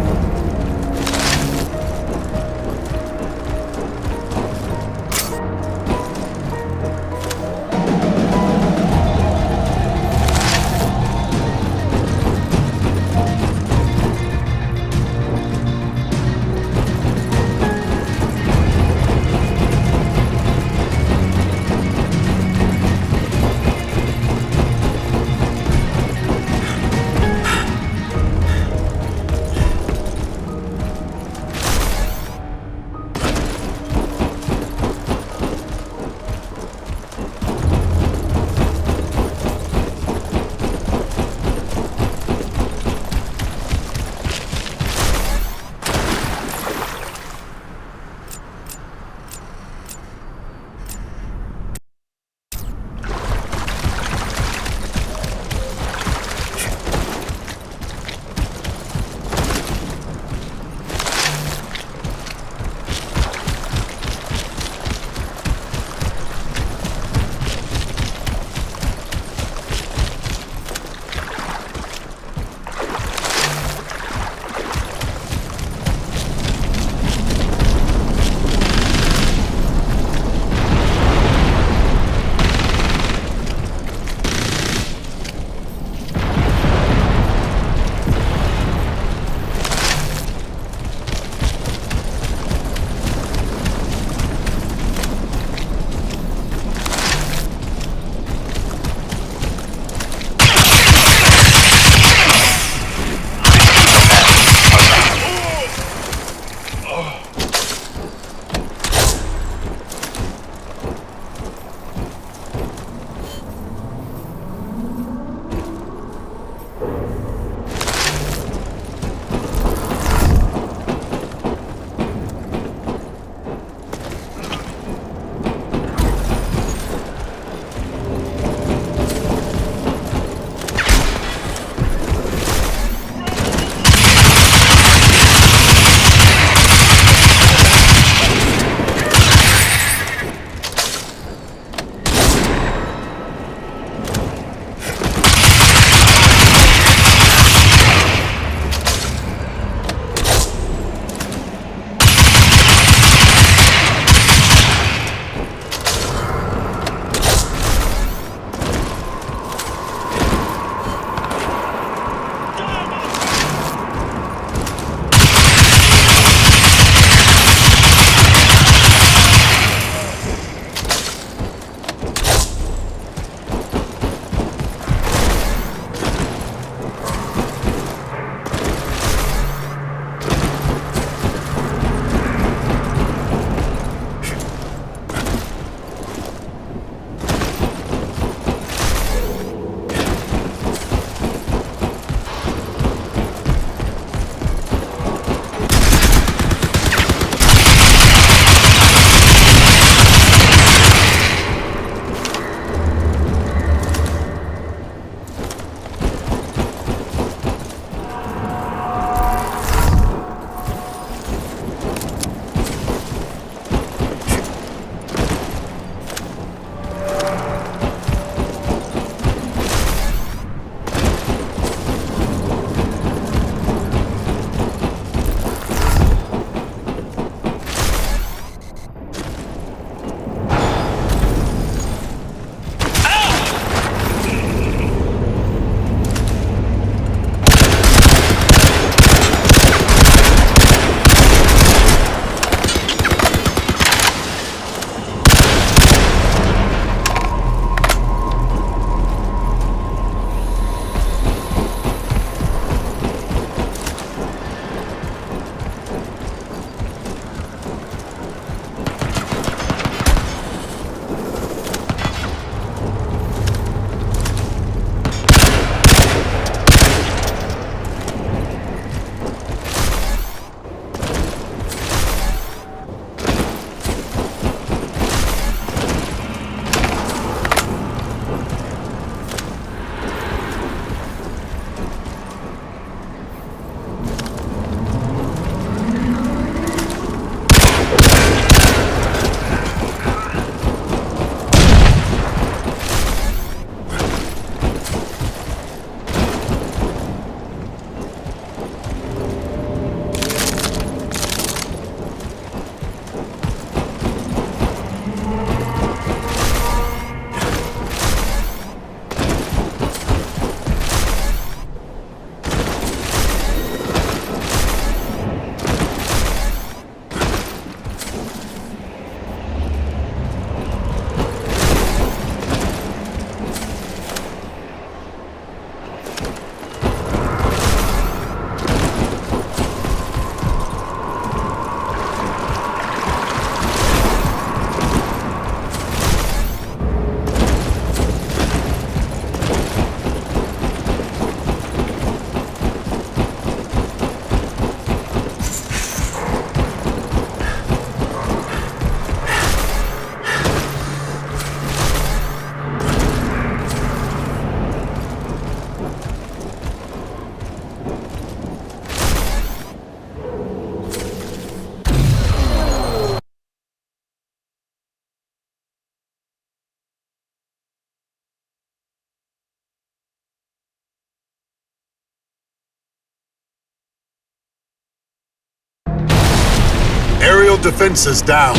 defenses down.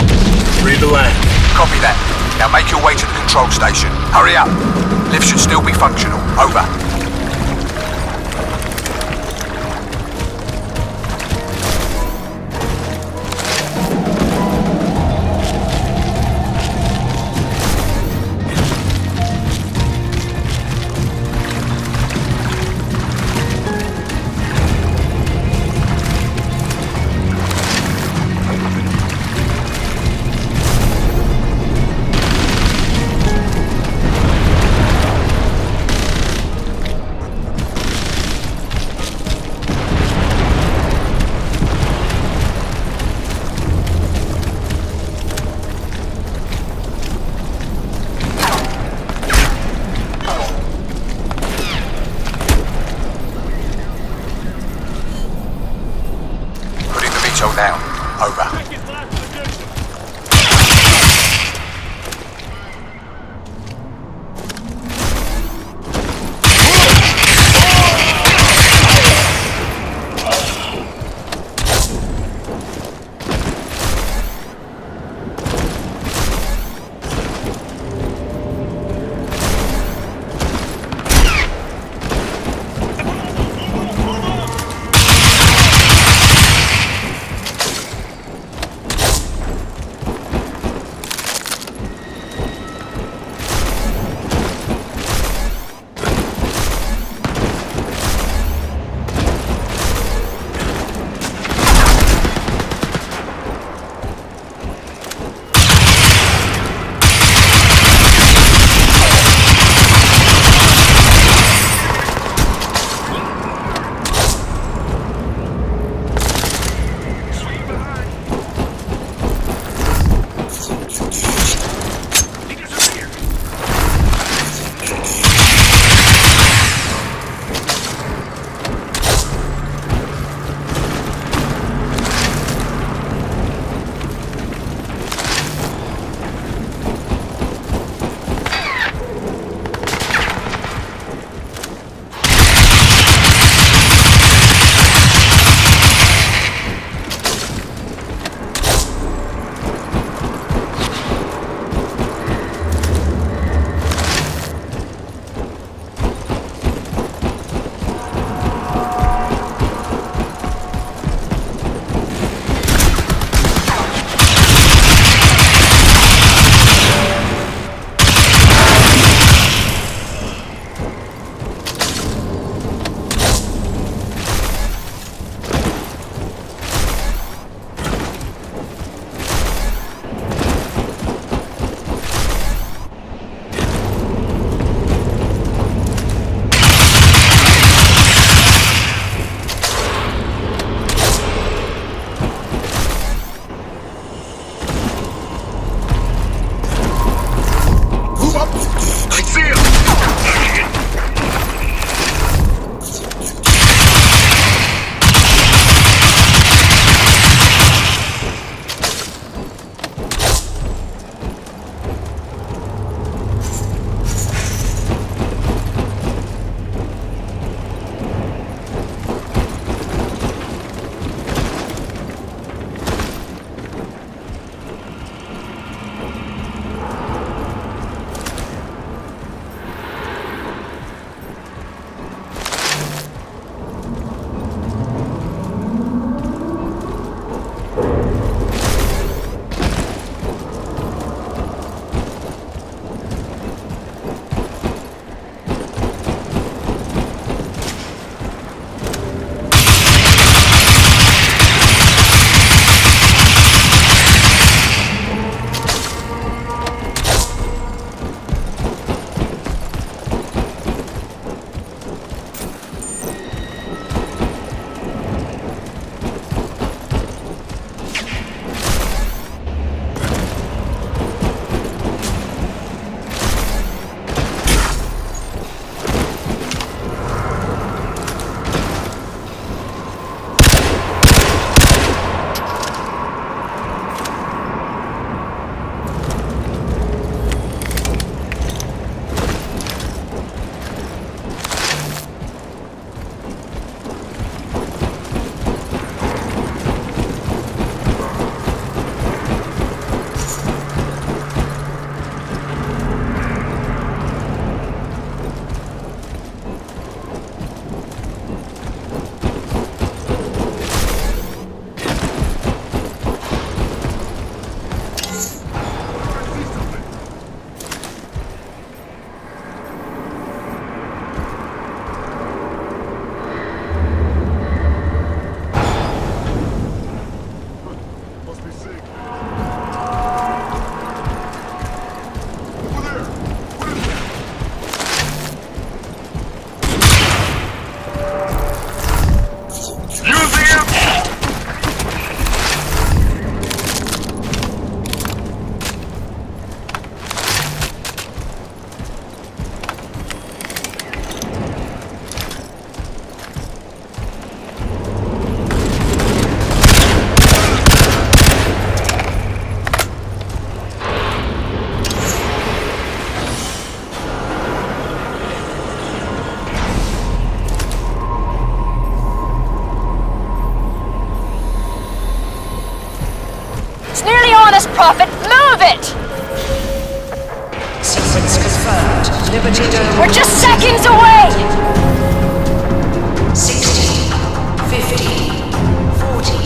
Free to land. Copy that. Now make your way to the control station. Hurry up. Lift should still be functional. Over. Liberty Dome. We're just seconds away! 60, 50, 40.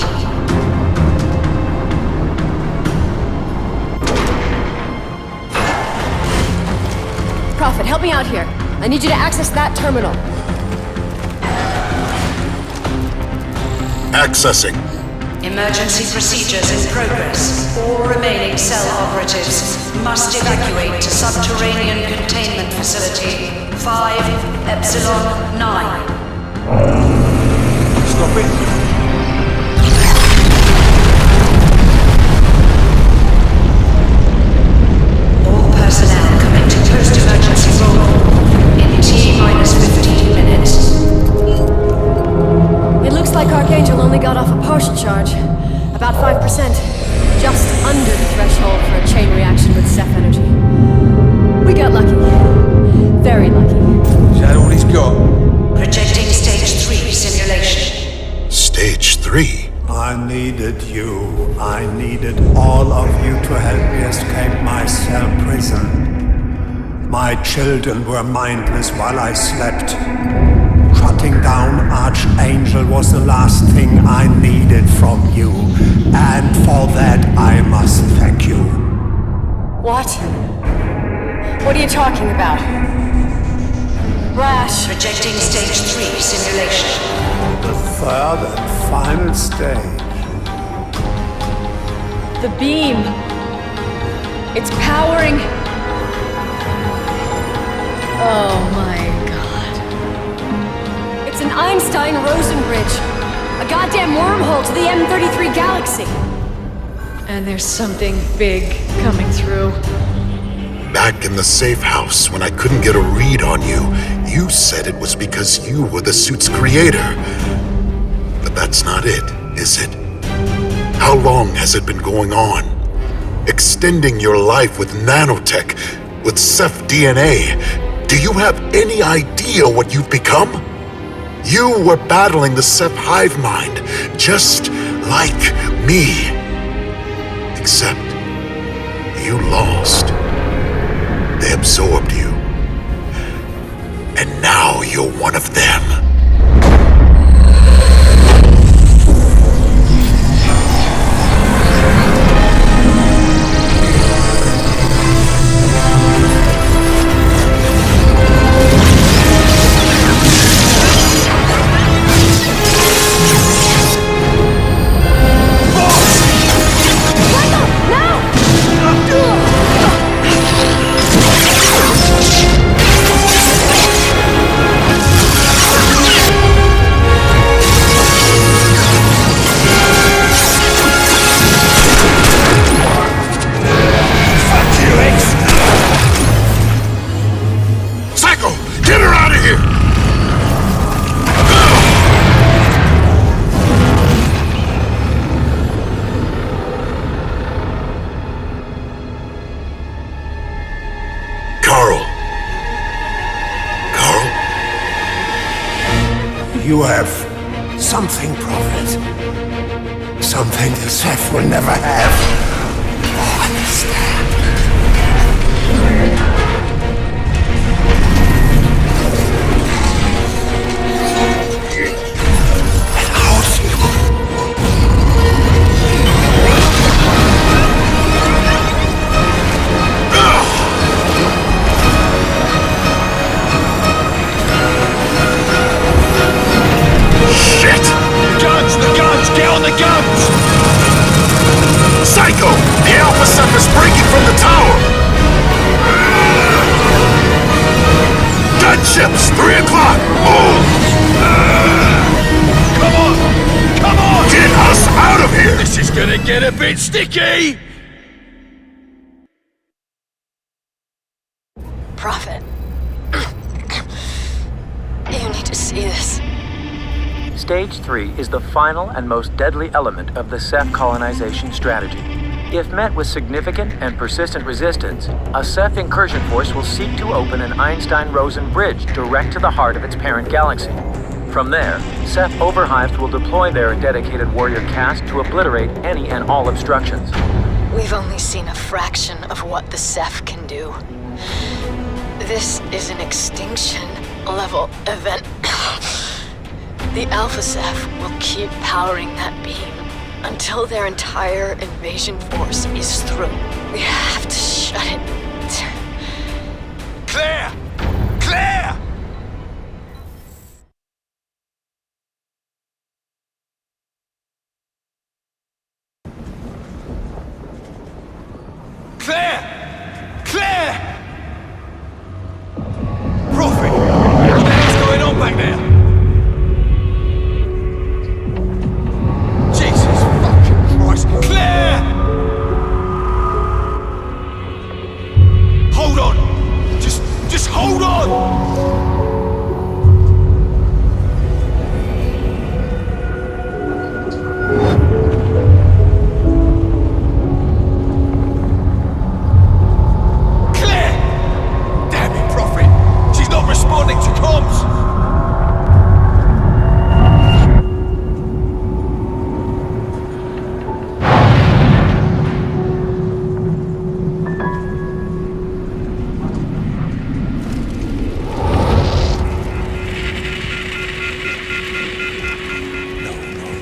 Prophet, help me out here. I need you to access that terminal. Accessing. Emergency procedures in progress. All remaining cell operatives must evacuate to subterranean containment facility 5 Epsilon 9. Stop it. All personnel commit to post-emergency roll call in T-15 minutes. It looks like Archangel only got off a partial charge. About 5%. Just under the threshold for a chain reaction with Ceph energy. We got lucky. Very lucky. Is that all he's got? Projecting stage 3 simulation. Stage 3? I needed you. I needed all of you to help me escape my cell prison. My children were mindless while I slept. Shutting down Archangel was the last thing I needed from you. And for that, I must thank you. What? What are you talking about? Rash. Projecting stage 3 simulation. The third and final stage. The beam. It's powering. Oh my god. It's an Einstein-Rosen bridge. A goddamn wormhole to the M33 galaxy. And there's something big coming through. Back in the safe house, when I couldn't get a read on you, you said it was because you were the suit's creator. But that's not it, is it? How long has it been going on? Extending your life with nanotech, with Ceph DNA. Do you have any idea what you've become? You were battling the Ceph hive mind, just like me. Except, you lost. They absorbed you. And now you're one of them. You have something, Prophet. Something the Ceph will never have. Oh, understand. Psycho! The Alpha Ceph is breaking from the tower! Gunships! 3 o'clock! Move! Come on! Come on! Get us out of here! This is gonna get a bit sticky! Prophet. You need to see this. Stage 3 is the final and most deadly element of the Ceph colonization strategy. If met with significant and persistent resistance, a Ceph incursion force will seek to open an Einstein-Rosen bridge direct to the heart of its parent galaxy. From there, Ceph overhives will deploy their dedicated warrior caste to obliterate any and all obstructions. We've only seen a fraction of what the Ceph can do. This is an extinction level event. The Alpha Ceph will keep powering that beam until their entire invasion force is through. We have to shut it. Clear! Clear! Clear! Clear! Prophet! What the hell's going on back there? Jesus fucking Christ! Clear! Hold on! Just hold on! Responding to comms!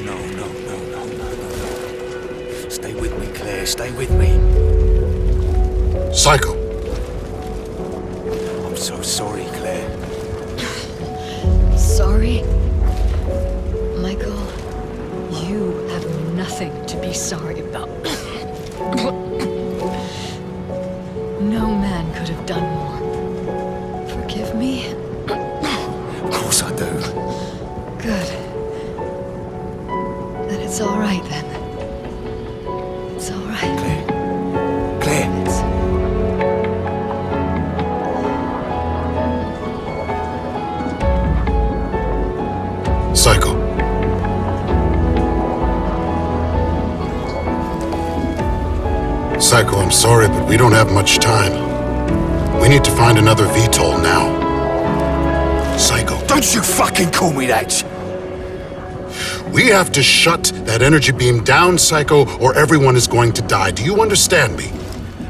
No. Stay with me, Claire. Stay with me. Psycho. I'm so sorry, Claire. Sorry? Michael, you have nothing to be sorry about. No man could have done more. Forgive me? Of course I do. Good. Then it's all right, then. It's all right. Claire. Psycho. Psycho, I'm sorry, but we don't have much time. We need to find another VTOL now. Psycho. Don't you fucking call me that! We have to shut that energy beam down, Psycho, or everyone is going to die. Do you understand me?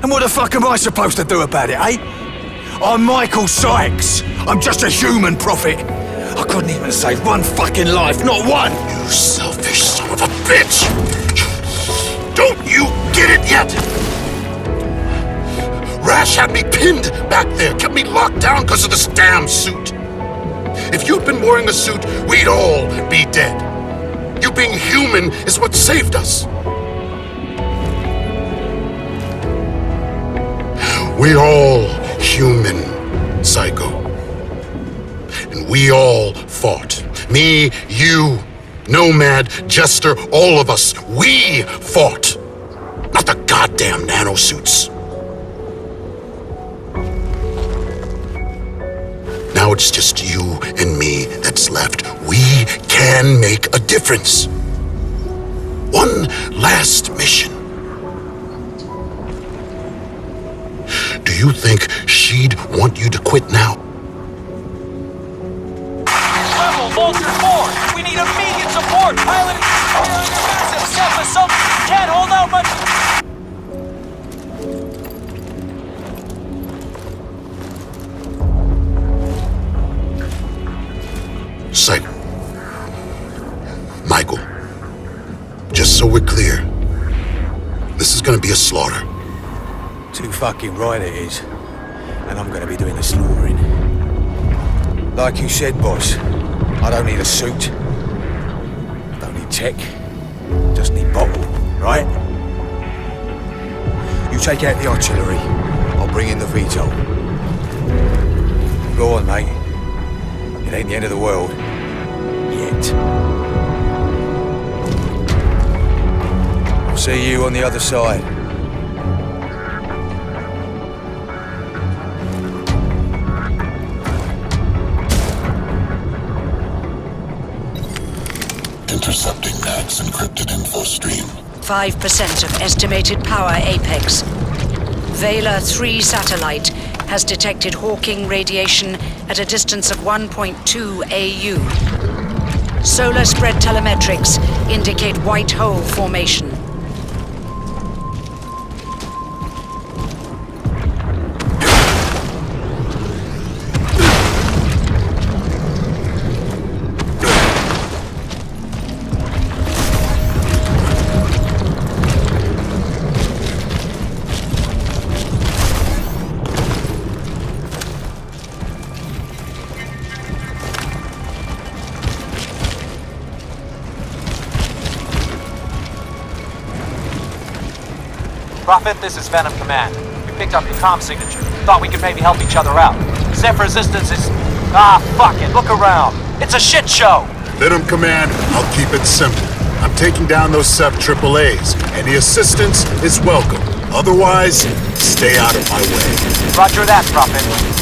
And what the fuck am I supposed to do about it, eh? I'm Michael Sykes. I'm just a human, Prophet. I couldn't even save one fucking life, not one! You selfish son of a bitch! Don't you get it yet? Rash had me pinned back there, kept me locked down because of this damn suit. If you'd been wearing a suit, we'd all be dead. You being human is what saved us. We're all human, Psycho. And we all fought. Me, you, Nomad, Jester, all of us. We fought. Not the goddamn nanosuits. Now it's just you and me that's left. We can make a difference. One last mission. Do you think she'd want you to quit now? Rebel, Vulture 4! We need immediate support! Pilot is carrying a massive Ceph assault! Can't hold out much... Psycho. Michael. Just so we're clear, this is gonna be a slaughter. Too fucking right it is. And I'm gonna be doing the slaughtering. Like you said, boss, I don't need a suit. I don't need tech. Just need bottle, right? You take out the artillery. I'll bring in the VTOL. Go on, mate. It ain't the end of the world. Yet. I'll see you on the other side. Intercepting NAC's encrypted info stream. 5% of estimated power apex. Vela 3 satellite has detected Hawking radiation at a distance of 1.2 AU. Solar spread telemetrics indicate white hole formation. Prophet, this is Venom Command. We picked up your comm signature. Thought we could maybe help each other out. Ceph resistance is... Ah, fuck it. Look around. It's a shit show. Venom Command, I'll keep it simple. I'm taking down those Ceph AAAs. Any assistance is welcome. Otherwise, stay out of my way. Roger that, Prophet.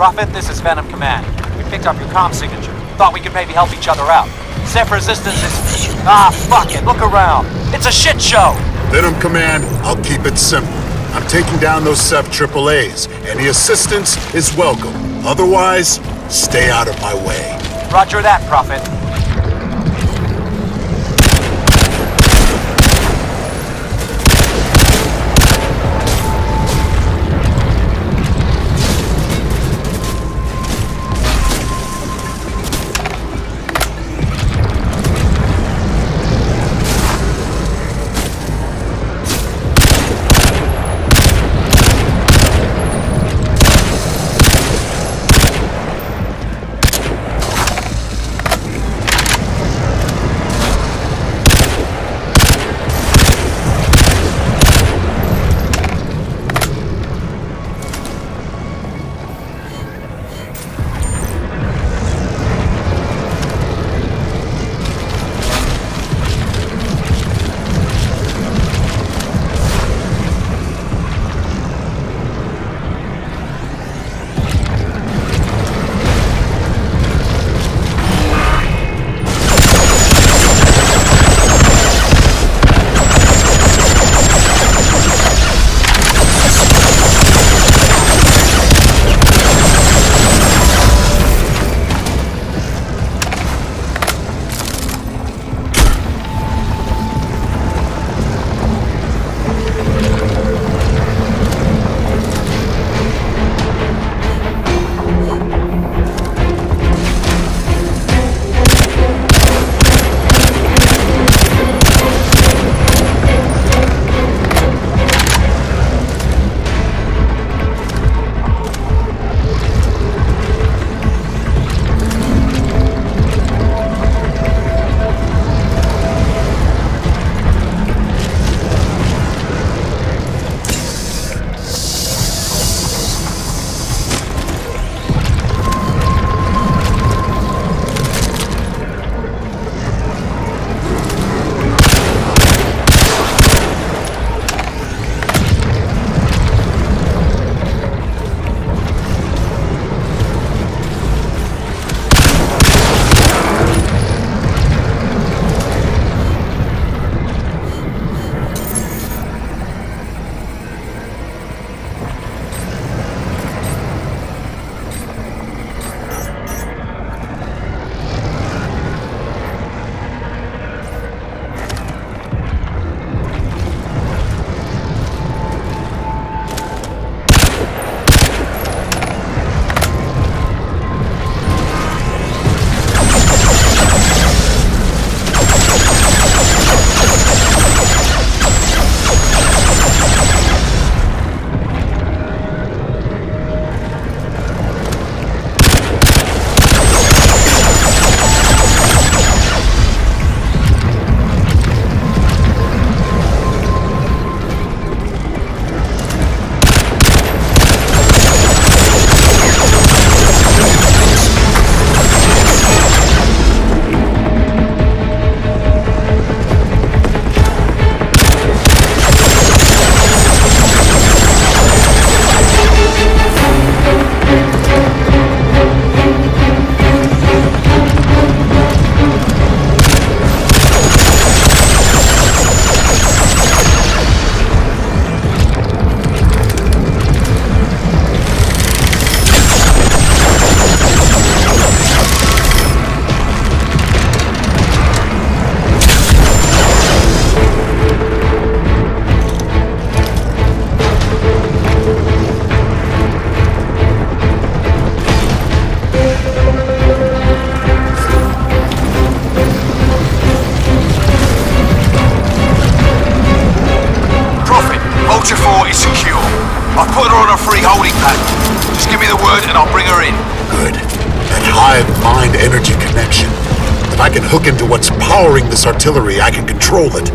Prophet, this is Venom Command. We picked up your comm signature. Thought we could maybe help each other out. Ceph resistance is... Ah, fuck it. Look around. It's a shit show. Venom Command, I'll keep it simple. I'm taking down those Ceph AAAs. Any assistance is welcome. Otherwise, stay out of my way. Roger that, Prophet. her on a free holding pattern. Just give me the word and I'll bring her in. Good. That hive-mind energy connection. If I can hook into what's powering this artillery, I can control it.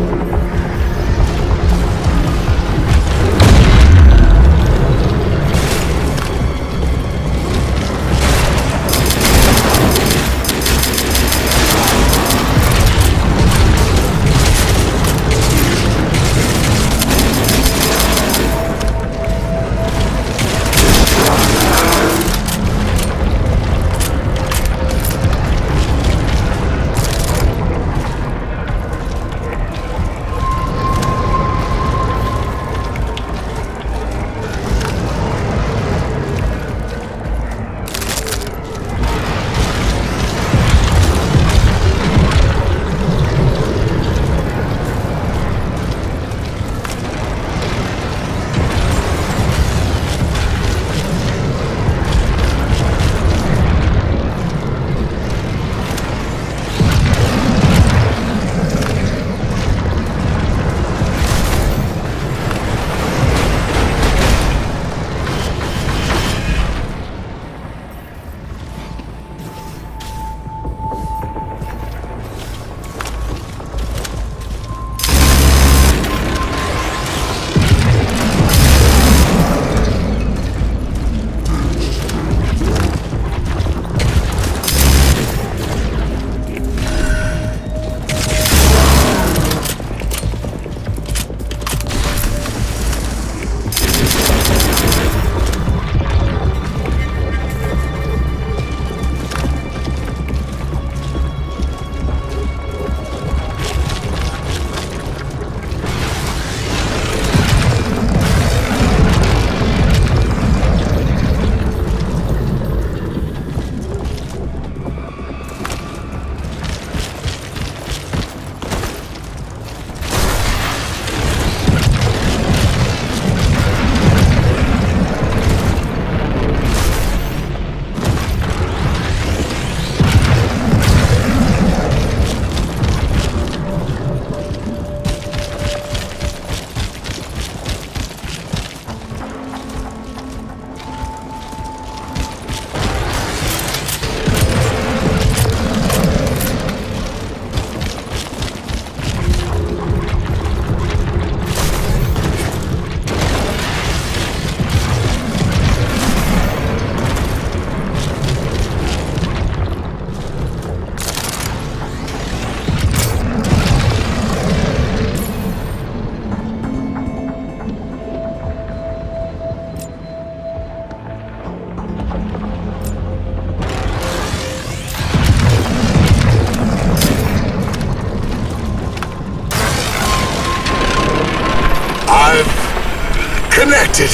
Connected.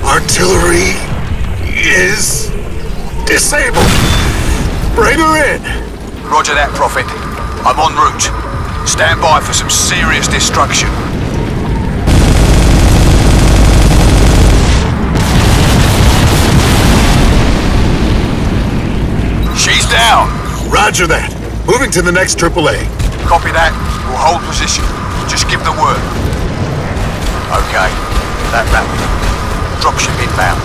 Artillery is disabled. Bring her in. Roger that, Prophet. I'm en route. Stand by for some serious destruction. She's down. Roger that. Moving to the next AAA. Copy that. We'll hold position. Just give the word. Okay. That rapid. Dropship inbound.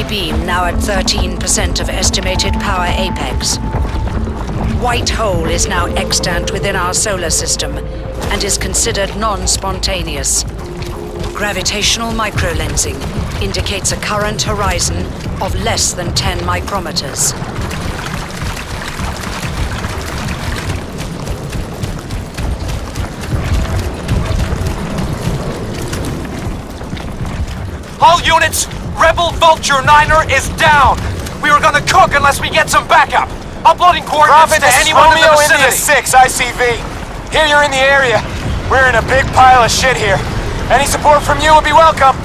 Beam now at 13%. 50% of estimated power apex. White hole is now extant within our solar system and is considered non-spontaneous. Gravitational microlensing indicates a current horizon of less than 10 micrometers. All units, Rebel Vulture 9er is down. We were gonna cook unless we get some backup. Uploading coordinates to anyone in the vicinity. Romeo India 6, ICV. Here you're in the area. We're in a big pile of shit here. Any support from you would be welcome.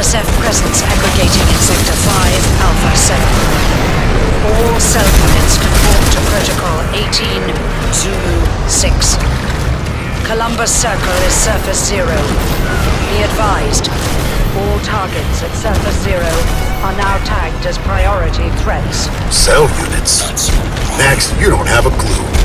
Ceph presence aggregating in Sector 5, Alpha 7. All cell units conform to Protocol 18, Zulu 6. Columbus Circle is Surface 0. Be advised, all targets at Surface 0 are now tagged as priority threats. Cell units? Max, you don't have a clue.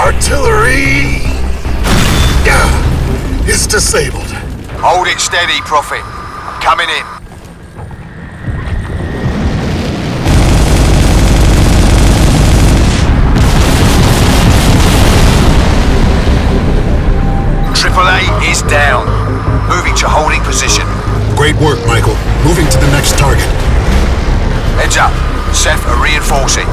Artillery is disabled. Hold it steady, Prophet. I'm coming in. AAA is down. Moving to holding position. Great work, Michael. Moving to the next target. Heads up. Ceph are reinforcing.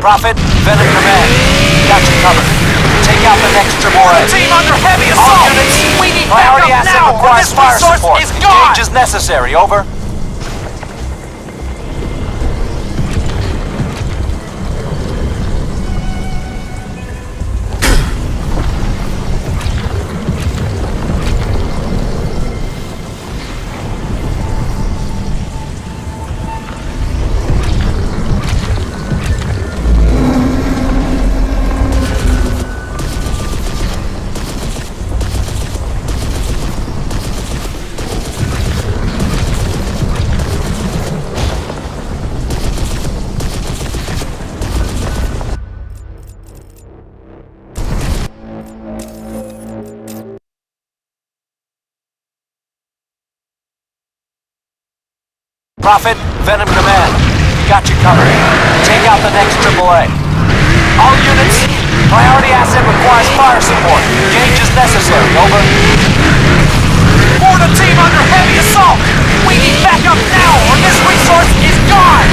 Prophet, Venom Command. Got you covered. Take out the next triple A. Team under heavy All assault! units, We need priority backup asset now, or requires this fire resource support. is gone! Engage as necessary, over. Prophet, Venom Command. Got you covered. Take out the next AAA. All units, priority asset requires fire support. Engage as necessary, over. Order team under heavy assault! We need backup now, or this resource is gone!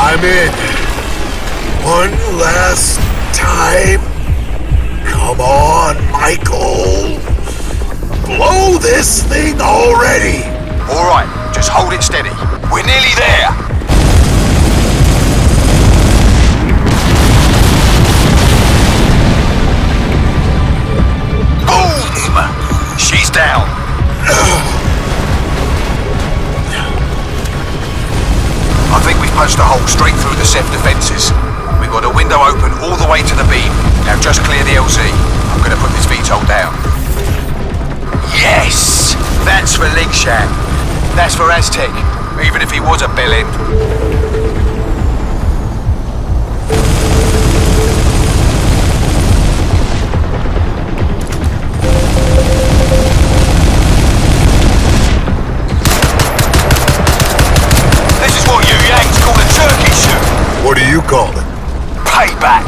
I'm in. One last time. Come on, Michael. Blow this thing already. All right, just hold it steady. We're nearly there. Boom! She's down. I think we've punched a hole straight through the Ceph defences. We've got a window open all the way to the beam. Now just clear the LZ. I'm going to put this VTOL down. Yes! That's for Lingshan. That's for Aztec, even if he was a bellend. This is what you Yanks call a turkey shoot. What do you call it? Payback.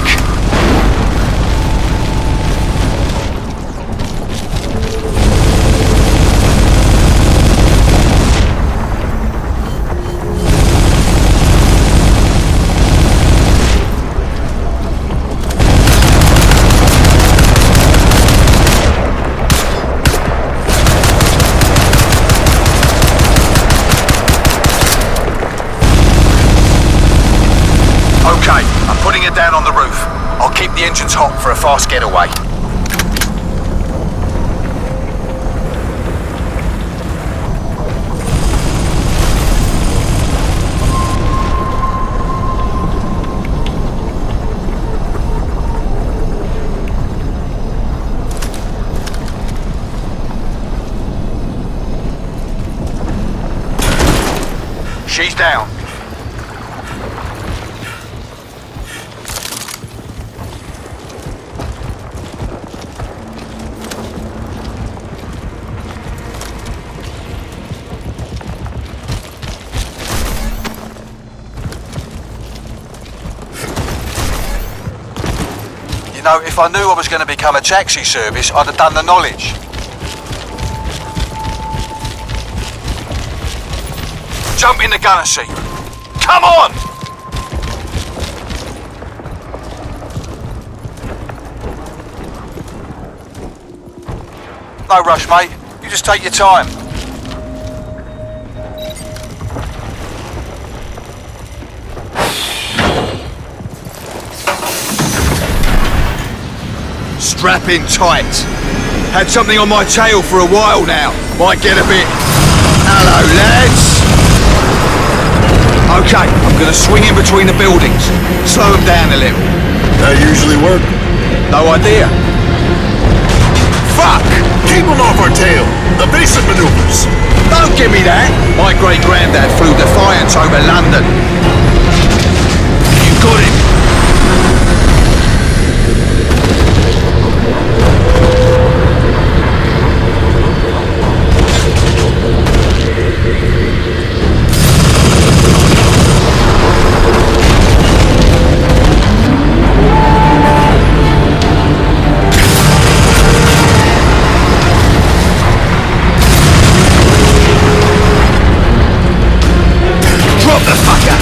Okay, I'm putting it down on the roof. I'll keep the engines hot for a fast getaway. She's down. You know, if I knew I was going to become a taxi service, I'd have done the knowledge. Jump in the gunner seat. Come on! No rush, mate. You just take your time. Strap in tight. Had something on my tail for a while now. Might get a bit... Hello, lads. Okay, I'm gonna swing in between the buildings. Slow them down a little. That usually work? No idea. Fuck! Keep them off our tail. Evasive maneuvers. Don't give me that. My great-granddad flew Defiance over London. You got him. Drop the fucker!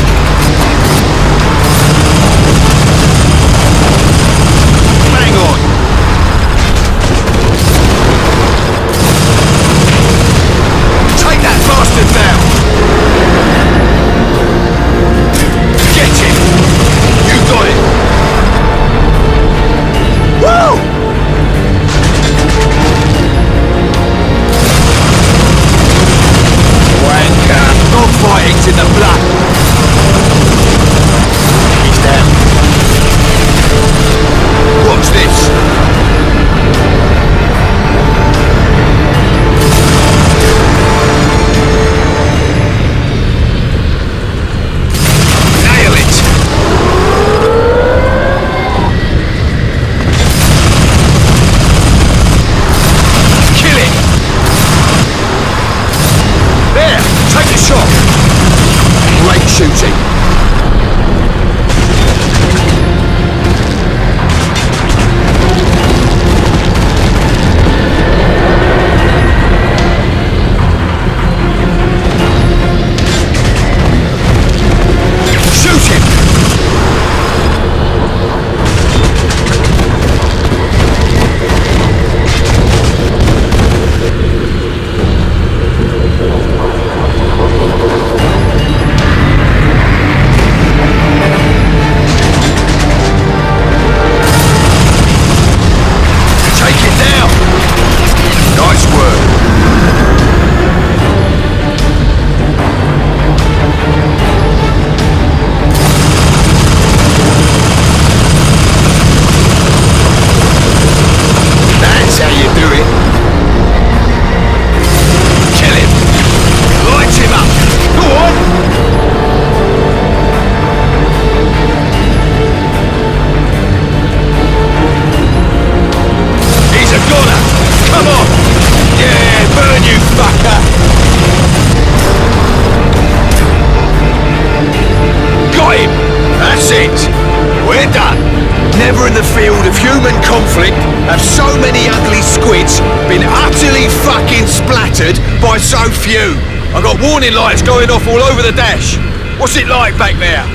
Never in the field of human conflict have so many ugly squids been utterly fucking splattered by so few. I got warning lights going off all over the dash. What's it like back there?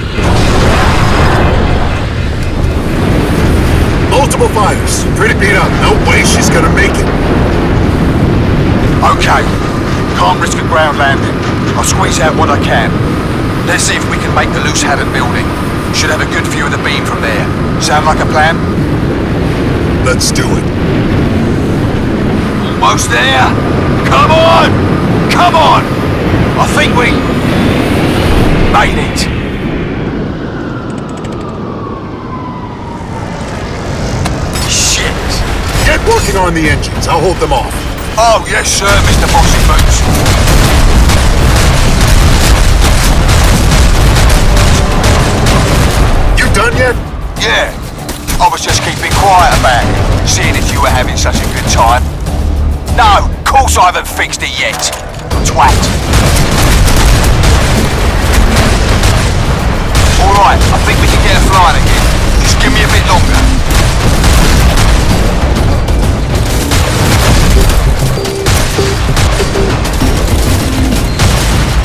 Multiple fires. Pretty beat up. No way she's gonna make it. Okay. Can't risk a ground landing. I'll squeeze out what I can. Let's see if we can make the Loose Haddon building. Should have a good view of the beam from there. Sound like a plan? Let's do it. Almost there. Come on! Come on! I think we made it. Shit! Get working on the engines. I'll hold them off. Oh, yes, sir, Mr. Bossy Boots. You done yet? Yeah. I was just keeping quiet about it, seeing if you were having such a good time. No, of course I haven't fixed it yet. Twat. Alright, I think we can get her flying again. Just give me a bit longer.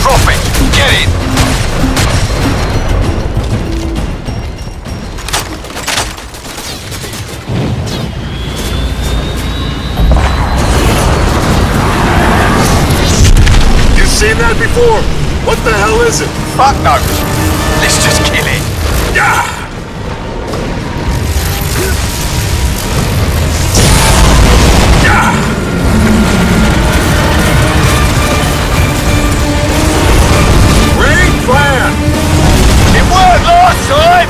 Drop it! Get in! You've seen that before? What the hell is it? Fuck no! Let's just kill it! Yeah! Plan! It worked last time!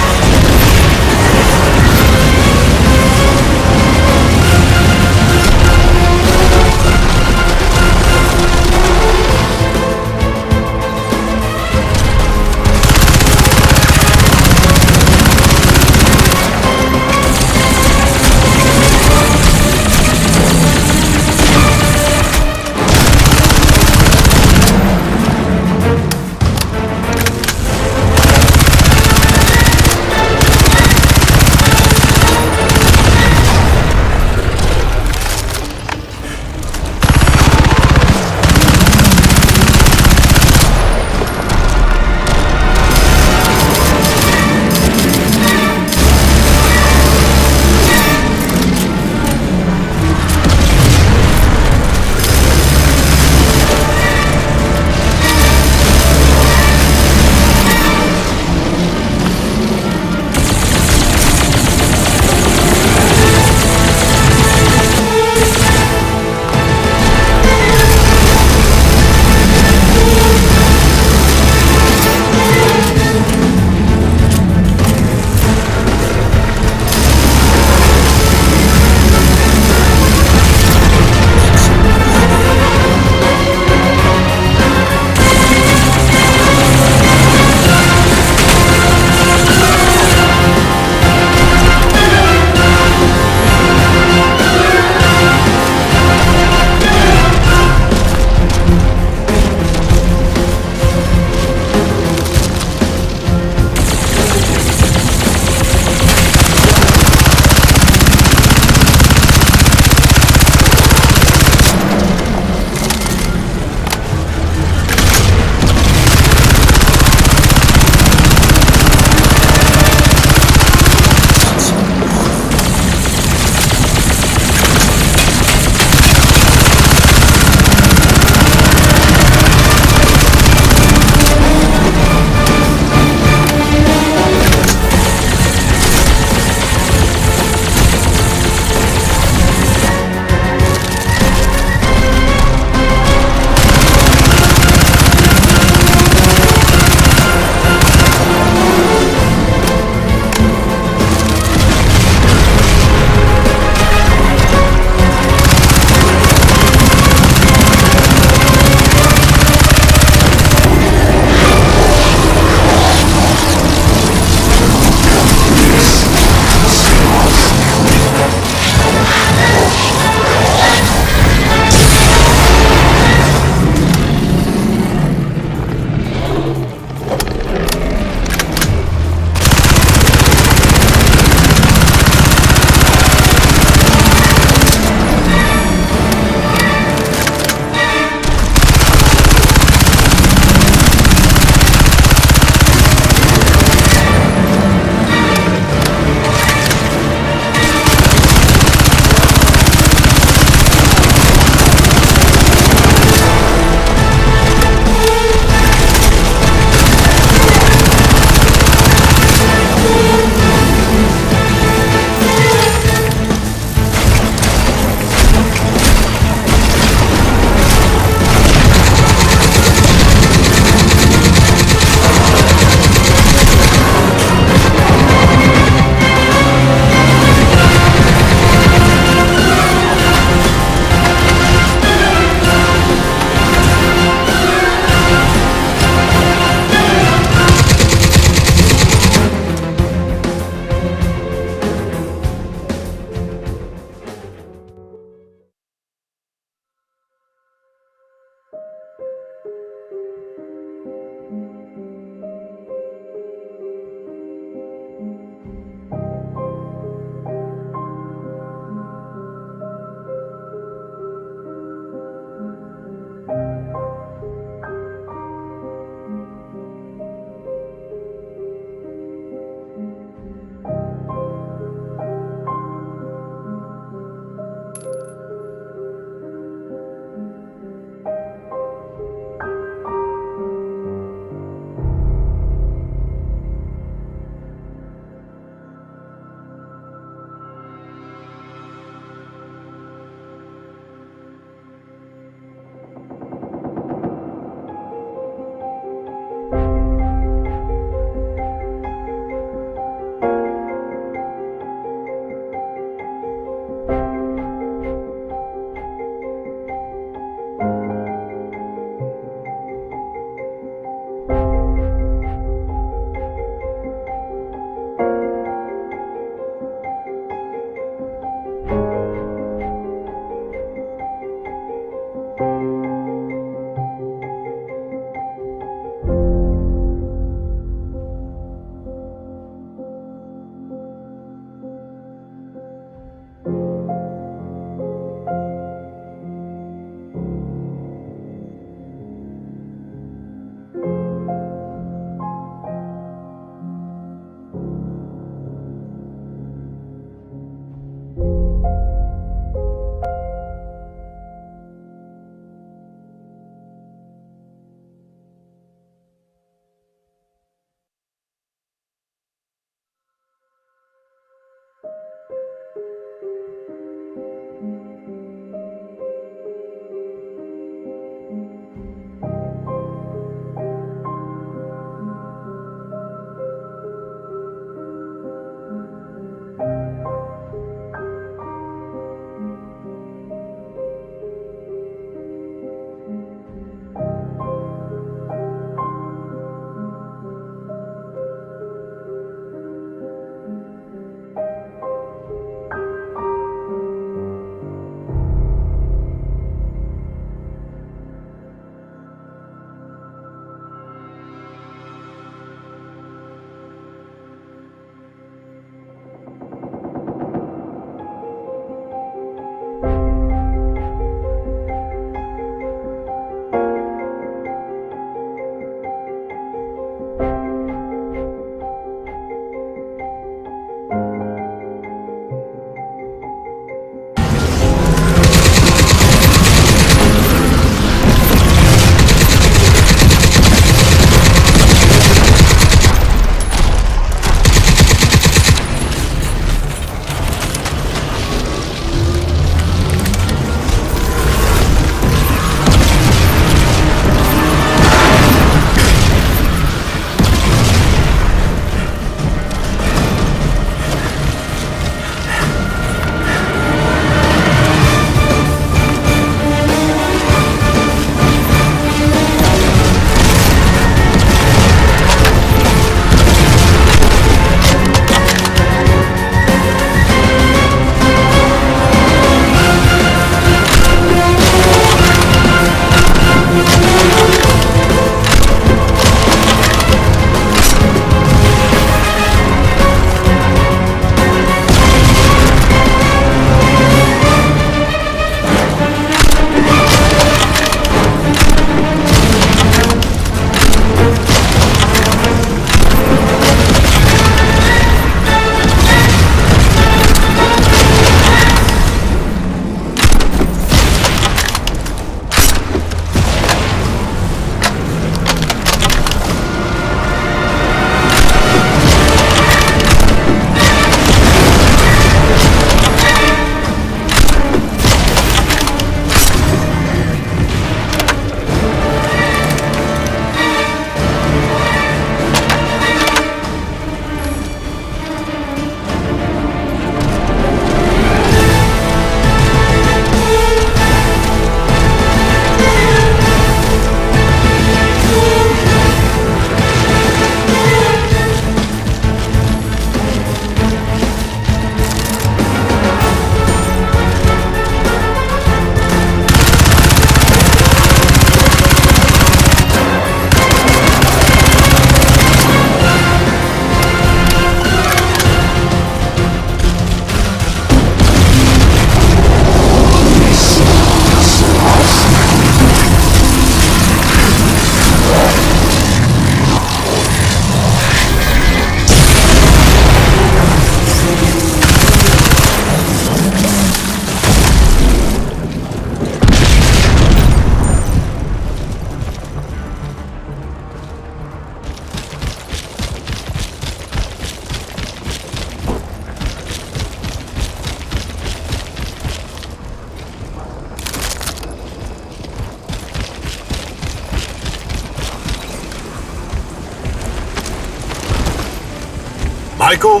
Michael?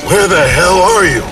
Where the hell are you?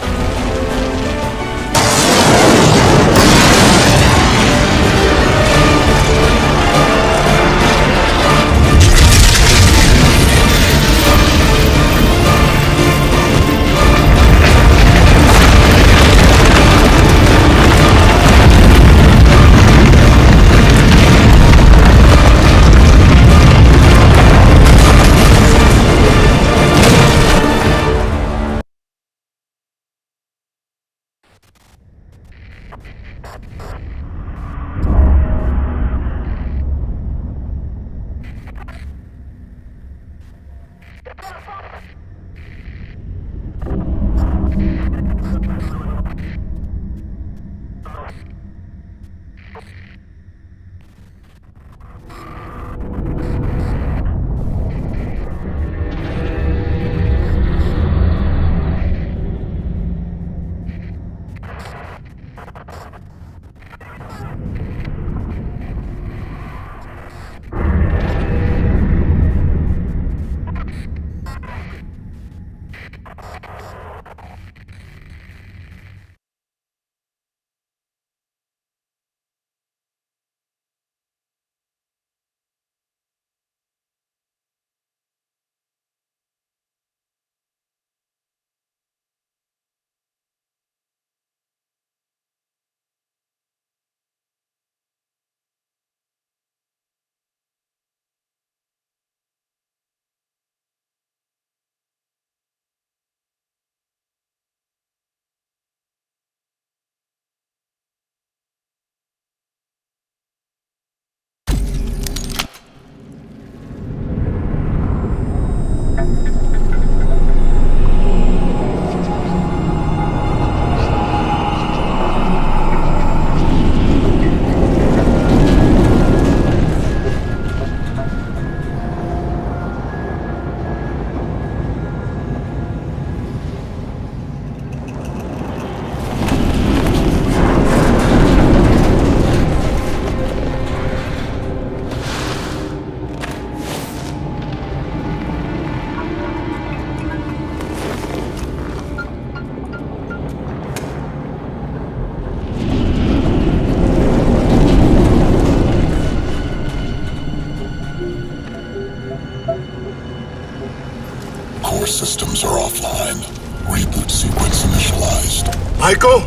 Systems are offline. Reboot sequence initialized. Michael?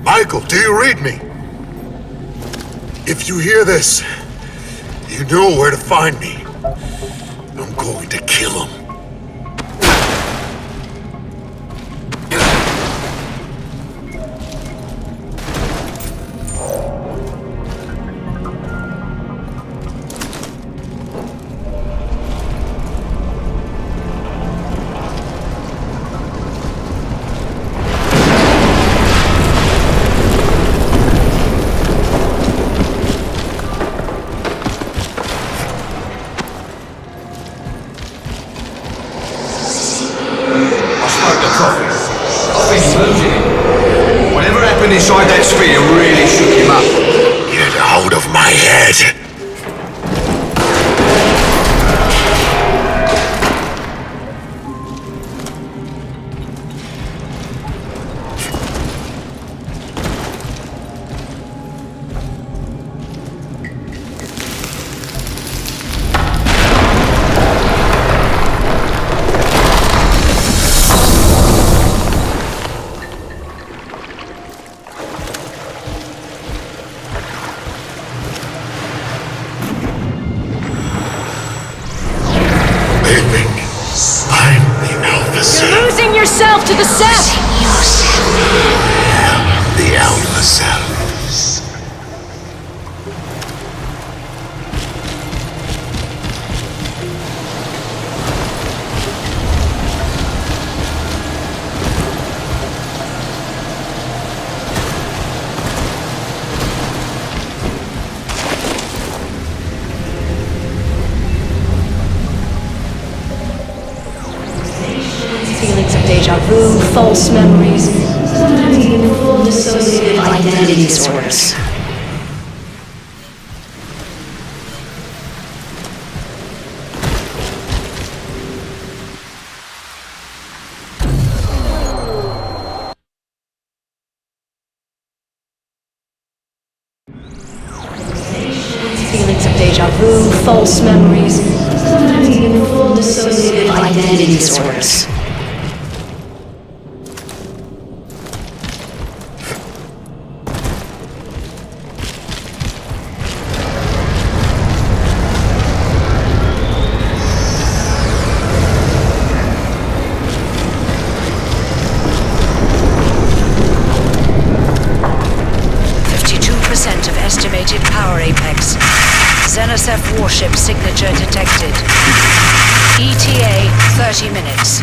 Michael, do you read me? If you hear this, you know where to find me. I'm going to kill him. Inside that sphere really shook him up. Get out of my head! Yourself to the Ceph! The Alpha Cell. Feelings of deja vu, false memories, sometimes even full dissociative identity disorders. vu, false memories, sometimes even full dissociative identity disorders. Of estimated power apex. Ceph warship signature detected. ETA 30 minutes.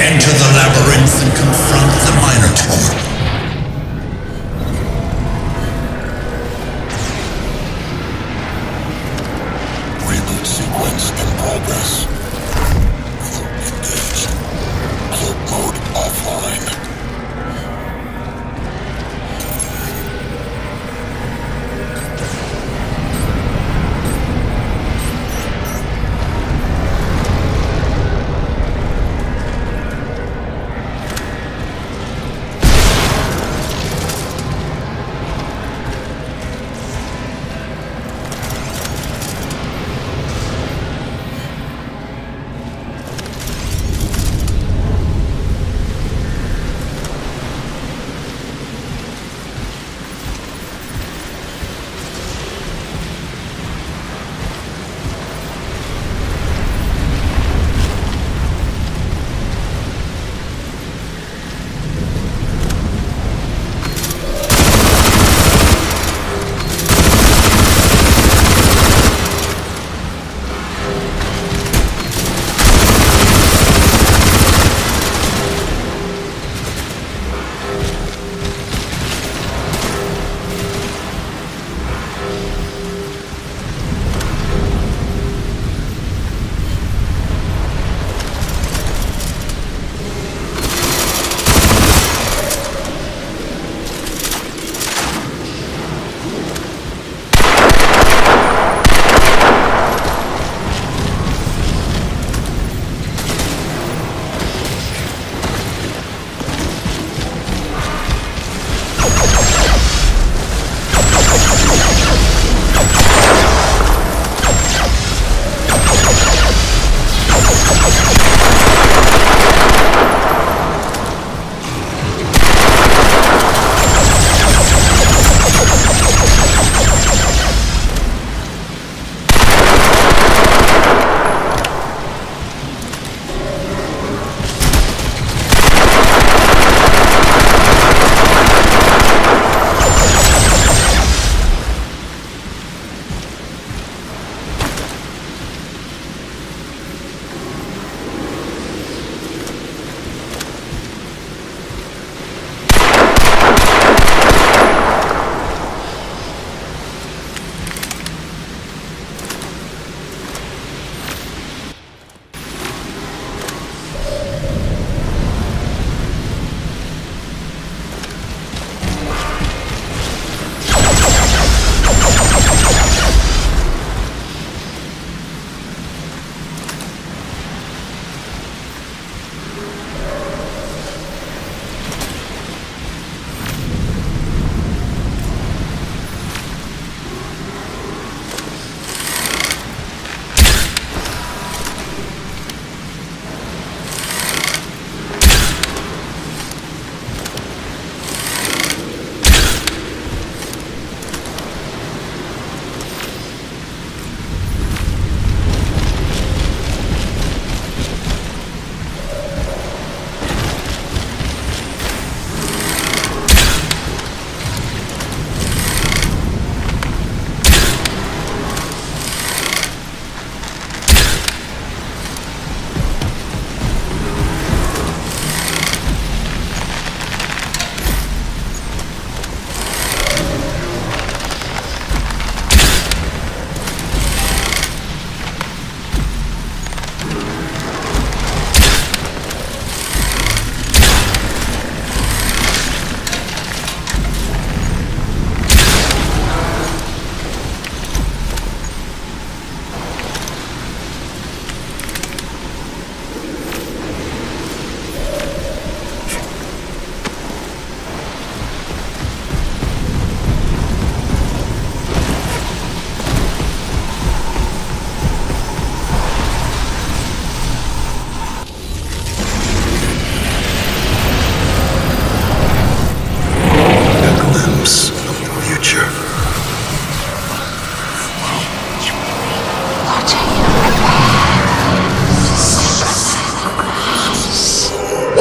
Enter the labyrinth and confront the Minotaur. Reboot sequence in progress. Engaged. Cloak mode offline.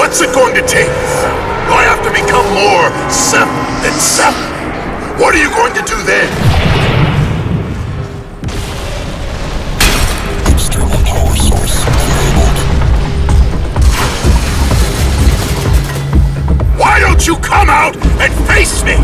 What's it going to take? Do I have to become more Ceph than Ceph? What are you going to do then? External power source enabled. Why don't you come out and face me?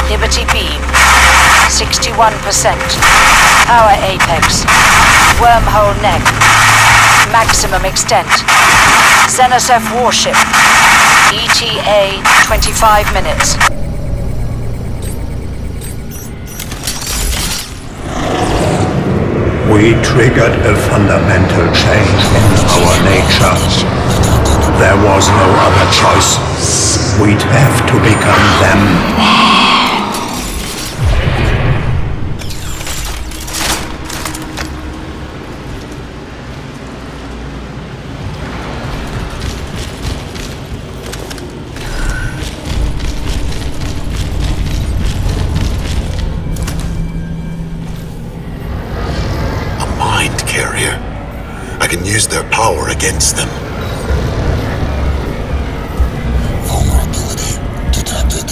Liberty beam, 61%. Power apex. Wormhole neck. Maximum extent. Ceph warship. ETA 25 minutes. We triggered a fundamental change in our nature. There was no other choice. We'd have to become them. Use their power against them. Vulnerability detected.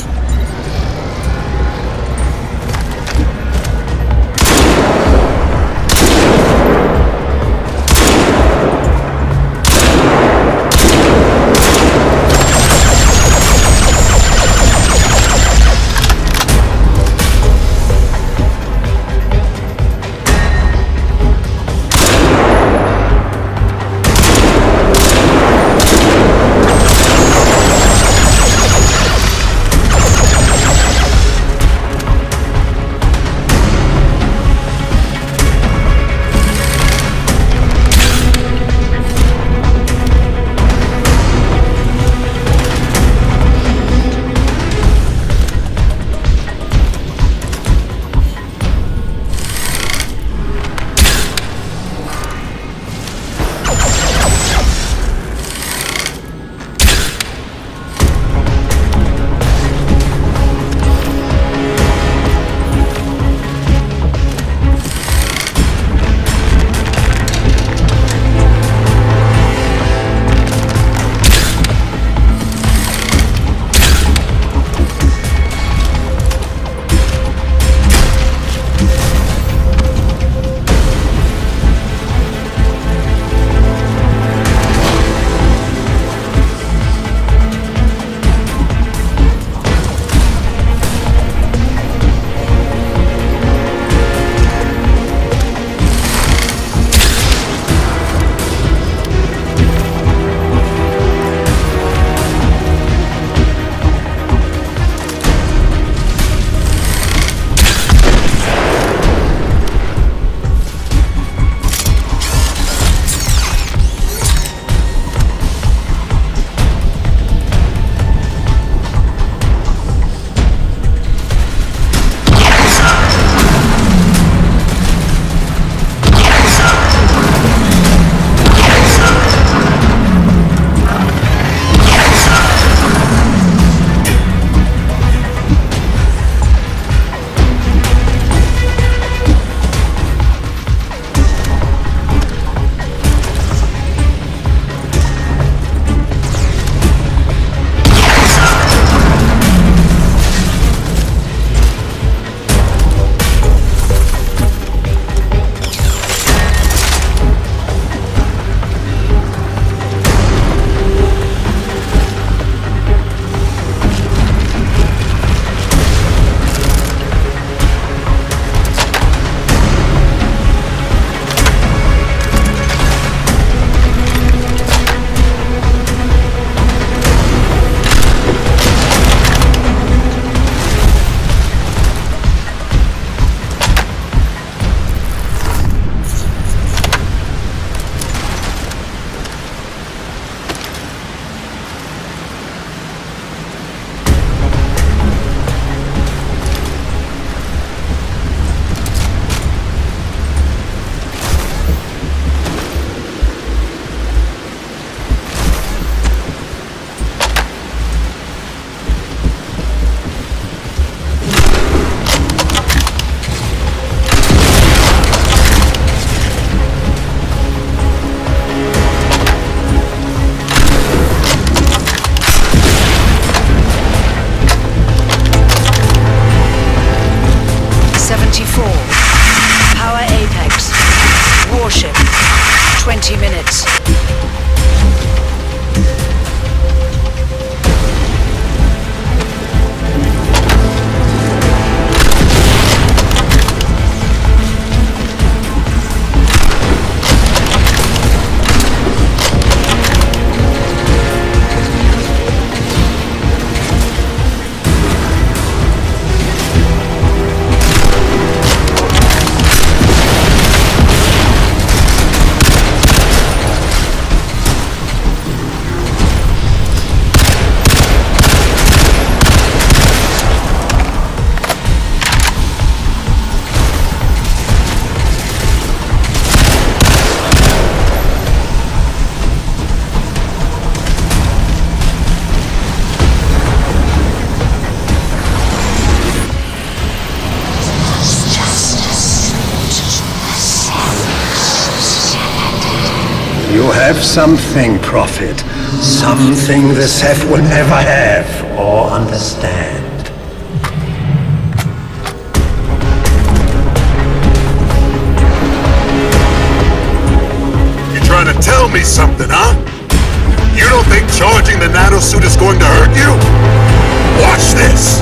have something, Prophet. Something the Ceph will never have or understand. You trying to tell me something, huh? You don't think charging the Nanosuit is going to hurt you? Watch this!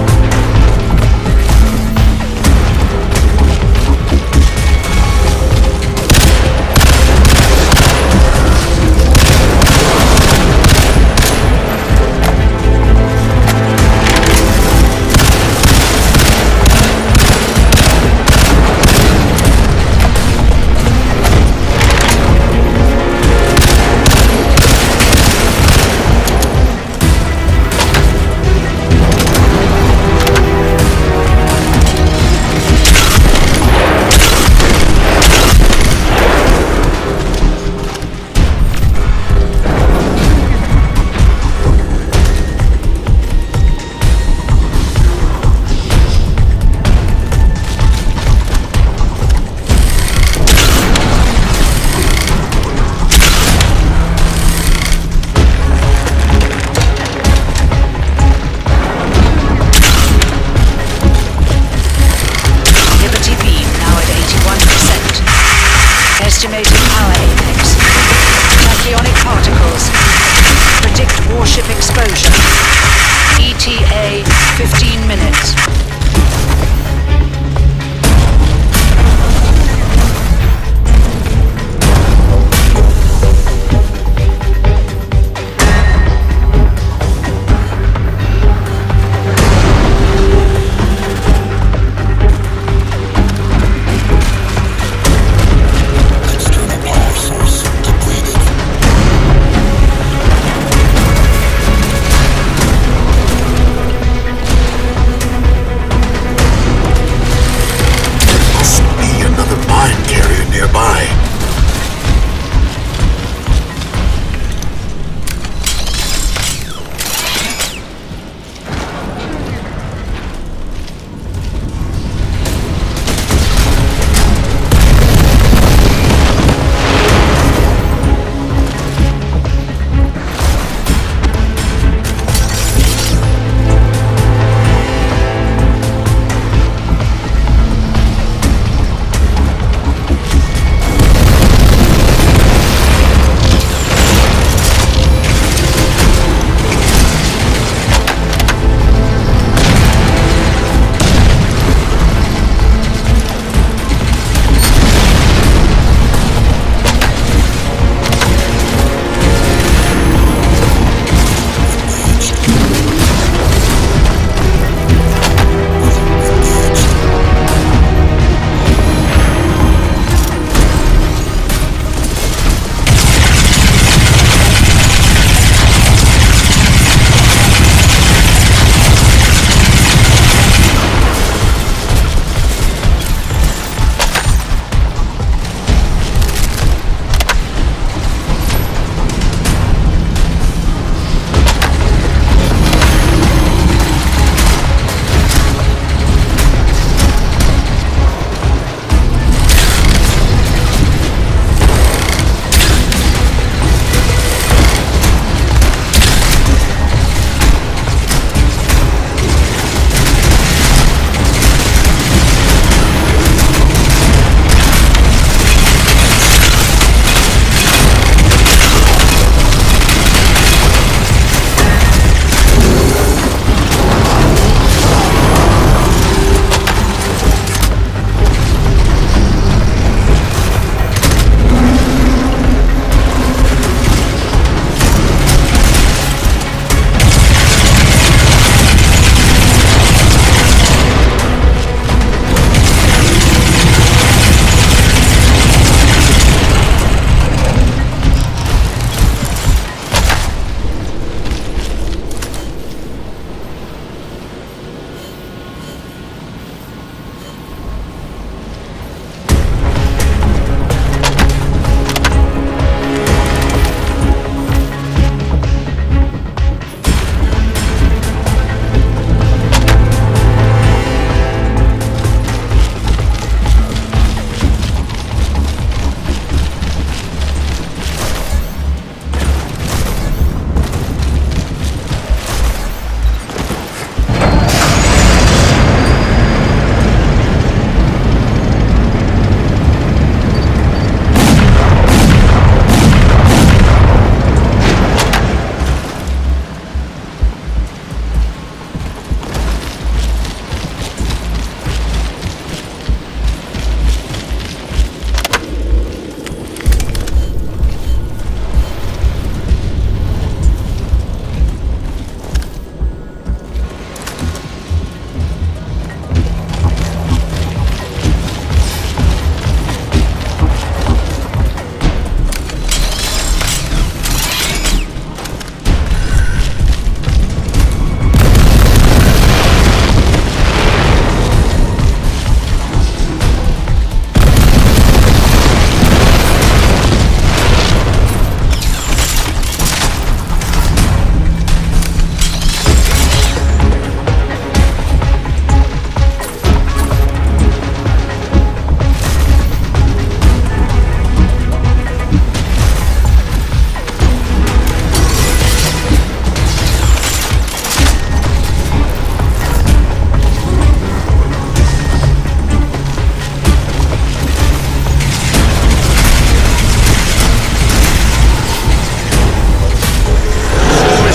Estimating power apex. Tachyonic particles. Predict warship exposure. ETA 15 minutes.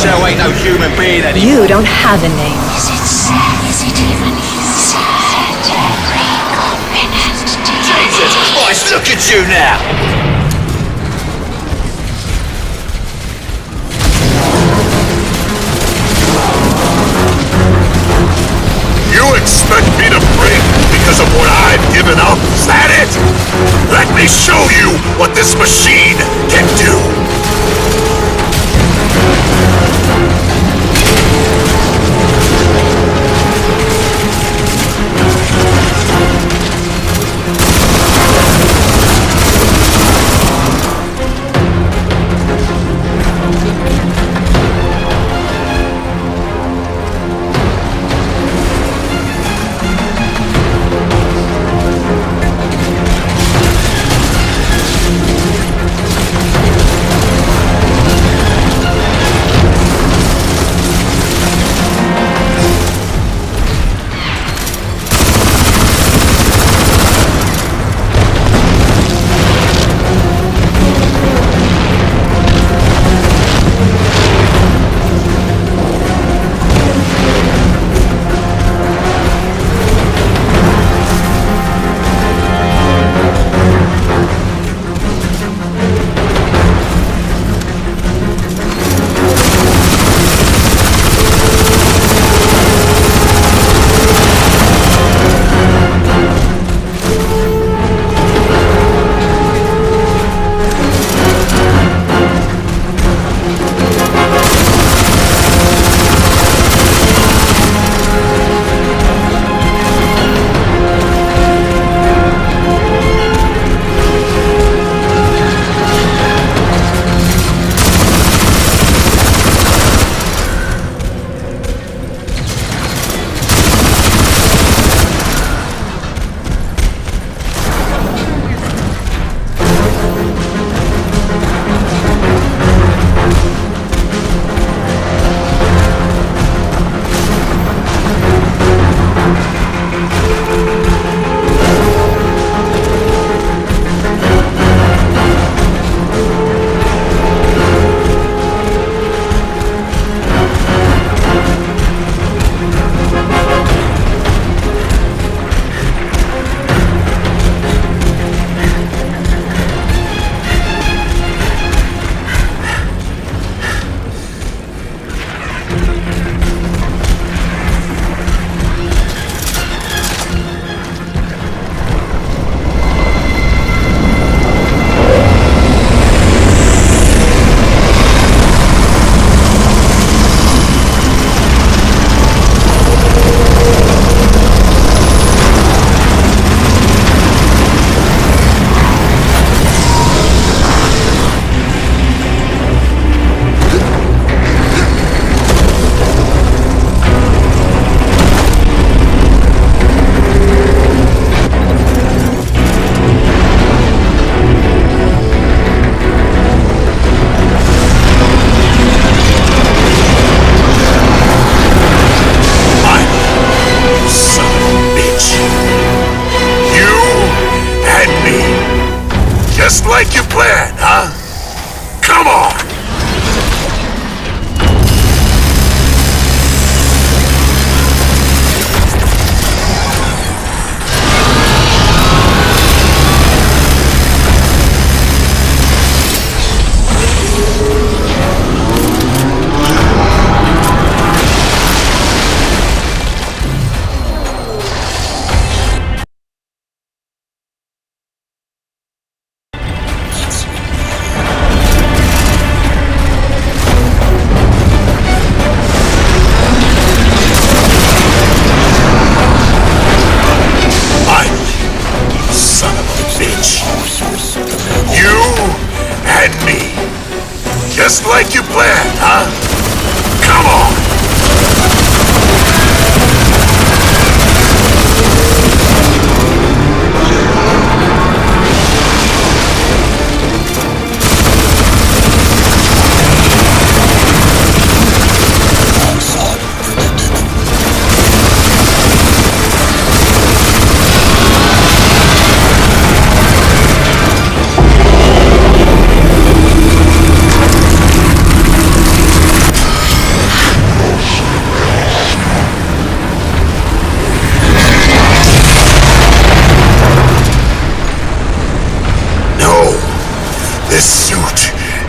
Cell ain't no human being anymore. You don't have a name. Is it sad? Is it even inside every covenant? Jesus Christ, look at you now! You expect me to break because of what I've given up? Is that it? Let me show you what this machine can do!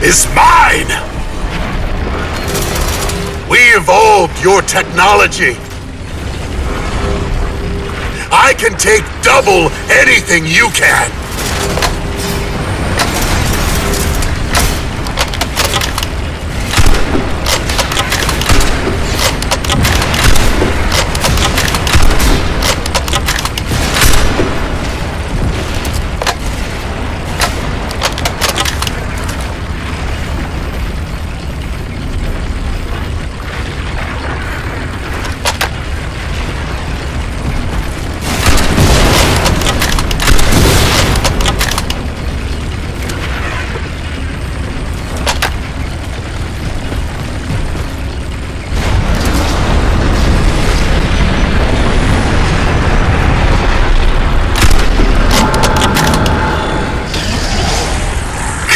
is mine! We evolved your technology. I can take double anything you can.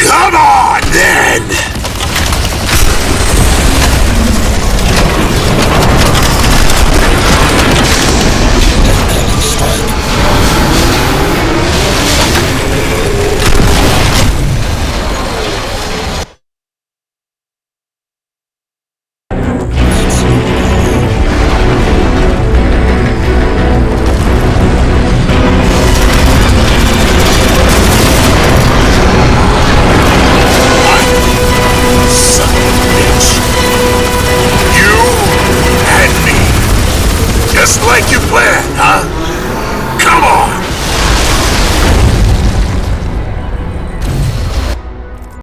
Come on, then! Just like you planned, huh? Come on!